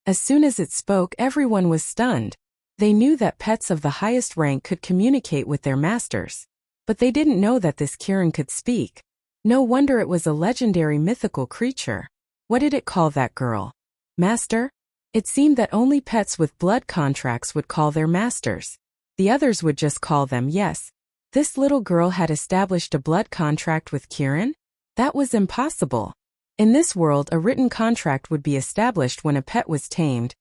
As soon as it spoke, everyone was stunned. They knew that pets of the highest rank could communicate with their masters. But they didn't know that this Kiran could speak. No wonder it was a legendary mythical creature. What did it call that girl? Master? It seemed that only pets with blood contracts would call their masters. The others would just call them. Yes. This little girl had established a blood contract with Kiran? That was impossible. In this world, a written contract would be established when a pet was tamed,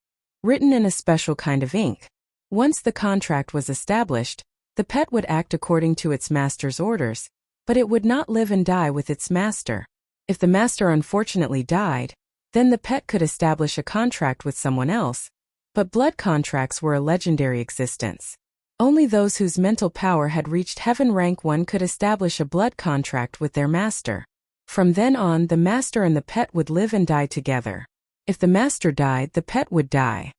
written in a special kind of ink. Once the contract was established, the pet would act according to its master's orders, but it would not live and die with its master. If the master unfortunately died, then the pet could establish a contract with someone else, but blood contracts were a legendary existence. Only those whose mental power had reached heaven rank 1 could establish a blood contract with their master. From then on, the master and the pet would live and die together. If the master died, the pet would die.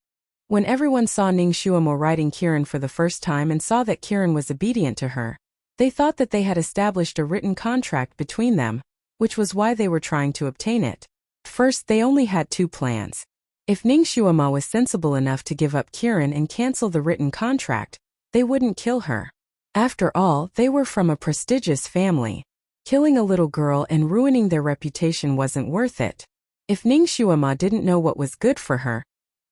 When everyone saw Ning Xuemo riding Kiran for the first time and saw that Kiran was obedient to her, they thought that they had established a written contract between them, which was why they were trying to obtain it. First, they only had 2 plans. If Ning Xuema was sensible enough to give up Kiran and cancel the written contract, they wouldn't kill her. After all, they were from a prestigious family. Killing a little girl and ruining their reputation wasn't worth it. If Ning Xuema didn't know what was good for her,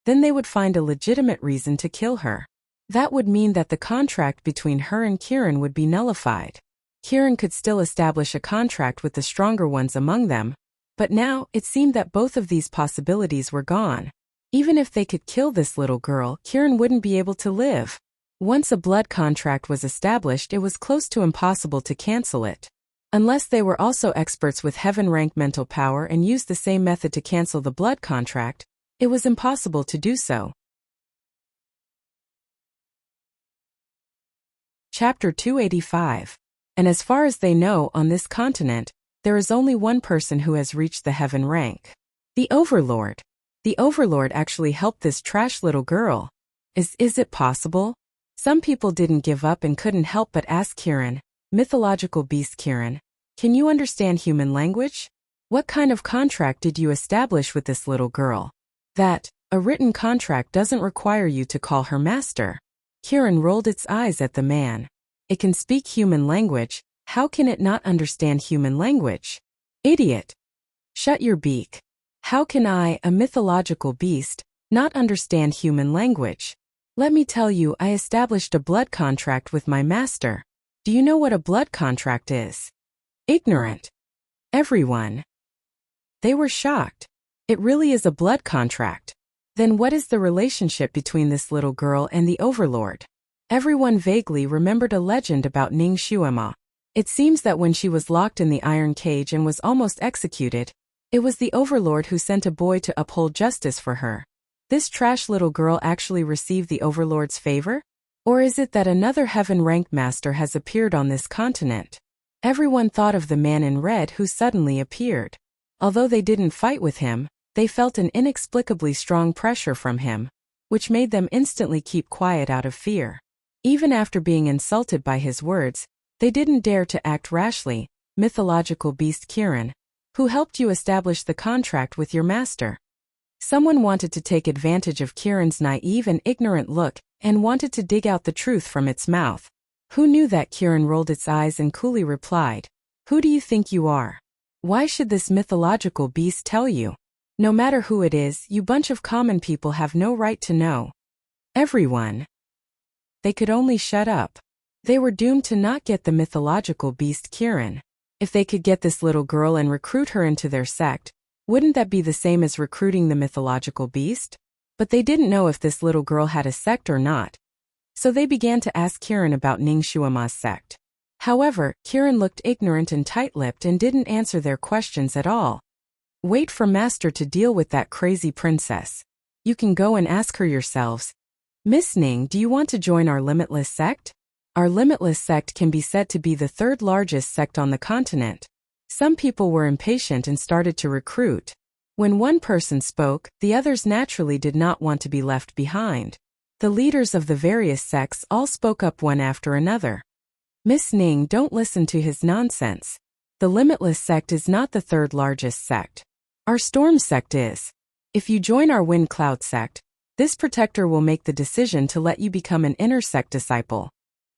then they would find a legitimate reason to kill her. That would mean that the contract between her and Kiran would be nullified. Kiran could still establish a contract with the stronger ones among them, but now it seemed that both of these possibilities were gone. Even if they could kill this little girl, Kiran wouldn't be able to live. Once a blood contract was established, it was close to impossible to cancel it. Unless they were also experts with heaven-rank mental power and used the same method to cancel the blood contract, it was impossible to do so. Chapter 285. And as far as they know, on this continent, there is only one person who has reached the heaven rank. The Overlord. The Overlord actually helped this trash little girl. Is it possible? Some people didn't give up and couldn't help but ask Kiran, mythological beast Kiran, can you understand human language? What kind of contract did you establish with this little girl? That, a written contract doesn't require you to call her master. Kiran rolled its eyes at the man. It can speak human language, how can it not understand human language? Idiot! Shut your beak. How can I, a mythological beast, not understand human language? Let me tell you, I established a blood contract with my master. Do you know what a blood contract is? Ignorant. Everyone. They were shocked. It really is a blood contract. Then what is the relationship between this little girl and the Overlord? Everyone vaguely remembered a legend about Ning Xuema. It seems that when she was locked in the iron cage and was almost executed, it was the Overlord who sent a boy to uphold justice for her. This trash little girl actually received the Overlord's favor? Or is it that another heaven-ranked master has appeared on this continent? Everyone thought of the man in red who suddenly appeared. Although they didn't fight with him, they felt an inexplicably strong pressure from him, which made them instantly keep quiet out of fear. Even after being insulted by his words, they didn't dare to act rashly. Mythological beast Kirin, who helped you establish the contract with your master. Someone wanted to take advantage of Kirin's naive and ignorant look and wanted to dig out the truth from its mouth. Who knew that? Kirin rolled its eyes and coolly replied, "Who do you think you are? Why should this mythological beast tell you? No matter who it is, you bunch of common people have no right to know." Everyone. They could only shut up. They were doomed to not get the mythological beast Kirin. If they could get this little girl and recruit her into their sect, wouldn't that be the same as recruiting the mythological beast? But they didn't know if this little girl had a sect or not. So they began to ask Kirin about Ningshuama's sect. However, Kirin looked ignorant and tight-lipped and didn't answer their questions at all. Wait for Master to deal with that crazy princess. You can go and ask her yourselves. Miss Ning, do you want to join our limitless sect? Our limitless sect can be said to be the third largest sect on the continent. Some people were impatient and started to recruit. When one person spoke, the others naturally did not want to be left behind. The leaders of the various sects all spoke up one after another. Miss Ning, don't listen to his nonsense. The limitless sect is not the third largest sect. Our storm sect is. If you join our wind cloud sect, this protector will make the decision to let you become an inner sect disciple.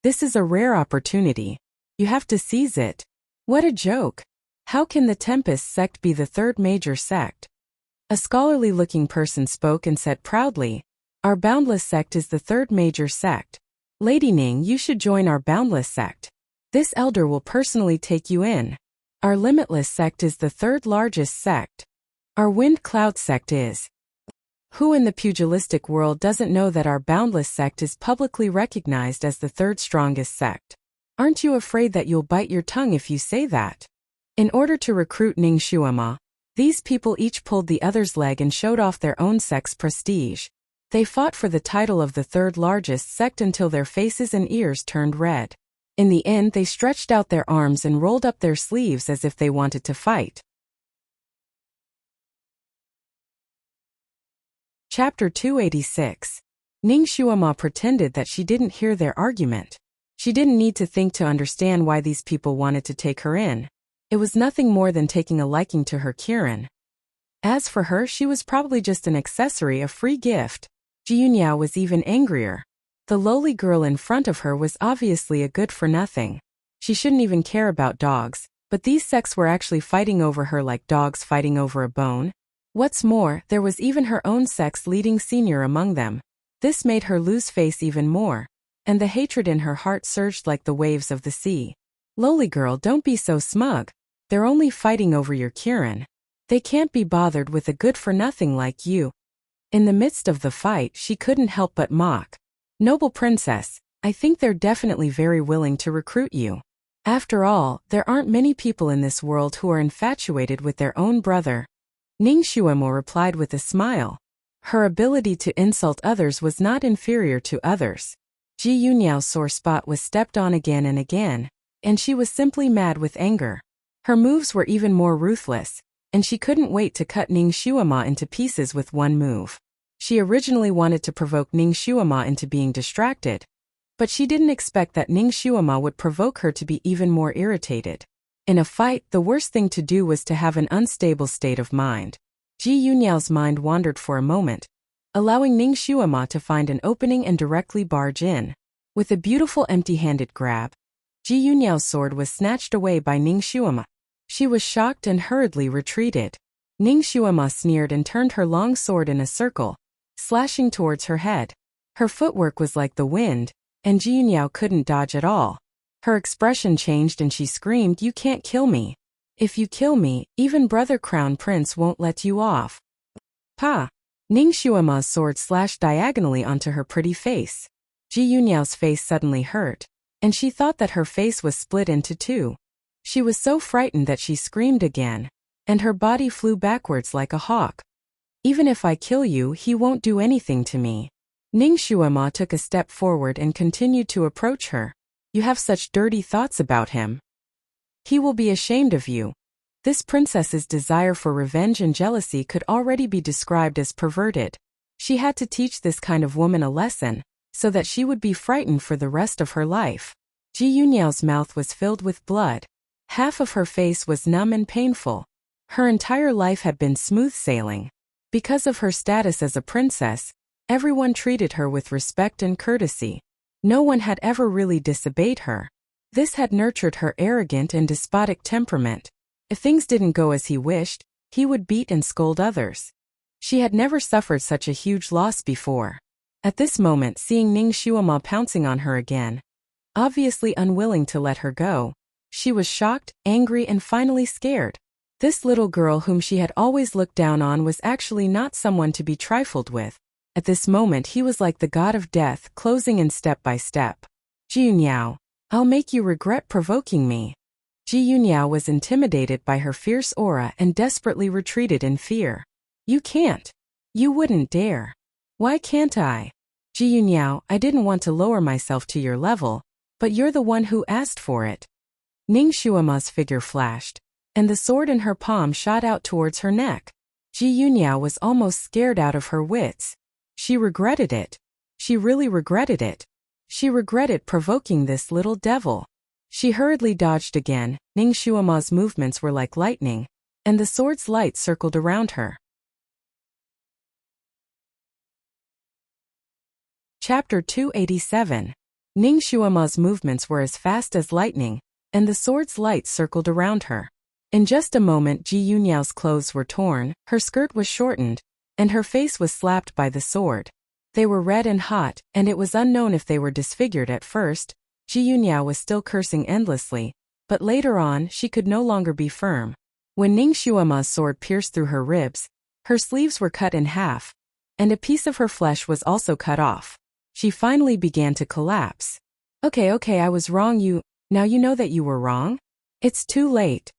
This is a rare opportunity. You have to seize it. What a joke. How can the Tempest sect be the third major sect? A scholarly-looking person spoke and said proudly, "Our Boundless sect is the third major sect. Lady Ning, you should join our Boundless sect. This elder will personally take you in. Our Limitless sect is the third largest sect. Our Wind Cloud sect is." Who in the pugilistic world doesn't know that our Boundless sect is publicly recognized as the third strongest sect? Aren't you afraid that you'll bite your tongue if you say that? In order to recruit Ningshuama, these people each pulled the other's leg and showed off their own sect's prestige. They fought for the title of the third largest sect until their faces and ears turned red. In the end, they stretched out their arms and rolled up their sleeves as if they wanted to fight. Chapter 286. Ningshuama pretended that she didn't hear their argument. She didn't need to think to understand why these people wanted to take her in. It was nothing more than taking a liking to her Kirin. As for her, she was probably just an accessory, a free gift. Jiyunyao was even angrier. The lowly girl in front of her was obviously a good-for-nothing. She shouldn't even care about dogs, but these sects were actually fighting over her like dogs fighting over a bone. What's more, there was even her own sect's leading senior among them. This made her lose face even more, and the hatred in her heart surged like the waves of the sea. Lowly girl, don't be so smug. They're only fighting over your Kirin. They can't be bothered with a good-for-nothing like you. In the midst of the fight, she couldn't help but mock. Noble princess, I think they're definitely very willing to recruit you. After all, there aren't many people in this world who are infatuated with their own brother. Ningshuama replied with a smile. Her ability to insult others was not inferior to others. Jiyunyao's sore spot was stepped on again and again, and she was simply mad with anger. Her moves were even more ruthless, and she couldn't wait to cut Ningshuama into pieces with one move. She originally wanted to provoke Ningshuama into being distracted, but she didn't expect that Ningshuama would provoke her to be even more irritated. In a fight, the worst thing to do was to have an unstable state of mind. Jiyunyao's mind wandered for a moment, allowing Ningshuama to find an opening and directly barge in. With a beautiful empty-handed grab, Jiyunyao's sword was snatched away by Ningshuama. She was shocked and hurriedly retreated. Ningshuama sneered and turned her long sword in a circle, slashing towards her head. Her footwork was like the wind, and Jiyunyao couldn't dodge at all. Her expression changed and she screamed, "You can't kill me. If you kill me, even Brother Crown Prince won't let you off." Pa! Ningshuama's sword slashed diagonally onto her pretty face. Jiyunyao's face suddenly hurt, and she thought that her face was split into two. She was so frightened that she screamed again, and her body flew backwards like a hawk. "Even if I kill you, he won't do anything to me. Ning Shuama took a step forward and continued to approach her. You have such dirty thoughts about him. He will be ashamed of you. This princess's desire for revenge and jealousy could already be described as perverted. She had to teach this kind of woman a lesson, so that she would be frightened for the rest of her life. Ji Yunyao's mouth was filled with blood. Half of her face was numb and painful. Her entire life had been smooth sailing. Because of her status as a princess, everyone treated her with respect and courtesy. No one had ever really disobeyed her. This had nurtured her arrogant and despotic temperament. If things didn't go as he wished, he would beat and scold others. She had never suffered such a huge loss before. At this moment, seeing Ning Shuama pouncing on her again, obviously unwilling to let her go, she was shocked, angry, and finally scared. This little girl whom she had always looked down on was actually not someone to be trifled with. At this moment he was like the god of death, closing in step by step. Ji Yunyao, I'll make you regret provoking me. Ji Yunyao was intimidated by her fierce aura and desperately retreated in fear. You can't. You wouldn't dare. Why can't I? Ji Yunyao, I didn't want to lower myself to your level, but you're the one who asked for it. Ning Shuama's figure flashed, and the sword in her palm shot out towards her neck. Ji Yunyao was almost scared out of her wits. She regretted it. She really regretted it. She regretted provoking this little devil. She hurriedly dodged again. Ning Shuama's movements were like lightning, and the sword's light circled around her. Chapter 287. Ning Shuama's movements were as fast as lightning, and the sword's light circled around her. In just a moment Ji Yunyao's clothes were torn, her skirt was shortened, and her face was slapped by the sword. They were red and hot, and it was unknown if they were disfigured at first. Ji Yunyao was still cursing endlessly, but later on she could no longer be firm. When Ning Shuama's sword pierced through her ribs, her sleeves were cut in half, and a piece of her flesh was also cut off. She finally began to collapse. Okay, I was wrong. Now you know that you were wrong? It's too late.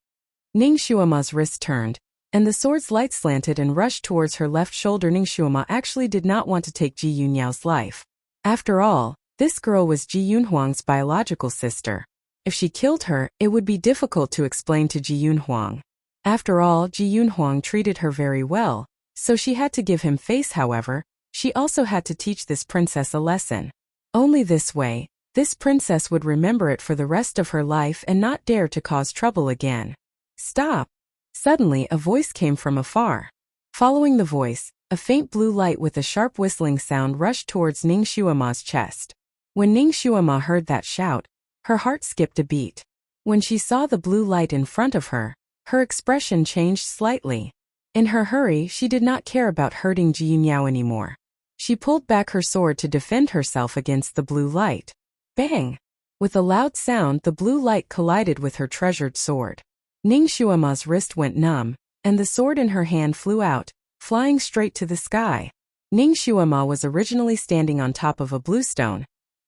Ning Shuama's wrist turned, and the sword's light slanted and rushed towards her left shoulder. Ning Shuama actually did not want to take Ji Yunyao's life. After all, this girl was Ji Yunhuang's biological sister. If she killed her, it would be difficult to explain to Ji Yunhuang. After all, Ji Yunhuang treated her very well, so she had to give him face. However, she also had to teach this princess a lesson. Only this way, this princess would remember it for the rest of her life and not dare to cause trouble again. Stop! Suddenly a voice came from afar. Following the voice, a faint blue light with a sharp whistling sound rushed towards Ning Shuama's chest. When Ning Shuama heard that shout, her heart skipped a beat. When she saw the blue light in front of her, her expression changed slightly. In her hurry, she did not care about hurting Ji Yunyao anymore. She pulled back her sword to defend herself against the blue light. Bang! With a loud sound, the blue light collided with her treasured sword. Ning Shuama's wrist went numb, and the sword in her hand flew out, flying straight to the sky. Ning Shuama was originally standing on top of a blue stone,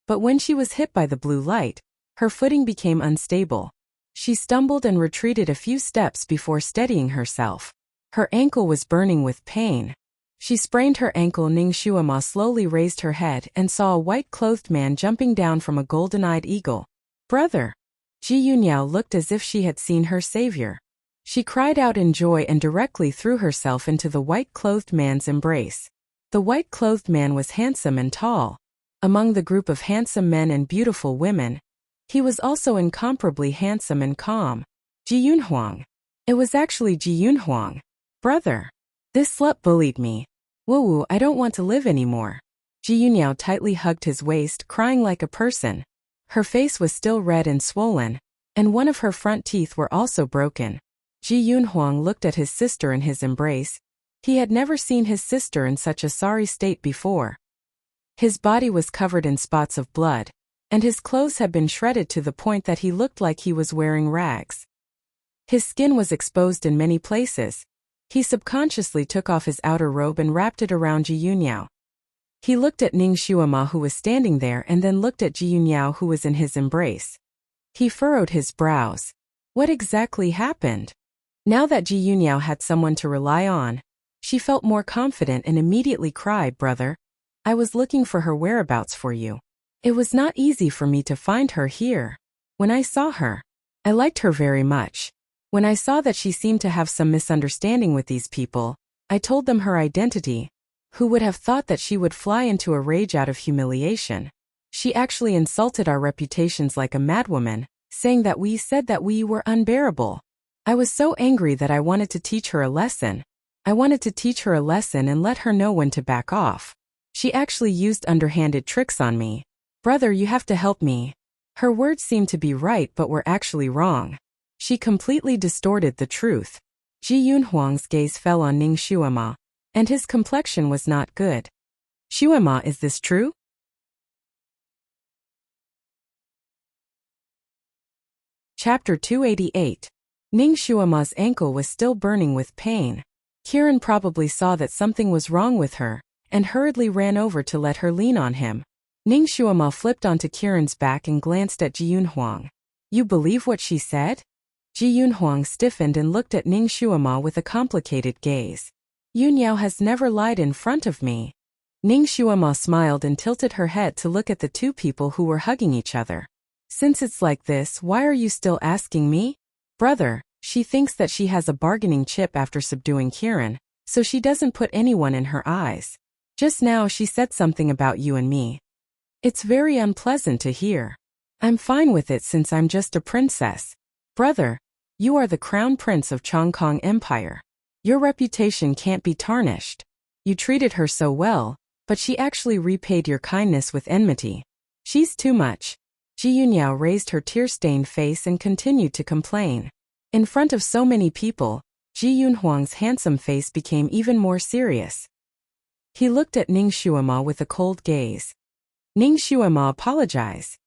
but when she was hit by the blue light, her footing became unstable. She stumbled and retreated a few steps before steadying herself. Her ankle was burning with pain. She sprained her ankle. Ning Shuama slowly raised her head and saw a white-clothed man jumping down from a golden-eyed eagle. Brother! Ji Yunyao looked as if she had seen her savior. She cried out in joy and directly threw herself into the white-clothed man's embrace. The white-clothed man was handsome and tall. Among the group of handsome men and beautiful women, he was also incomparably handsome and calm. Ji Yunhuang. It was actually Ji Yunhuang. Brother! This slut bullied me. Woo, I don't want to live anymore. Ji Yunyao tightly hugged his waist, crying like a person. Her face was still red and swollen, and one of her front teeth were also broken. Ji Yunhuang looked at his sister in his embrace. He had never seen his sister in such a sorry state before. His body was covered in spots of blood, and his clothes had been shredded to the point that he looked like he was wearing rags. His skin was exposed in many places. He subconsciously took off his outer robe and wrapped it around Ji Yunyao. He looked at Ning Shuama, who was standing there, and then looked at Ji Yunyao, who was in his embrace. He furrowed his brows. What exactly happened? Now that Ji Yunyao had someone to rely on, she felt more confident and immediately cried, Brother, I was looking for her whereabouts for you. It was not easy for me to find her here. When I saw her, I liked her very much. When I saw that she seemed to have some misunderstanding with these people, I told them her identity. Who would have thought that she would fly into a rage out of humiliation? She actually insulted our reputations like a madwoman, saying that we said that we were unbearable. I was so angry that I wanted to teach her a lesson. I wanted to teach her a lesson and let her know when to back off. She actually used underhanded tricks on me. Brother, you have to help me. Her words seemed to be right but were actually wrong. She completely distorted the truth. Ji Yunhuang's gaze fell on Ning Shuima, and his complexion was not good. Shuima, is this true? Chapter 288. Ning Shuima's ankle was still burning with pain. Kiran probably saw that something was wrong with her, and hurriedly ran over to let her lean on him. Ning Shuima flipped onto Kiran's back and glanced at Ji Yunhuang. You believe what she said? Ji Yunhuang stiffened and looked at Ning Shuima with a complicated gaze. Yunyao has never lied in front of me. Ning Shuima smiled and tilted her head to look at the two people who were hugging each other. Since it's like this, why are you still asking me? Brother, she thinks that she has a bargaining chip after subduing Kiran, so she doesn't put anyone in her eyes. Just now she said something about you and me. It's very unpleasant to hear. I'm fine with it since I'm just a princess. Brother, you are the crown prince of Chongkong Empire. Your reputation can't be tarnished. You treated her so well, but she actually repaid your kindness with enmity. She's too much. Ji Yunyao raised her tear-stained face and continued to complain. In front of so many people, Ji Yunhuang's handsome face became even more serious. He looked at Ning Shuima with a cold gaze. Ning Shuima apologized.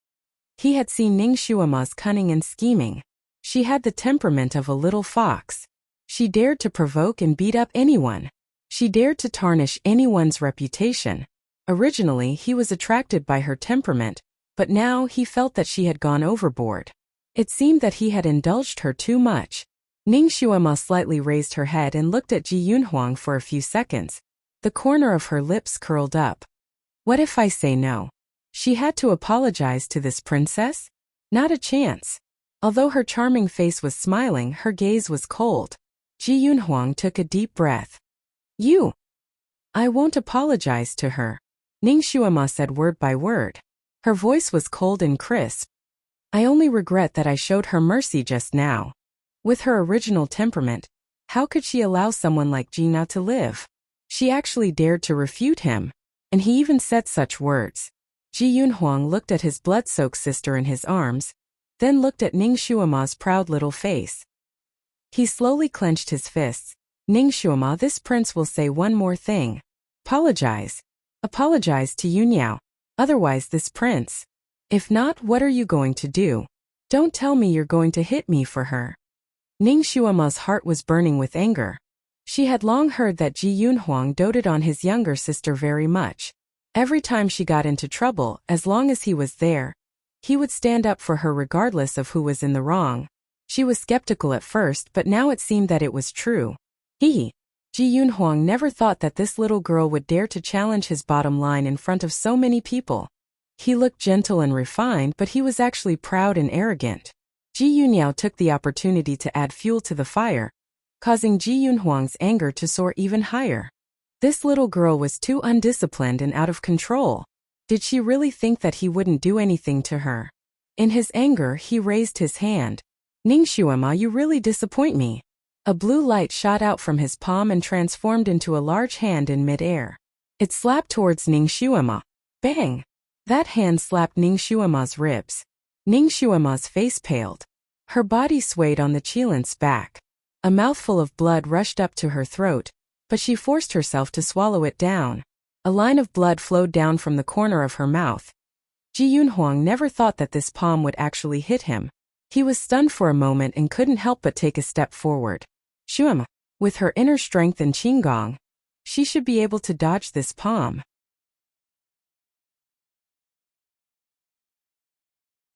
He had seen Ning Shuima's cunning and scheming. She had the temperament of a little fox. She dared to provoke and beat up anyone. She dared to tarnish anyone's reputation. Originally, he was attracted by her temperament, but now he felt that she had gone overboard. It seemed that he had indulged her too much. Ning Shuima slightly raised her head and looked at Ji Yunhuang for a few seconds. The corner of her lips curled up. What if I say no? She had to apologize to this princess? Not a chance. Although her charming face was smiling, her gaze was cold. Ji Yunhuang took a deep breath. You! I won't apologize to her. Ning Shuima said word by word. Her voice was cold and crisp. I only regret that I showed her mercy just now. With her original temperament, how could she allow someone like Jina to live? She actually dared to refute him, and he even said such words. Ji Yunhuang looked at his blood-soaked sister in his arms, then looked at Ning Shuima's proud little face. He slowly clenched his fists. Ning Shuima, this prince will say one more thing. Apologize. Apologize to Yunyao. Otherwise this prince. If not, what are you going to do? Don't tell me you're going to hit me for her. Ning Shuima's heart was burning with anger. She had long heard that Ji Yunhuang doted on his younger sister very much. Every time she got into trouble, as long as he was there, he would stand up for her regardless of who was in the wrong. She was skeptical at first, but now it seemed that it was true. Ji Yunhuang never thought that this little girl would dare to challenge his bottom line in front of so many people. He looked gentle and refined, but he was actually proud and arrogant. Ji Yunyao took the opportunity to add fuel to the fire, causing Ji Yunhuang's anger to soar even higher. This little girl was too undisciplined and out of control. Did she really think that he wouldn't do anything to her? In his anger, he raised his hand. Ning Shuima, you really disappoint me. A blue light shot out from his palm and transformed into a large hand in mid-air. It slapped towards Ning Shuima. Bang! That hand slapped Ning Shuima's ribs. Ning Shuima's face paled. Her body swayed on the Qilin's back. A mouthful of blood rushed up to her throat, but she forced herself to swallow it down. A line of blood flowed down from the corner of her mouth. Ji Yunhuang never thought that this palm would actually hit him. He was stunned for a moment and couldn't help but take a step forward. Shuima, with her inner strength and qigong, she should be able to dodge this palm.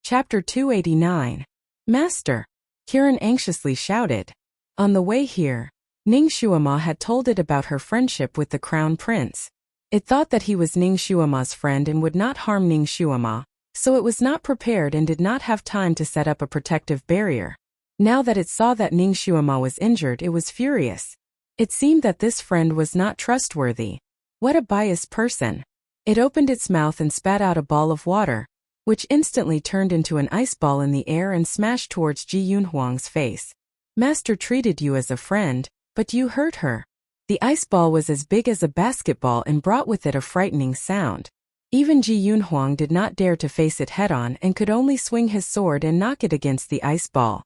Chapter 289. Master! Kiran anxiously shouted. On the way here, Ning Shuima had told it about her friendship with the crown prince. It thought that he was Ning Shuama's friend and would not harm Ning Shuama, so it was not prepared and did not have time to set up a protective barrier. Now that it saw that Ning Shuama was injured, it was furious. It seemed that this friend was not trustworthy. What a biased person. It opened its mouth and spat out a ball of water, which instantly turned into an ice ball in the air and smashed towards Ji Yunhuang's face. Master treated you as a friend, but you hurt her. The ice ball was as big as a basketball and brought with it a frightening sound. Even Ji Yunhuang did not dare to face it head-on and could only swing his sword and knock it against the ice ball.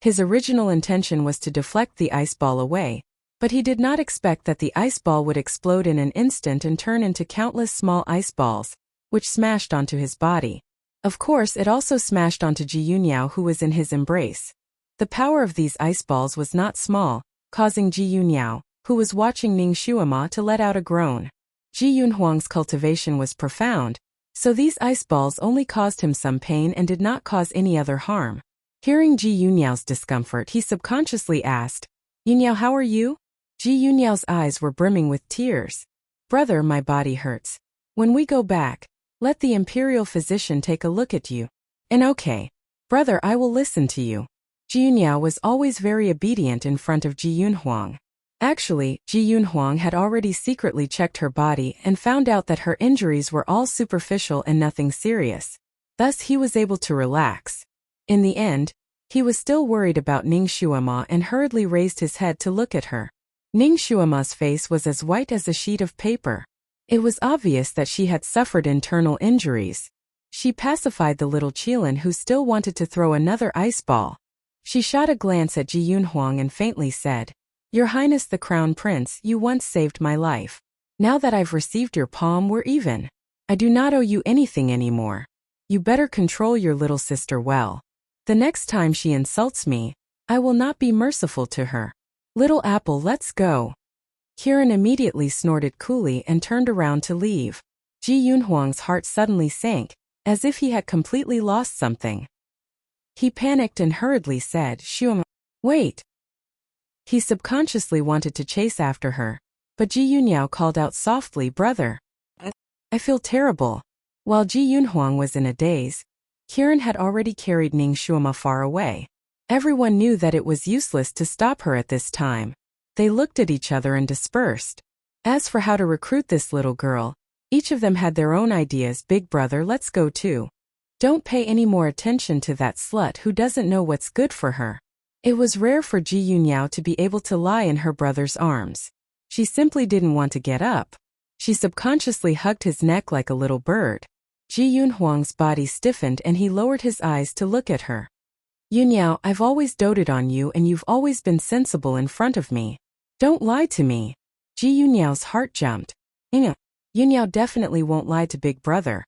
His original intention was to deflect the ice ball away, but he did not expect that the ice ball would explode in an instant and turn into countless small ice balls, which smashed onto his body. Of course, it also smashed onto Ji Yunyao, who was in his embrace. The power of these ice balls was not small, causing Ji Yunyao, who was watching Ning Shuama, to let out a groan. Ji Yunhuang's cultivation was profound, so these ice balls only caused him some pain and did not cause any other harm. Hearing Ji Yunyao's discomfort, he subconsciously asked, "Yunyao, how are you?" Ji Yunyao's eyes were brimming with tears. "Brother, my body hurts. When we go back, let the imperial physician take a look at you." "And okay. Brother, I will listen to you." Ji Yunyao was always very obedient in front of Ji Yunhuang. Actually, Ji Yunhuang had already secretly checked her body and found out that her injuries were all superficial and nothing serious. Thus he was able to relax. In the end, he was still worried about Ning Shuama and hurriedly raised his head to look at her. Ning Shuama's face was as white as a sheet of paper. It was obvious that she had suffered internal injuries. She pacified the little Qilin, who still wanted to throw another ice ball. She shot a glance at Ji Yunhuang and faintly said, "Your Highness the Crown Prince, you once saved my life. Now that I've received your palm, we're even. I do not owe you anything anymore. You better control your little sister well. The next time she insults me, I will not be merciful to her. Little apple, let's go." Kirin immediately snorted coolly and turned around to leave. Ji Yunhuang's heart suddenly sank, as if he had completely lost something. He panicked and hurriedly said, "Shuama, wait." He subconsciously wanted to chase after her, but Ji Yunyao called out softly, "Brother, I feel terrible." While Ji Yunhuang was in a daze, Kirin had already carried Ning Shuama far away. Everyone knew that it was useless to stop her at this time. They looked at each other and dispersed. As for how to recruit this little girl, each of them had their own ideas. "Big brother, let's go too. Don't pay any more attention to that slut who doesn't know what's good for her." It was rare for Ji Yunyao to be able to lie in her brother's arms. She simply didn't want to get up. She subconsciously hugged his neck like a little bird. Ji Yunhuang's body stiffened and he lowered his eyes to look at her. "Yunyao, I've always doted on you and you've always been sensible in front of me. Don't lie to me." Ji Yunyao's heart jumped. Yunyao definitely won't lie to big brother.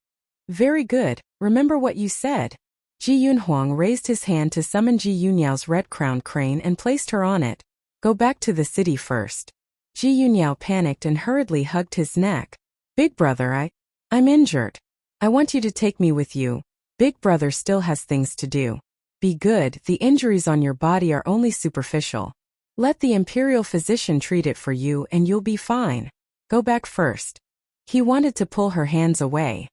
"Very good, remember what you said." Ji Yunhuang raised his hand to summon Ji Yunyao's red-crowned crane and placed her on it. "Go back to the city first." Ji Yunyao panicked and hurriedly hugged his neck. "Big brother, I'm injured. I want you to take me with you. Big brother still has things to do. Be good, the injuries on your body are only superficial. Let the imperial physician treat it for you and you'll be fine. Go back first." He wanted to pull her hands away.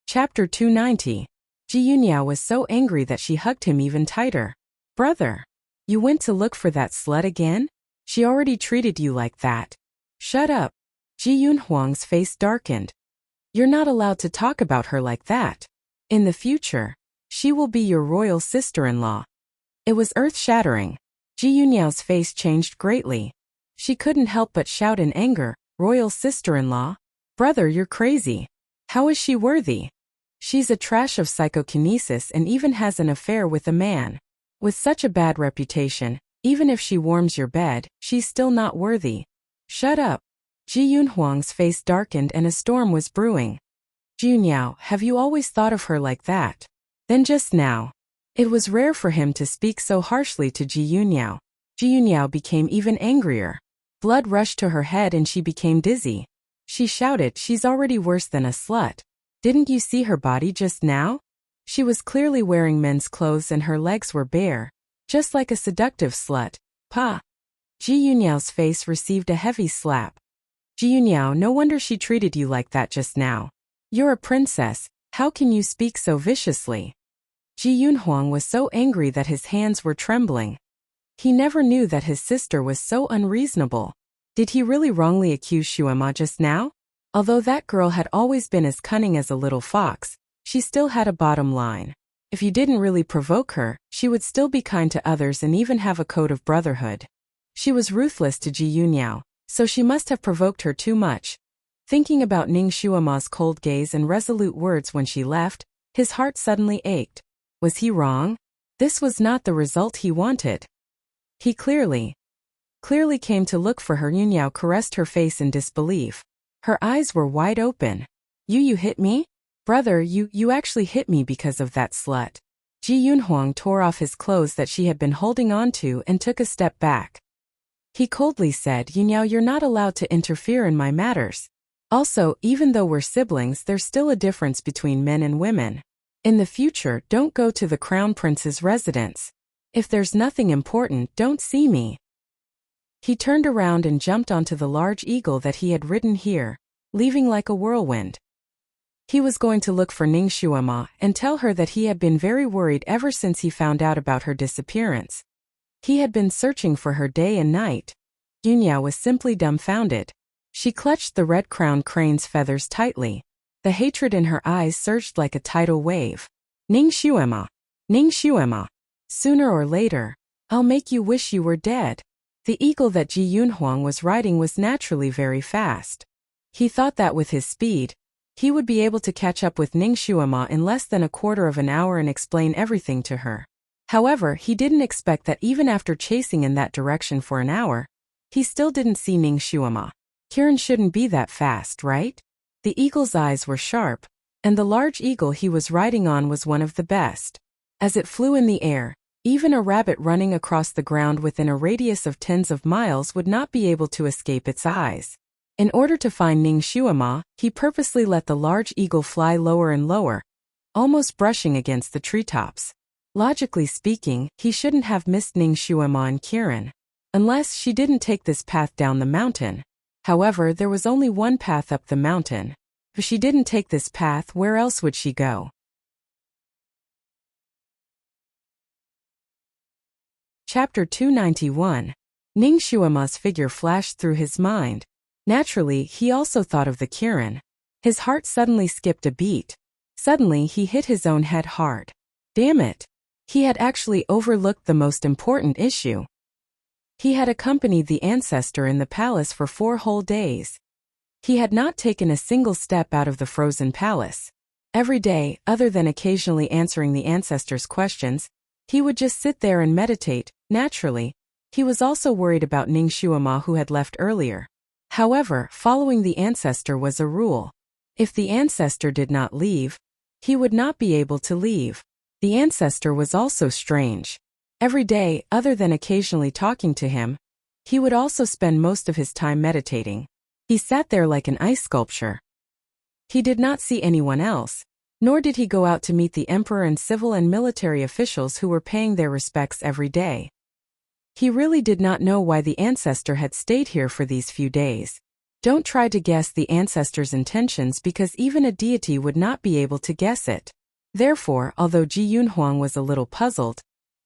Chapter 290. Ji Yunyao was so angry that she hugged him even tighter. "Brother, you went to look for that slut again? She already treated you like that." "Shut up." Ji Yunhuang's face darkened. "You're not allowed to talk about her like that. In the future, she will be your royal sister-in-law." It was earth-shattering. Ji Yunyao's face changed greatly. She couldn't help but shout in anger, "Royal sister-in-law? Brother, you're crazy. How is she worthy? She's a trash of psychokinesis and even has an affair with a man. With such a bad reputation, even if she warms your bed, she's still not worthy." "Shut up." Ji Yunhuang's face darkened and a storm was brewing. "Ji Yunyao, have you always thought of her like that?" Then just now. It was rare for him to speak so harshly to Ji Yunyao. Ji Yunyao became even angrier. Blood rushed to her head and she became dizzy. She shouted, "She's already worse than a slut. Didn't you see her body just now? She was clearly wearing men's clothes and her legs were bare. Just like a seductive slut. Pa." Ji Yunyao's face received a heavy slap. Ji Yunyao, no wonder she treated you like that just now. You're a princess, how can you speak so viciously? Ji Yunhuang was so angry that his hands were trembling. He never knew that his sister was so unreasonable. Did he really wrongly accuse Shuema just now? Although that girl had always been as cunning as a little fox, she still had a bottom line. If you didn't really provoke her, she would still be kind to others and even have a code of brotherhood. She was ruthless to Ji Yunyao, so she must have provoked her too much. Thinking about Ning Shuema's cold gaze and resolute words when she left, his heart suddenly ached. Was he wrong? This was not the result he wanted. He clearly came to look for her. Yunyao caressed her face in disbelief. Her eyes were wide open. You hit me? Brother, you actually hit me because of that slut. Ji Yunhuang tore off his clothes that she had been holding on to and took a step back. He coldly said, Yunyao, you're not allowed to interfere in my matters. Also, even though we're siblings, there's still a difference between men and women. In the future, don't go to the Crown Prince's residence. If there's nothing important, don't see me. He turned around and jumped onto the large eagle that he had ridden here, leaving like a whirlwind. He was going to look for Ning Shuema and tell her that he had been very worried ever since he found out about her disappearance. He had been searching for her day and night. Yunyao was simply dumbfounded. She clutched the red-crowned crane's feathers tightly. The hatred in her eyes surged like a tidal wave. Ning Shuema! Ning Shuema! Sooner or later, I'll make you wish you were dead. The eagle that Ji Yunhuang was riding was naturally very fast. He thought that with his speed, he would be able to catch up with Ning Shuema in less than a quarter of an hour and explain everything to her. However, he didn't expect that even after chasing in that direction for an hour, he still didn't see Ning Shuema. Kiran shouldn't be that fast, right? The eagle's eyes were sharp, and the large eagle he was riding on was one of the best. As it flew in the air, even a rabbit running across the ground within a radius of tens of miles would not be able to escape its eyes. In order to find Ning Shuema, he purposely let the large eagle fly lower and lower, almost brushing against the treetops. Logically speaking, he shouldn't have missed Ning Shuema and Kiran, unless she didn't take this path down the mountain. However, there was only one path up the mountain. If she didn't take this path, where else would she go? Chapter 291. Ning Shuema's figure flashed through his mind. Naturally, he also thought of the Kiran. His heart suddenly skipped a beat. Suddenly, he hit his own head hard. Damn it! He had actually overlooked the most important issue. He had accompanied the ancestor in the palace for 4 whole days. He had not taken a single step out of the frozen palace. Every day, other than occasionally answering the ancestor's questions, he would just sit there and meditate. Naturally, he was also worried about Ning Shuema, who had left earlier. However, following the ancestor was a rule. If the ancestor did not leave, he would not be able to leave. The ancestor was also strange. Every day, other than occasionally talking to him, he would also spend most of his time meditating. He sat there like an ice sculpture. He did not see anyone else, nor did he go out to meet the emperor and civil and military officials who were paying their respects every day. He really did not know why the ancestor had stayed here for these few days. Don't try to guess the ancestor's intentions, because even a deity would not be able to guess it. Therefore, although Ji Yunhuang was a little puzzled,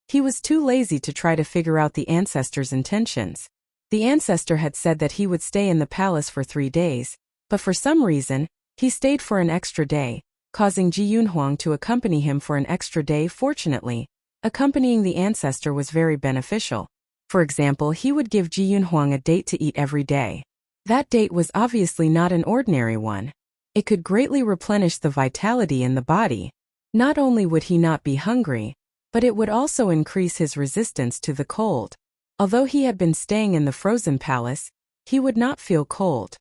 he was too lazy to try to figure out the ancestor's intentions. The ancestor had said that he would stay in the palace for 3 days, but for some reason, he stayed for an extra day, causing Ji Yunhuang to accompany him for an extra day. Fortunately, accompanying the ancestor was very beneficial. For example, he would give Ji Yunhuang a date to eat every day. That date was obviously not an ordinary one. It could greatly replenish the vitality in the body. Not only would he not be hungry, but it would also increase his resistance to the cold. Although he had been staying in the frozen palace, he would not feel cold.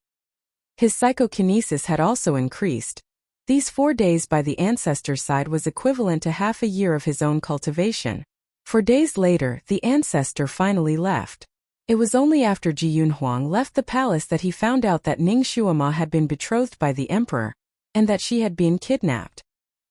His psychokinesis had also increased. These 4 days by the ancestor's side was equivalent to half a year of his own cultivation. 4 days later, the ancestor finally left. It was only after Ji Yunhuang left the palace that he found out that Ning Shuema had been betrothed by the emperor, and that she had been kidnapped.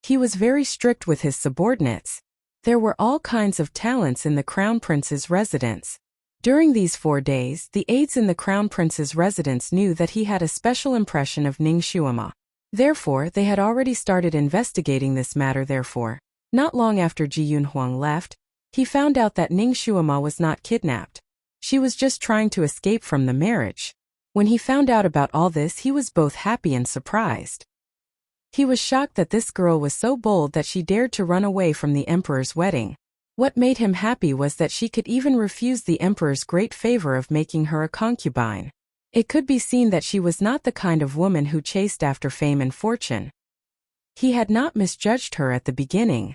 He was very strict with his subordinates. There were all kinds of talents in the crown prince's residence. During these 4 days, the aides in the Crown Prince's residence knew that he had a special impression of Ning Xuema. Therefore, they had already started investigating this matter. Therefore, not long after Ji Yunhuang left, he found out that Ning Xuema was not kidnapped. She was just trying to escape from the marriage. When he found out about all this, he was both happy and surprised. He was shocked that this girl was so bold that she dared to run away from the emperor's wedding. What made him happy was that she could even refuse the emperor's great favor of making her a concubine. It could be seen that she was not the kind of woman who chased after fame and fortune. He had not misjudged her at the beginning.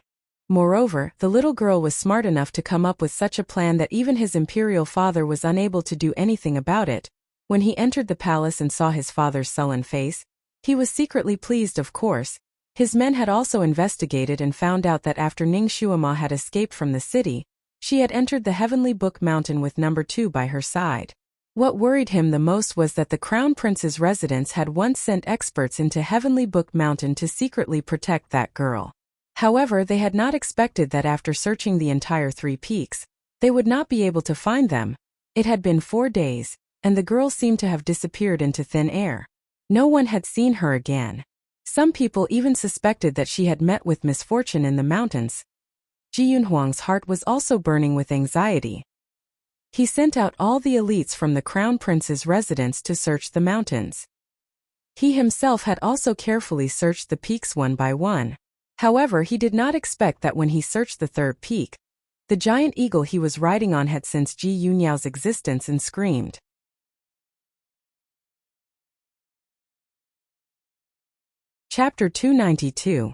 Moreover, the little girl was smart enough to come up with such a plan that even his imperial father was unable to do anything about it. When he entered the palace and saw his father's sullen face, he was secretly pleased, of course. His men had also investigated and found out that after Ning Xuema had escaped from the city, she had entered the Heavenly Book Mountain with number 2 by her side. What worried him the most was that the Crown Prince's residence had once sent experts into Heavenly Book Mountain to secretly protect that girl. However, they had not expected that after searching the entire 3 peaks, they would not be able to find them. It had been 4 days, and the girl seemed to have disappeared into thin air. No one had seen her again. Some people even suspected that she had met with misfortune in the mountains. Ji Yunhuang's heart was also burning with anxiety. He sent out all the elites from the Crown Prince's residence to search the mountains. He himself had also carefully searched the peaks one by one. However, he did not expect that when he searched the 3rd peak, the giant eagle he was riding on had sensed Ji Yunyao's existence and screamed. Chapter 292.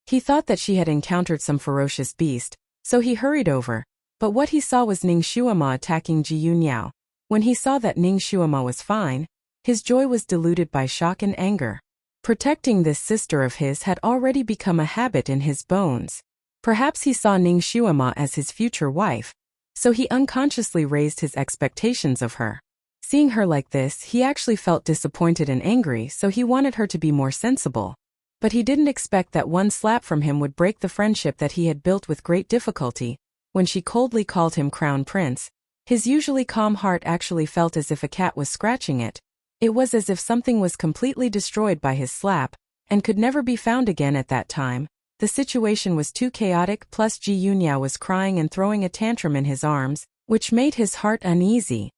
He thought that she had encountered some ferocious beast, so he hurried over, but what he saw was Ning Xuema attacking Ji Yunyao. When he saw that Ning Xuema was fine, his joy was diluted by shock and anger. Protecting this sister of his had already become a habit in his bones. Perhaps he saw Ning Xuema as his future wife, so he unconsciously raised his expectations of her. Seeing her like this, he actually felt disappointed and angry, so he wanted her to be more sensible. But he didn't expect that one slap from him would break the friendship that he had built with great difficulty. When she coldly called him Crown Prince, his usually calm heart actually felt as if a cat was scratching it. It was as if something was completely destroyed by his slap, and could never be found again at that time. The situation was too chaotic, plus Ji Yunyao was crying and throwing a tantrum in his arms, which made his heart uneasy.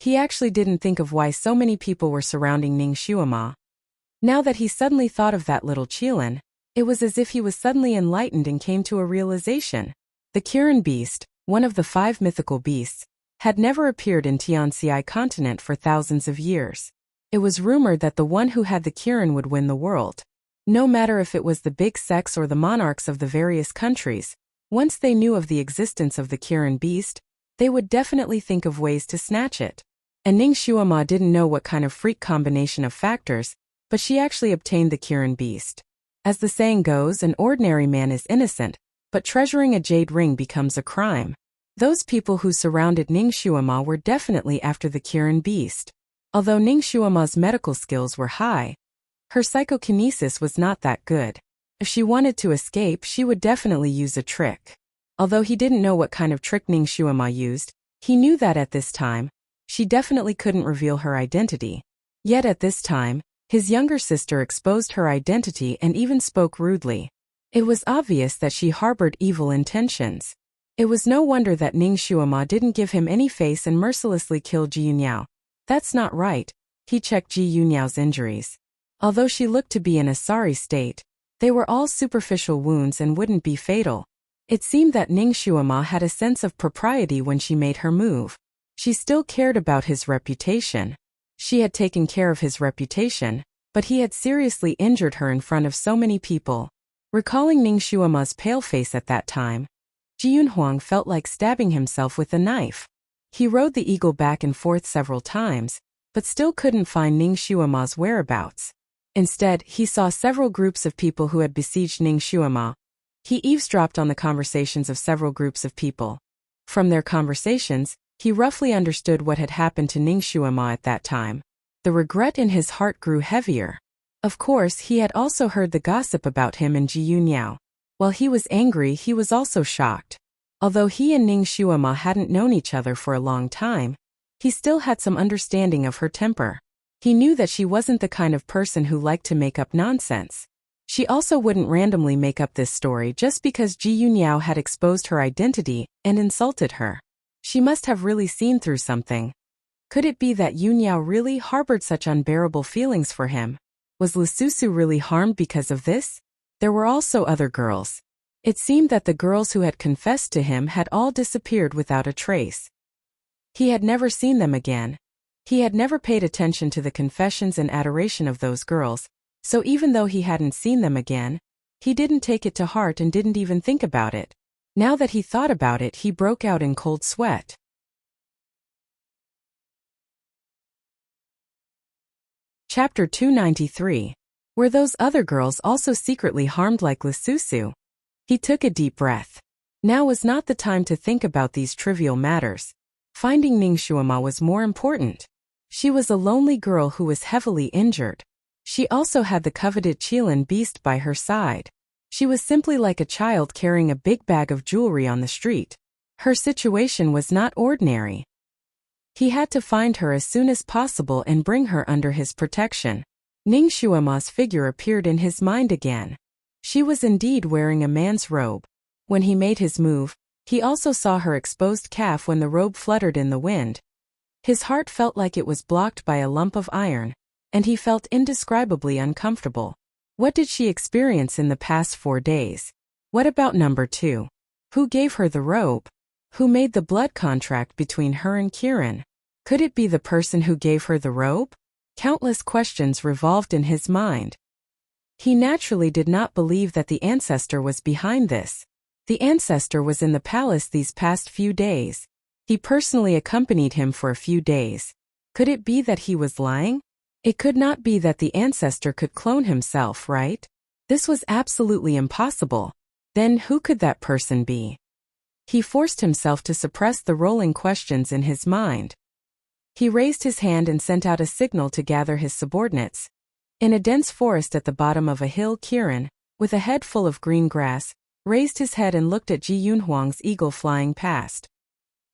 He actually didn't think of why so many people were surrounding Ning Xuema. Now that he suddenly thought of that little Qilin, it was as if he was suddenly enlightened and came to a realization. The Kirin beast, one of the 5 mythical beasts, had never appeared in Tianxi continent for thousands of years. It was rumored that the one who had the Kirin would win the world. No matter if it was the big sects or the monarchs of the various countries, once they knew of the existence of the Kirin beast, they would definitely think of ways to snatch it. And Ning Xuema didn't know what kind of freak combination of factors, but she actually obtained the Kirin beast. As the saying goes, an ordinary man is innocent, but treasuring a jade ring becomes a crime. Those people who surrounded Ning Xuema were definitely after the Kirin beast. Although Ning Xuema's medical skills were high, her psychokinesis was not that good. If she wanted to escape, she would definitely use a trick. Although he didn't know what kind of trick Ning Xuema used, he knew that at this time, she definitely couldn't reveal her identity. Yet at this time, his younger sister exposed her identity and even spoke rudely. It was obvious that she harbored evil intentions. It was no wonder that Ning Xuema didn't give him any face and mercilessly killed Ji Yunyao. That's not right. He checked Ji Yunyao's injuries. Although she looked to be in a sorry state, they were all superficial wounds and wouldn't be fatal. It seemed that Ning Xuema had a sense of propriety when she made her move. She still cared about his reputation. She had taken care of his reputation, but he had seriously injured her in front of so many people. Recalling Ning Xuema's pale face at that time, Ji Yunhuang felt like stabbing himself with a knife. He rode the eagle back and forth several times, but still couldn't find Ning Xuema's whereabouts. Instead, he saw several groups of people who had besieged Ning Xuema. He eavesdropped on the conversations of several groups of people. From their conversations, he roughly understood what had happened to Ning Xuema at that time. The regret in his heart grew heavier. Of course, he had also heard the gossip about him and Ji Yunyao. While he was angry, he was also shocked. Although he and Ning Shuama hadn't known each other for a long time, he still had some understanding of her temper. He knew that she wasn't the kind of person who liked to make up nonsense. She also wouldn't randomly make up this story just because Ji Yunyao had exposed her identity and insulted her. She must have really seen through something. Could it be that Yunyao really harbored such unbearable feelings for him? Was Lususu really harmed because of this? There were also other girls. It seemed that the girls who had confessed to him had all disappeared without a trace. He had never seen them again. He had never paid attention to the confessions and adoration of those girls, so even though he hadn't seen them again, he didn't take it to heart and didn't even think about it. Now that he thought about it, he broke out in cold sweat. Chapter 293. Were those other girls also secretly harmed like Lususu? He took a deep breath. Now was not the time to think about these trivial matters. Finding Ning Shuama was more important. She was a lonely girl who was heavily injured. She also had the coveted Qilin beast by her side. She was simply like a child carrying a big bag of jewelry on the street. Her situation was not ordinary. He had to find her as soon as possible and bring her under his protection. Ning Shuama's figure appeared in his mind again. She was indeed wearing a man's robe. When he made his move, he also saw her exposed calf when the robe fluttered in the wind. His heart felt like it was blocked by a lump of iron, and he felt indescribably uncomfortable. What did she experience in the past 4 days? What about number 2? Who gave her the robe? Who made the blood contract between her and Kirin? Could it be the person who gave her the robe? Countless questions revolved in his mind. He naturally did not believe that the ancestor was behind this. The ancestor was in the palace these past few days. He personally accompanied him for a few days. Could it be that he was lying? It could not be that the ancestor could clone himself, right? This was absolutely impossible. Then who could that person be? He forced himself to suppress the rolling questions in his mind. He raised his hand and sent out a signal to gather his subordinates. In a dense forest at the bottom of a hill, Kirin, with a head full of green grass, raised his head and looked at Ji Yunhuang's eagle flying past.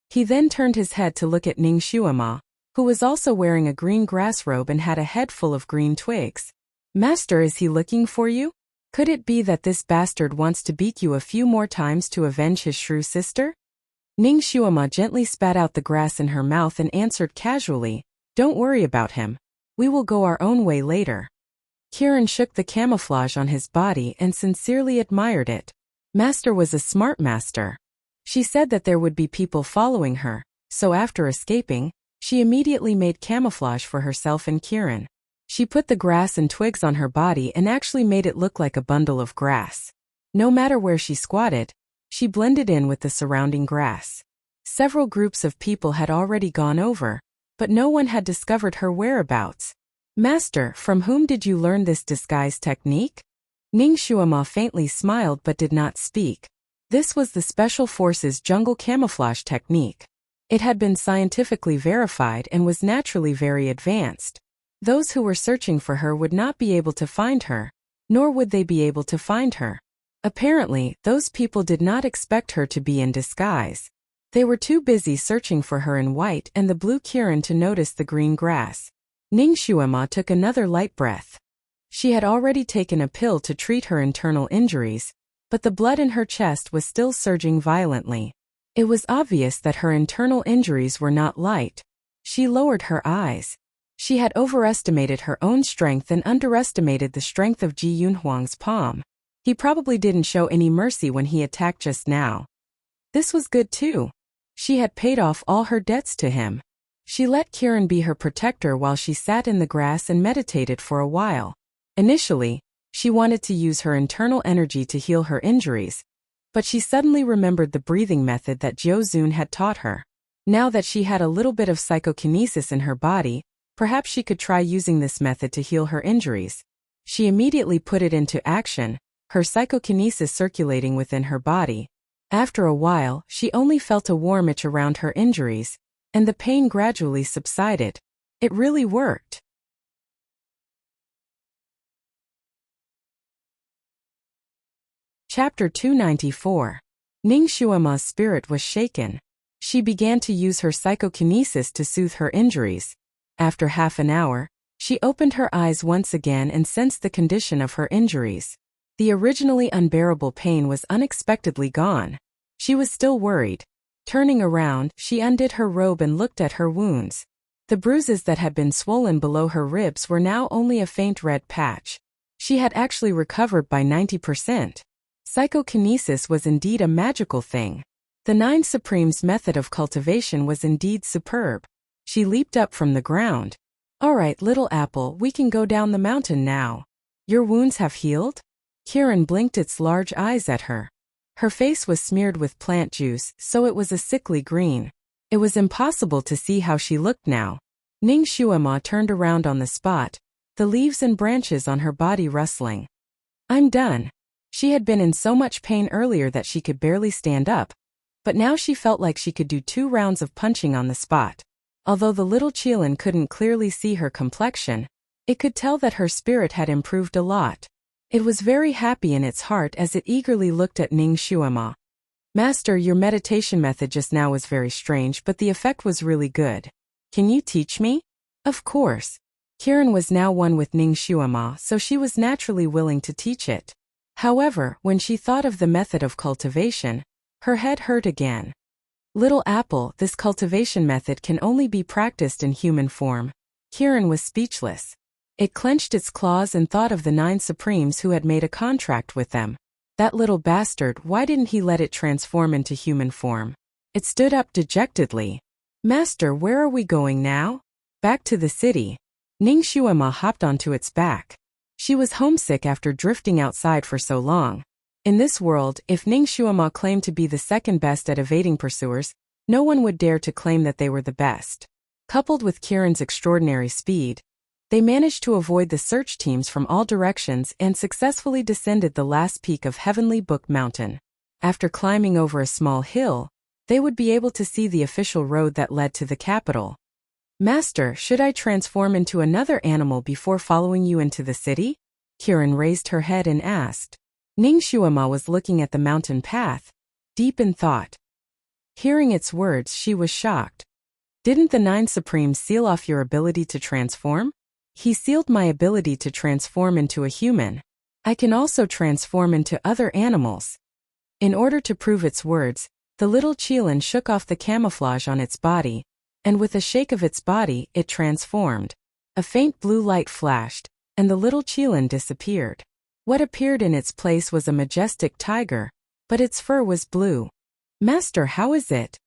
He then turned his head to look at Ning Shuama, who was also wearing a green grass robe and had a head full of green twigs. Master, is he looking for you? Could it be that this bastard wants to beat you a few more times to avenge his shrew sister? Ning Shuama gently spat out the grass in her mouth and answered casually, "Don't worry about him. We will go our own way later." Kirin shook the camouflage on his body and sincerely admired it. Master was a smart master. She said that there would be people following her, so after escaping, she immediately made camouflage for herself and Kirin. She put the grass and twigs on her body and actually made it look like a bundle of grass. No matter where she squatted, she blended in with the surrounding grass. Several groups of people had already gone over, but no one had discovered her whereabouts. Master, from whom did you learn this disguise technique? Ning Shuama faintly smiled but did not speak. This was the Special Forces jungle camouflage technique. It had been scientifically verified and was naturally very advanced. Those who were searching for her would not be able to find her, nor would they be able to find her. Apparently, those people did not expect her to be in disguise. They were too busy searching for her in white and the blue Kirin to notice the green grass. Ning Shuama took another light breath. She had already taken a pill to treat her internal injuries, but the blood in her chest was still surging violently. It was obvious that her internal injuries were not light. She lowered her eyes. She had overestimated her own strength and underestimated the strength of Ji Yunhuang's palm. He probably didn't show any mercy when he attacked just now. This was good too. She had paid off all her debts to him. She let Kirin be her protector while she sat in the grass and meditated for a while. Initially, she wanted to use her internal energy to heal her injuries, but she suddenly remembered the breathing method that Jiu Zun had taught her. Now that she had a little bit of psychokinesis in her body, perhaps she could try using this method to heal her injuries. She immediately put it into action, her psychokinesis circulating within her body. After a while, she only felt a warm itch around her injuries, and the pain gradually subsided. It really worked. Chapter 294. Ning Shuama's spirit was shaken. She began to use her psychokinesis to soothe her injuries. After half an hour, she opened her eyes once again and sensed the condition of her injuries. The originally unbearable pain was unexpectedly gone. She was still worried. Turning around, she undid her robe and looked at her wounds. The bruises that had been swollen below her ribs were now only a faint red patch. She had actually recovered by 90%. Psychokinesis was indeed a magical thing. The Nine Supremes' method of cultivation was indeed superb. She leaped up from the ground. "All right, little apple, we can go down the mountain now. Your wounds have healed?" Kiran blinked its large eyes at her. Her face was smeared with plant juice, so it was a sickly green. It was impossible to see how she looked now. Ning Shuama turned around on the spot, the leaves and branches on her body rustling. "I'm done." She had been in so much pain earlier that she could barely stand up, but now she felt like she could do 2 rounds of punching on the spot. Although the little Qilin couldn't clearly see her complexion, it could tell that her spirit had improved a lot. It was very happy in its heart as it eagerly looked at Ning Shuama. "Master, your meditation method just now was very strange, but the effect was really good. Can you teach me?" Of course. Kiran was now one with Ning Shuama, so she was naturally willing to teach it. However, when she thought of the method of cultivation, her head hurt again. "Little apple, this cultivation method can only be practiced in human form." Kiran was speechless. It clenched its claws and thought of the 9 Supremes who had made a contract with them. That little bastard, why didn't he let it transform into human form? It stood up dejectedly. "Master, where are we going now?" "Back to the city." Ning Shuama hopped onto its back. She was homesick after drifting outside for so long. In this world, if Ning Shuama claimed to be the second best at evading pursuers, no one would dare to claim that they were the best. Coupled with Kiran's extraordinary speed, they managed to avoid the search teams from all directions and successfully descended the last peak of Heavenly Book Mountain. After climbing over a small hill, they would be able to see the official road that led to the capital. "Master, should I transform into another animal before following you into the city?" Kiran raised her head and asked. Ning Shuama was looking at the mountain path, deep in thought. Hearing its words, she was shocked. "Didn't the 9 Supremes seal off your ability to transform?" "He sealed my ability to transform into a human. I can also transform into other animals." In order to prove its words, the little Qilin shook off the camouflage on its body, and with a shake of its body, it transformed. A faint blue light flashed, and the little Qilin disappeared. What appeared in its place was a majestic tiger, but its fur was blue. "Master, how is it?"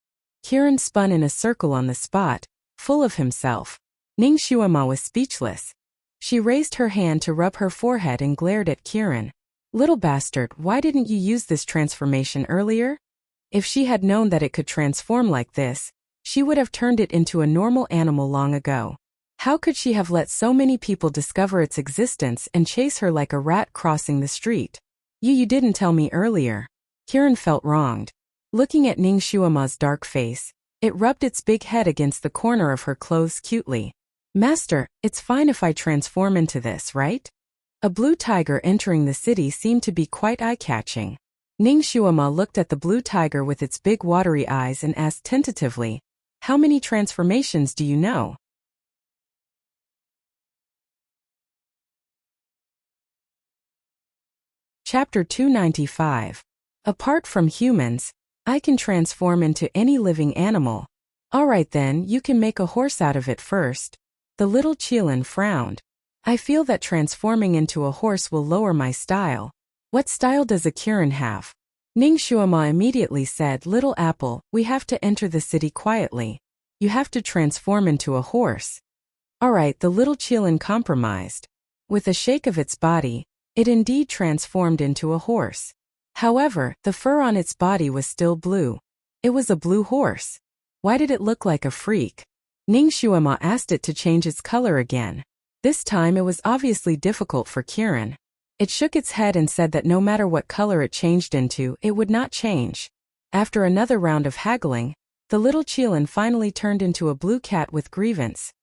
Kiran spun in a circle on the spot, full of himself. Ning Shuama was speechless. She raised her hand to rub her forehead and glared at Kiran. "Little bastard, why didn't you use this transformation earlier?" If she had known that it could transform like this, she would have turned it into a normal animal long ago. How could she have let so many people discover its existence and chase her like a rat crossing the street? You didn't tell me earlier." Kiran felt wronged. Looking at Ning Shuama's dark face, it rubbed its big head against the corner of her clothes cutely. "Master, it's fine if I transform into this, right?" A blue tiger entering the city seemed to be quite eye-catching. Ning Shuama looked at the blue tiger with its big watery eyes and asked tentatively, "How many transformations do you know?" Chapter 295. Apart from humans, I can transform into any living animal. "Alright then, you can make a horse out of it first." The little Qilin frowned. "I feel that transforming into a horse will lower my style." "What style does a Kirin have?" Ning Shuama immediately said, "Little apple, we have to enter the city quietly. You have to transform into a horse." Alright, the little Qilin compromised. With a shake of its body, it indeed transformed into a horse. However, the fur on its body was still blue. It was a blue horse. Why did it look like a freak? Ning Shuama asked it to change its color again. This time it was obviously difficult for Kiran. It shook its head and said that no matter what color it changed into, it would not change. After another round of haggling, the little Qilin finally turned into a blue cat with grievance.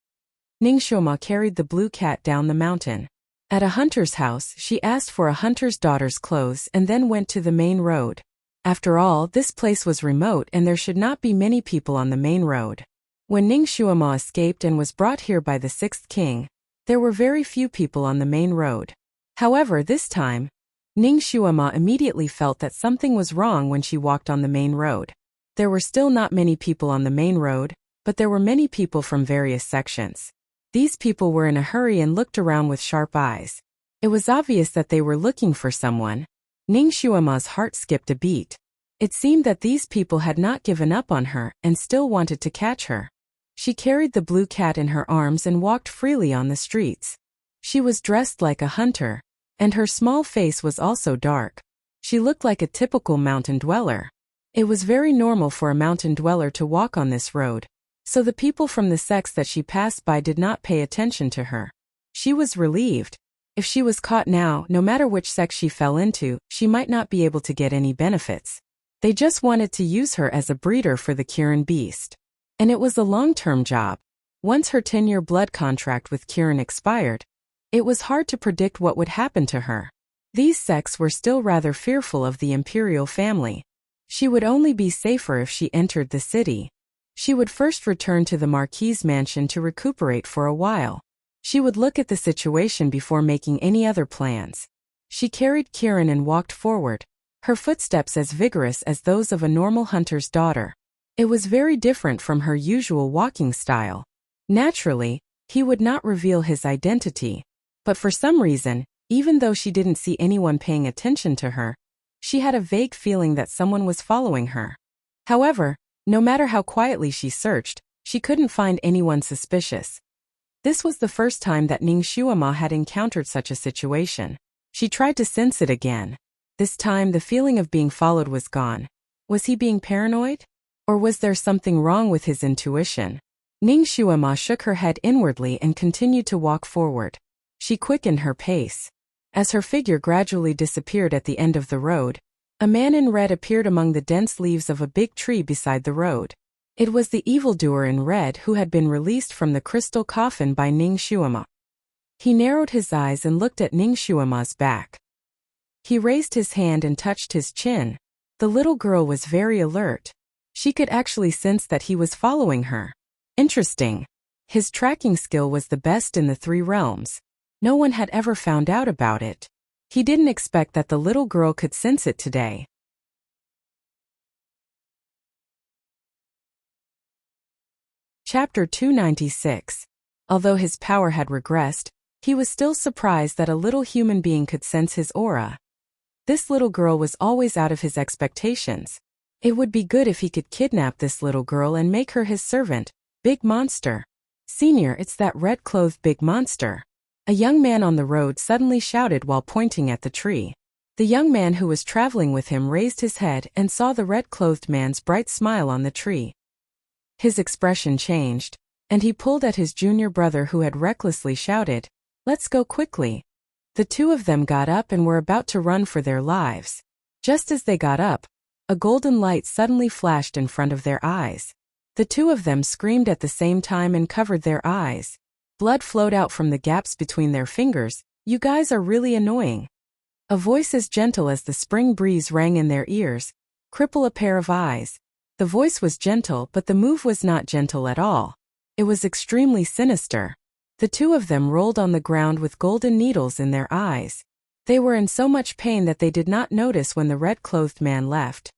Ning Shuama carried the blue cat down the mountain. At a hunter's house, she asked for a hunter's daughter's clothes and then went to the main road. After all, this place was remote and there should not be many people on the main road. When Ning Shuama escaped and was brought here by the sixth king, there were very few people on the main road. However, this time, Ning Shuama immediately felt that something was wrong when she walked on the main road. There were still not many people on the main road, but there were many people from various sections. These people were in a hurry and looked around with sharp eyes. It was obvious that they were looking for someone. Ning Shuama's heart skipped a beat. It seemed that these people had not given up on her and still wanted to catch her. She carried the blue cat in her arms and walked freely on the streets. She was dressed like a hunter, and her small face was also dark. She looked like a typical mountain dweller. It was very normal for a mountain dweller to walk on this road, so the people from the sects that she passed by did not pay attention to her. She was relieved. If she was caught now, no matter which sect she fell into, she might not be able to get any benefits. They just wanted to use her as a breeder for the Kirin beast. And it was a long-term job. Once her 10-year blood contract with Kirin expired, it was hard to predict what would happen to her. These sects were still rather fearful of the imperial family. She would only be safer if she entered the city. She would first return to the Marquis's mansion to recuperate for a while. She would look at the situation before making any other plans. She carried Kirin and walked forward, her footsteps as vigorous as those of a normal hunter's daughter. It was very different from her usual walking style. Naturally, he would not reveal his identity, but for some reason, even though she didn't see anyone paying attention to her, she had a vague feeling that someone was following her. However, no matter how quietly she searched, she couldn't find anyone suspicious. This was the first time that Ning Shuama had encountered such a situation. She tried to sense it again. This time the feeling of being followed was gone. Was he being paranoid? Or was there something wrong with his intuition? Ning Shuama shook her head inwardly and continued to walk forward. She quickened her pace. As her figure gradually disappeared at the end of the road, a man in red appeared among the dense leaves of a big tree beside the road. It was the evildoer in red who had been released from the crystal coffin by Ning Shuama. He narrowed his eyes and looked at Ning Shuama's back. He raised his hand and touched his chin. The little girl was very alert. She could actually sense that he was following her. Interesting. His tracking skill was the best in the 3 realms. No one had ever found out about it. He didn't expect that the little girl could sense it today. Chapter 296. Although his power had regressed, he was still surprised that a little human being could sense his aura. This little girl was always out of his expectations. It would be good if he could kidnap this little girl and make her his servant. Big monster. Senior, it's that red-clothed big monster. A young man on the road suddenly shouted while pointing at the tree. The young man who was traveling with him raised his head and saw the red-clothed man's bright smile on the tree. His expression changed, and he pulled at his junior brother who had recklessly shouted, "Let's go quickly." The two of them got up and were about to run for their lives. Just as they got up, a golden light suddenly flashed in front of their eyes. The two of them screamed at the same time and covered their eyes. Blood flowed out from the gaps between their fingers. "You guys are really annoying." A voice as gentle as the spring breeze rang in their ears. "Cripple a pair of eyes." The voice was gentle, but the move was not gentle at all. It was extremely sinister. The two of them rolled on the ground with golden needles in their eyes. They were in so much pain that they did not notice when the red-clothed man left.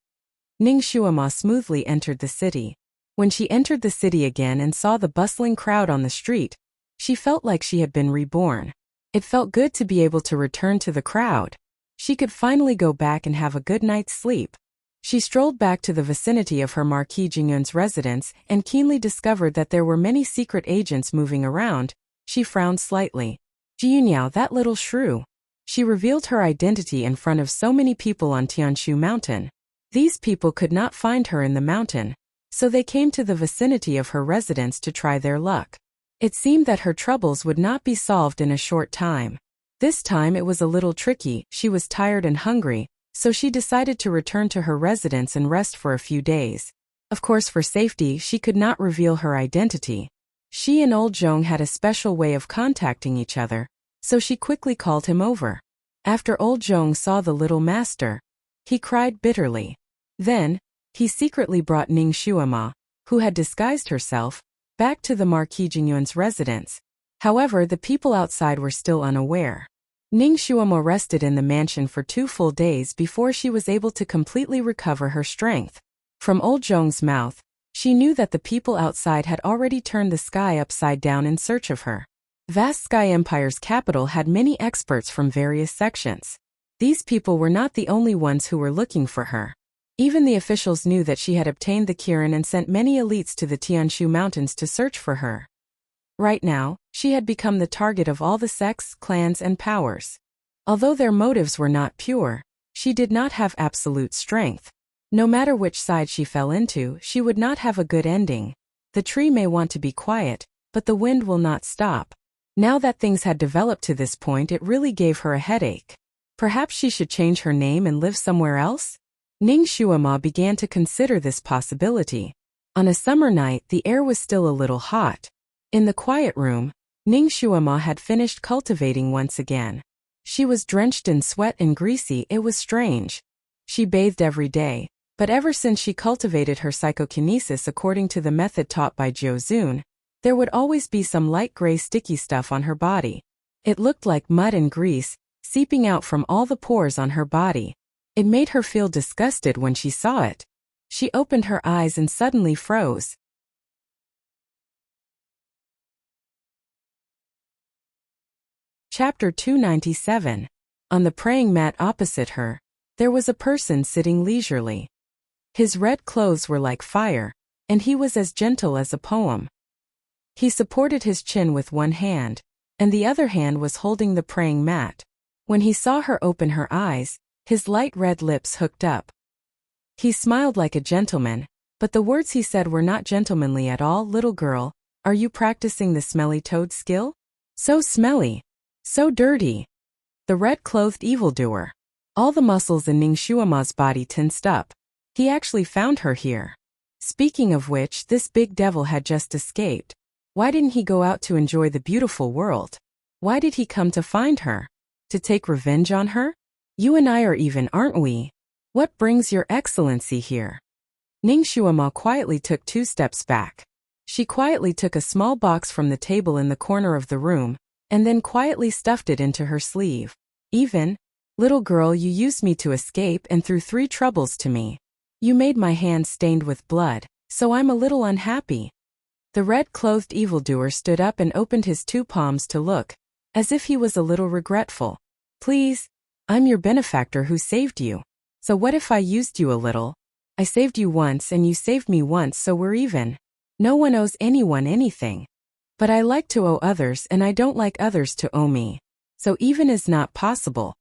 Ning Shuama smoothly entered the city. When she entered the city again and saw the bustling crowd on the street, she felt like she had been reborn. It felt good to be able to return to the crowd. She could finally go back and have a good night's sleep. She strolled back to the vicinity of her Marquis Jingyun's residence and keenly discovered that there were many secret agents moving around. She frowned slightly. Jiunyao, that little shrew. She revealed her identity in front of so many people on Tianshu Mountain. These people could not find her in the mountain, so they came to the vicinity of her residence to try their luck. It seemed that her troubles would not be solved in a short time. This time it was a little tricky. She was tired and hungry, so she decided to return to her residence and rest for a few days. Of course, for safety, she could not reveal her identity. She and Old Zhong had a special way of contacting each other, so she quickly called him over. After Old Zhong saw the little master, he cried bitterly. Then, he secretly brought Ning Shuama, who had disguised herself, back to the Marquis Jingyuan's residence. However, the people outside were still unaware. Ning Shuama rested in the mansion for 2 full days before she was able to completely recover her strength. From old Zhong's mouth, she knew that the people outside had already turned the sky upside down in search of her. Vast Sky Empire's capital had many experts from various sections. These people were not the only ones who were looking for her. Even the officials knew that she had obtained the Kirin and sent many elites to the Tianshu Mountains to search for her. Right now, she had become the target of all the sects, clans, and powers. Although their motives were not pure, she did not have absolute strength. No matter which side she fell into, she would not have a good ending. The tree may want to be quiet, but the wind will not stop. Now that things had developed to this point, it really gave her a headache. Perhaps she should change her name and live somewhere else? Ning Shuama began to consider this possibility. On a summer night, the air was still a little hot. In the quiet room, Ning Shuama had finished cultivating once again. She was drenched in sweat and greasy. It was strange. She bathed every day, but ever since she cultivated her psychokinesis according to the method taught by Jiuzun, there would always be some light gray sticky stuff on her body. It looked like mud and grease, seeping out from all the pores on her body. It made her feel disgusted when she saw it. She opened her eyes and suddenly froze. Chapter 297. On the praying mat opposite her, there was a person sitting leisurely. His red clothes were like fire, and he was as gentle as a poem. He supported his chin with one hand, and the other hand was holding the praying mat. When he saw her open her eyes, his light red lips hooked up. He smiled like a gentleman, but the words he said were not gentlemanly at all. "Little girl, are you practicing the smelly toad skill? So smelly. So dirty." The red-clothed evildoer. All the muscles in Ning Shuama's body tensed up. He actually found her here. Speaking of which, this big devil had just escaped. Why didn't he go out to enjoy the beautiful world? Why did he come to find her? To take revenge on her? You and I are even, aren't we? What brings your excellency here? Ning Shuama quietly took 2 steps back. She quietly took a small box from the table in the corner of the room, and then quietly stuffed it into her sleeve. Little girl, you used me to escape and threw 3 troubles to me. You made my hands stained with blood, so I'm a little unhappy. The red-clothed evildoer stood up and opened his 2 palms to look, as if he was a little regretful. Please, I'm your benefactor who saved you. So what if I used you a little? I saved you once and you saved me once, so we're even. No one owes anyone anything. But I like to owe others and I don't like others to owe me. So even is not possible.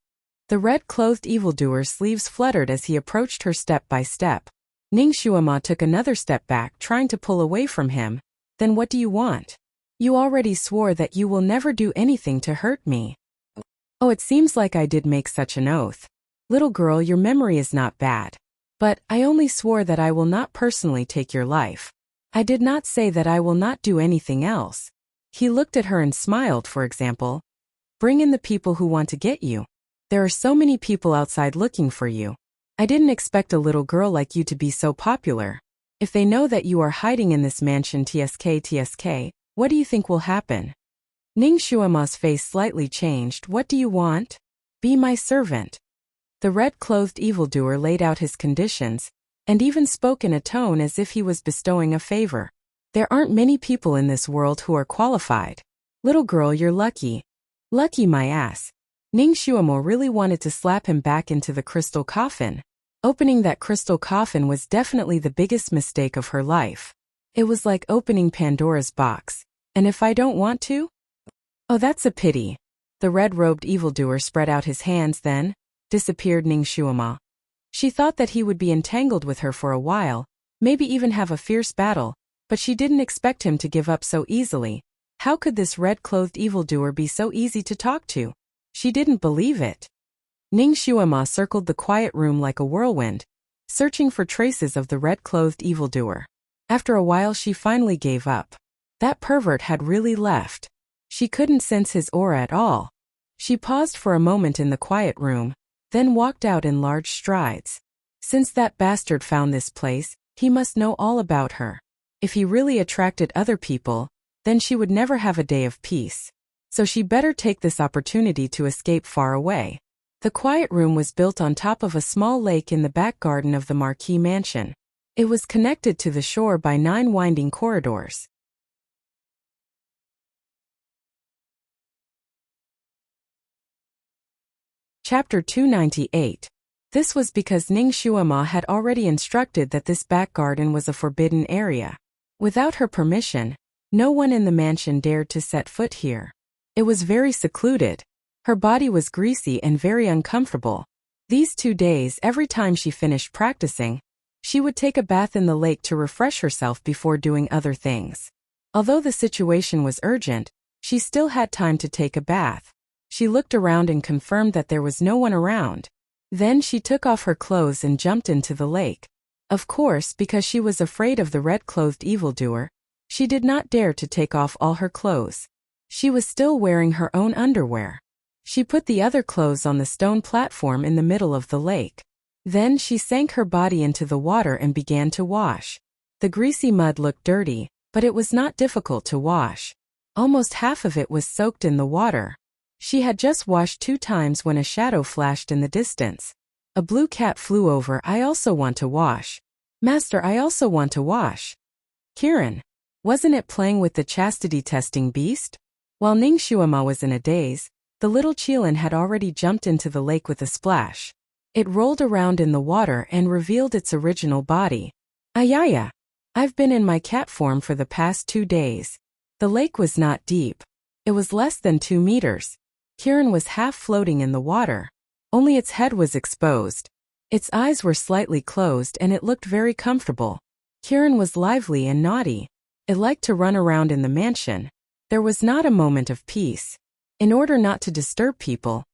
The red-clothed evildoer's sleeves fluttered as he approached her step by step. Ning Shuama took another step back, trying to pull away from him. Then what do you want? You already swore that you will never do anything to hurt me. Oh, it seems like I did make such an oath. Little girl, your memory is not bad. But I only swore that I will not personally take your life. I did not say that I will not do anything else. He looked at her and smiled. For example, bring in the people who want to get you. There are so many people outside looking for you. I didn't expect a little girl like you to be so popular. If they know that you are hiding in this mansion, TSK, what do you think will happen? Ning Shuama's face slightly changed. What do you want? Be my servant. The red-clothed evildoer laid out his conditions, and even spoke in a tone as if he was bestowing a favor. There aren't many people in this world who are qualified. Little girl, you're lucky. Lucky my ass. Ning Shuama really wanted to slap him back into the crystal coffin. Opening that crystal coffin was definitely the biggest mistake of her life. It was like opening Pandora's box. And if I don't want to? Oh, that's a pity. The red-robed evildoer spread out his hands, then disappeared Ning Shuama. She thought that he would be entangled with her for a while, maybe even have a fierce battle, but she didn't expect him to give up so easily. How could this red-clothed evildoer be so easy to talk to? She didn't believe it. Ning Shuama circled the quiet room like a whirlwind, searching for traces of the red-clothed evildoer. After a while she finally gave up. That pervert had really left. She couldn't sense his aura at all. She paused for a moment in the quiet room, then walked out in large strides. Since that bastard found this place, he must know all about her. If he really attracted other people, then she would never have a day of peace. So she better take this opportunity to escape far away. The quiet room was built on top of a small lake in the back garden of the Marquis mansion. It was connected to the shore by 9 winding corridors. Chapter 298. This was because Ning Shuama had already instructed that this back garden was a forbidden area. Without her permission, no one in the mansion dared to set foot here. It was very secluded. Her body was greasy and very uncomfortable. These 2 days, every time she finished practicing, she would take a bath in the lake to refresh herself before doing other things. Although the situation was urgent, she still had time to take a bath. She looked around and confirmed that there was no one around. Then she took off her clothes and jumped into the lake. Of course, because she was afraid of the red-clothed evildoer, she did not dare to take off all her clothes. She was still wearing her own underwear. She put the other clothes on the stone platform in the middle of the lake. Then she sank her body into the water and began to wash. The greasy mud looked dirty, but it was not difficult to wash. Almost half of it was soaked in the water. She had just washed 2 times when a shadow flashed in the distance. A blue cat flew over. I also want to wash. Master, I also want to wash. Kiran. Wasn't it playing with the chastity-testing beast? While Ning Shuama was in a daze, the little Qilin had already jumped into the lake with a splash. It rolled around in the water and revealed its original body. Ayaya! I've been in my cat form for the past 2 days. The lake was not deep. It was less than 2 meters. Kiran was half floating in the water. Only its head was exposed. Its eyes were slightly closed and it looked very comfortable. Kiran was lively and naughty. It liked to run around in the mansion. There was not a moment of peace. In order not to disturb people,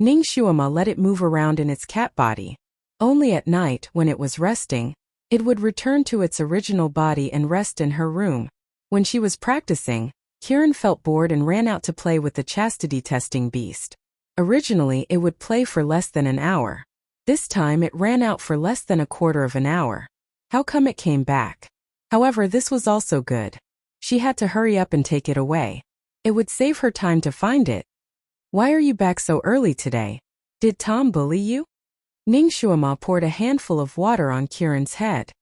Ning Shuama let it move around in its cat body. Only at night, when it was resting, it would return to its original body and rest in her room. When she was practicing, Kiran felt bored and ran out to play with the chastity-testing beast. Originally, it would play for less than an hour. This time it ran out for less than a quarter of an hour. How come it came back? However, this was also good. She had to hurry up and take it away. It would save her time to find it. Why are you back so early today? Did Tom bully you? Ning Shuama poured a handful of water on Kiran's head.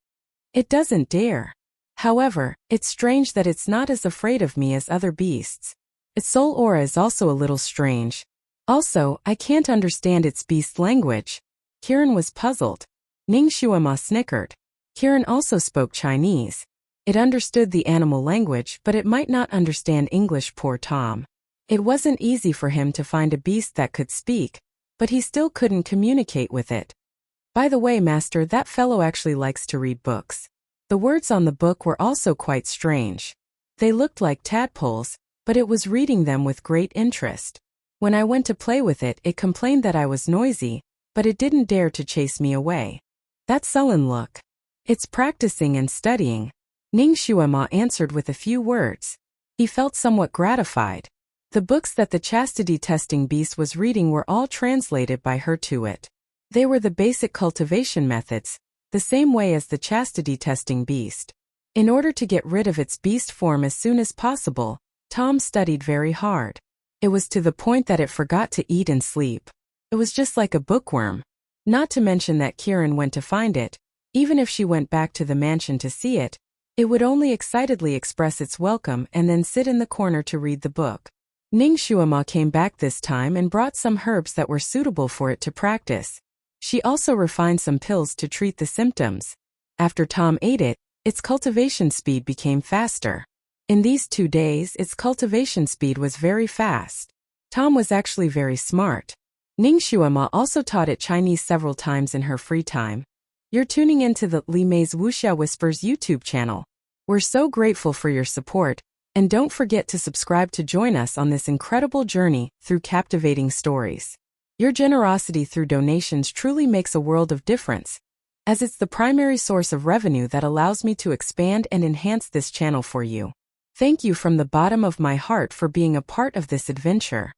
It doesn't dare. However, it's strange that it's not as afraid of me as other beasts. Its soul aura is also a little strange. Also, I can't understand its beast language. Kiran was puzzled. Ning Shuama snickered. Kiran also spoke Chinese. It understood the animal language, but it might not understand English. Poor Tom. It wasn't easy for him to find a beast that could speak, but he still couldn't communicate with it. By the way, Master, that fellow actually likes to read books. The words on the book were also quite strange. They looked like tadpoles, but it was reading them with great interest. When I went to play with it, it complained that I was noisy, but it didn't dare to chase me away. That sullen look. It's practicing and studying. Ning Shuama answered with a few words. He felt somewhat gratified. The books that the chastity-testing beast was reading were all translated by her to it. They were the basic cultivation methods, the same way as the chastity-testing beast. In order to get rid of its beast form as soon as possible, Tom studied very hard. It was to the point that it forgot to eat and sleep. It was just like a bookworm. Not to mention that Kiran went to find it. Even if she went back to the mansion to see it, it would only excitedly express its welcome and then sit in the corner to read the book. Ning Shuama came back this time and brought some herbs that were suitable for it to practice. She also refined some pills to treat the symptoms. After Tom ate it, its cultivation speed became faster. In these 2 days, its cultivation speed was very fast. Tom was actually very smart. Ning Shuama also taught it Chinese several times in her free time. You're tuning into the Li Mei's Wuxia Whispers YouTube channel. We're so grateful for your support, and don't forget to subscribe to join us on this incredible journey through captivating stories. Your generosity through donations truly makes a world of difference, as it's the primary source of revenue that allows me to expand and enhance this channel for you. Thank you from the bottom of my heart for being a part of this adventure.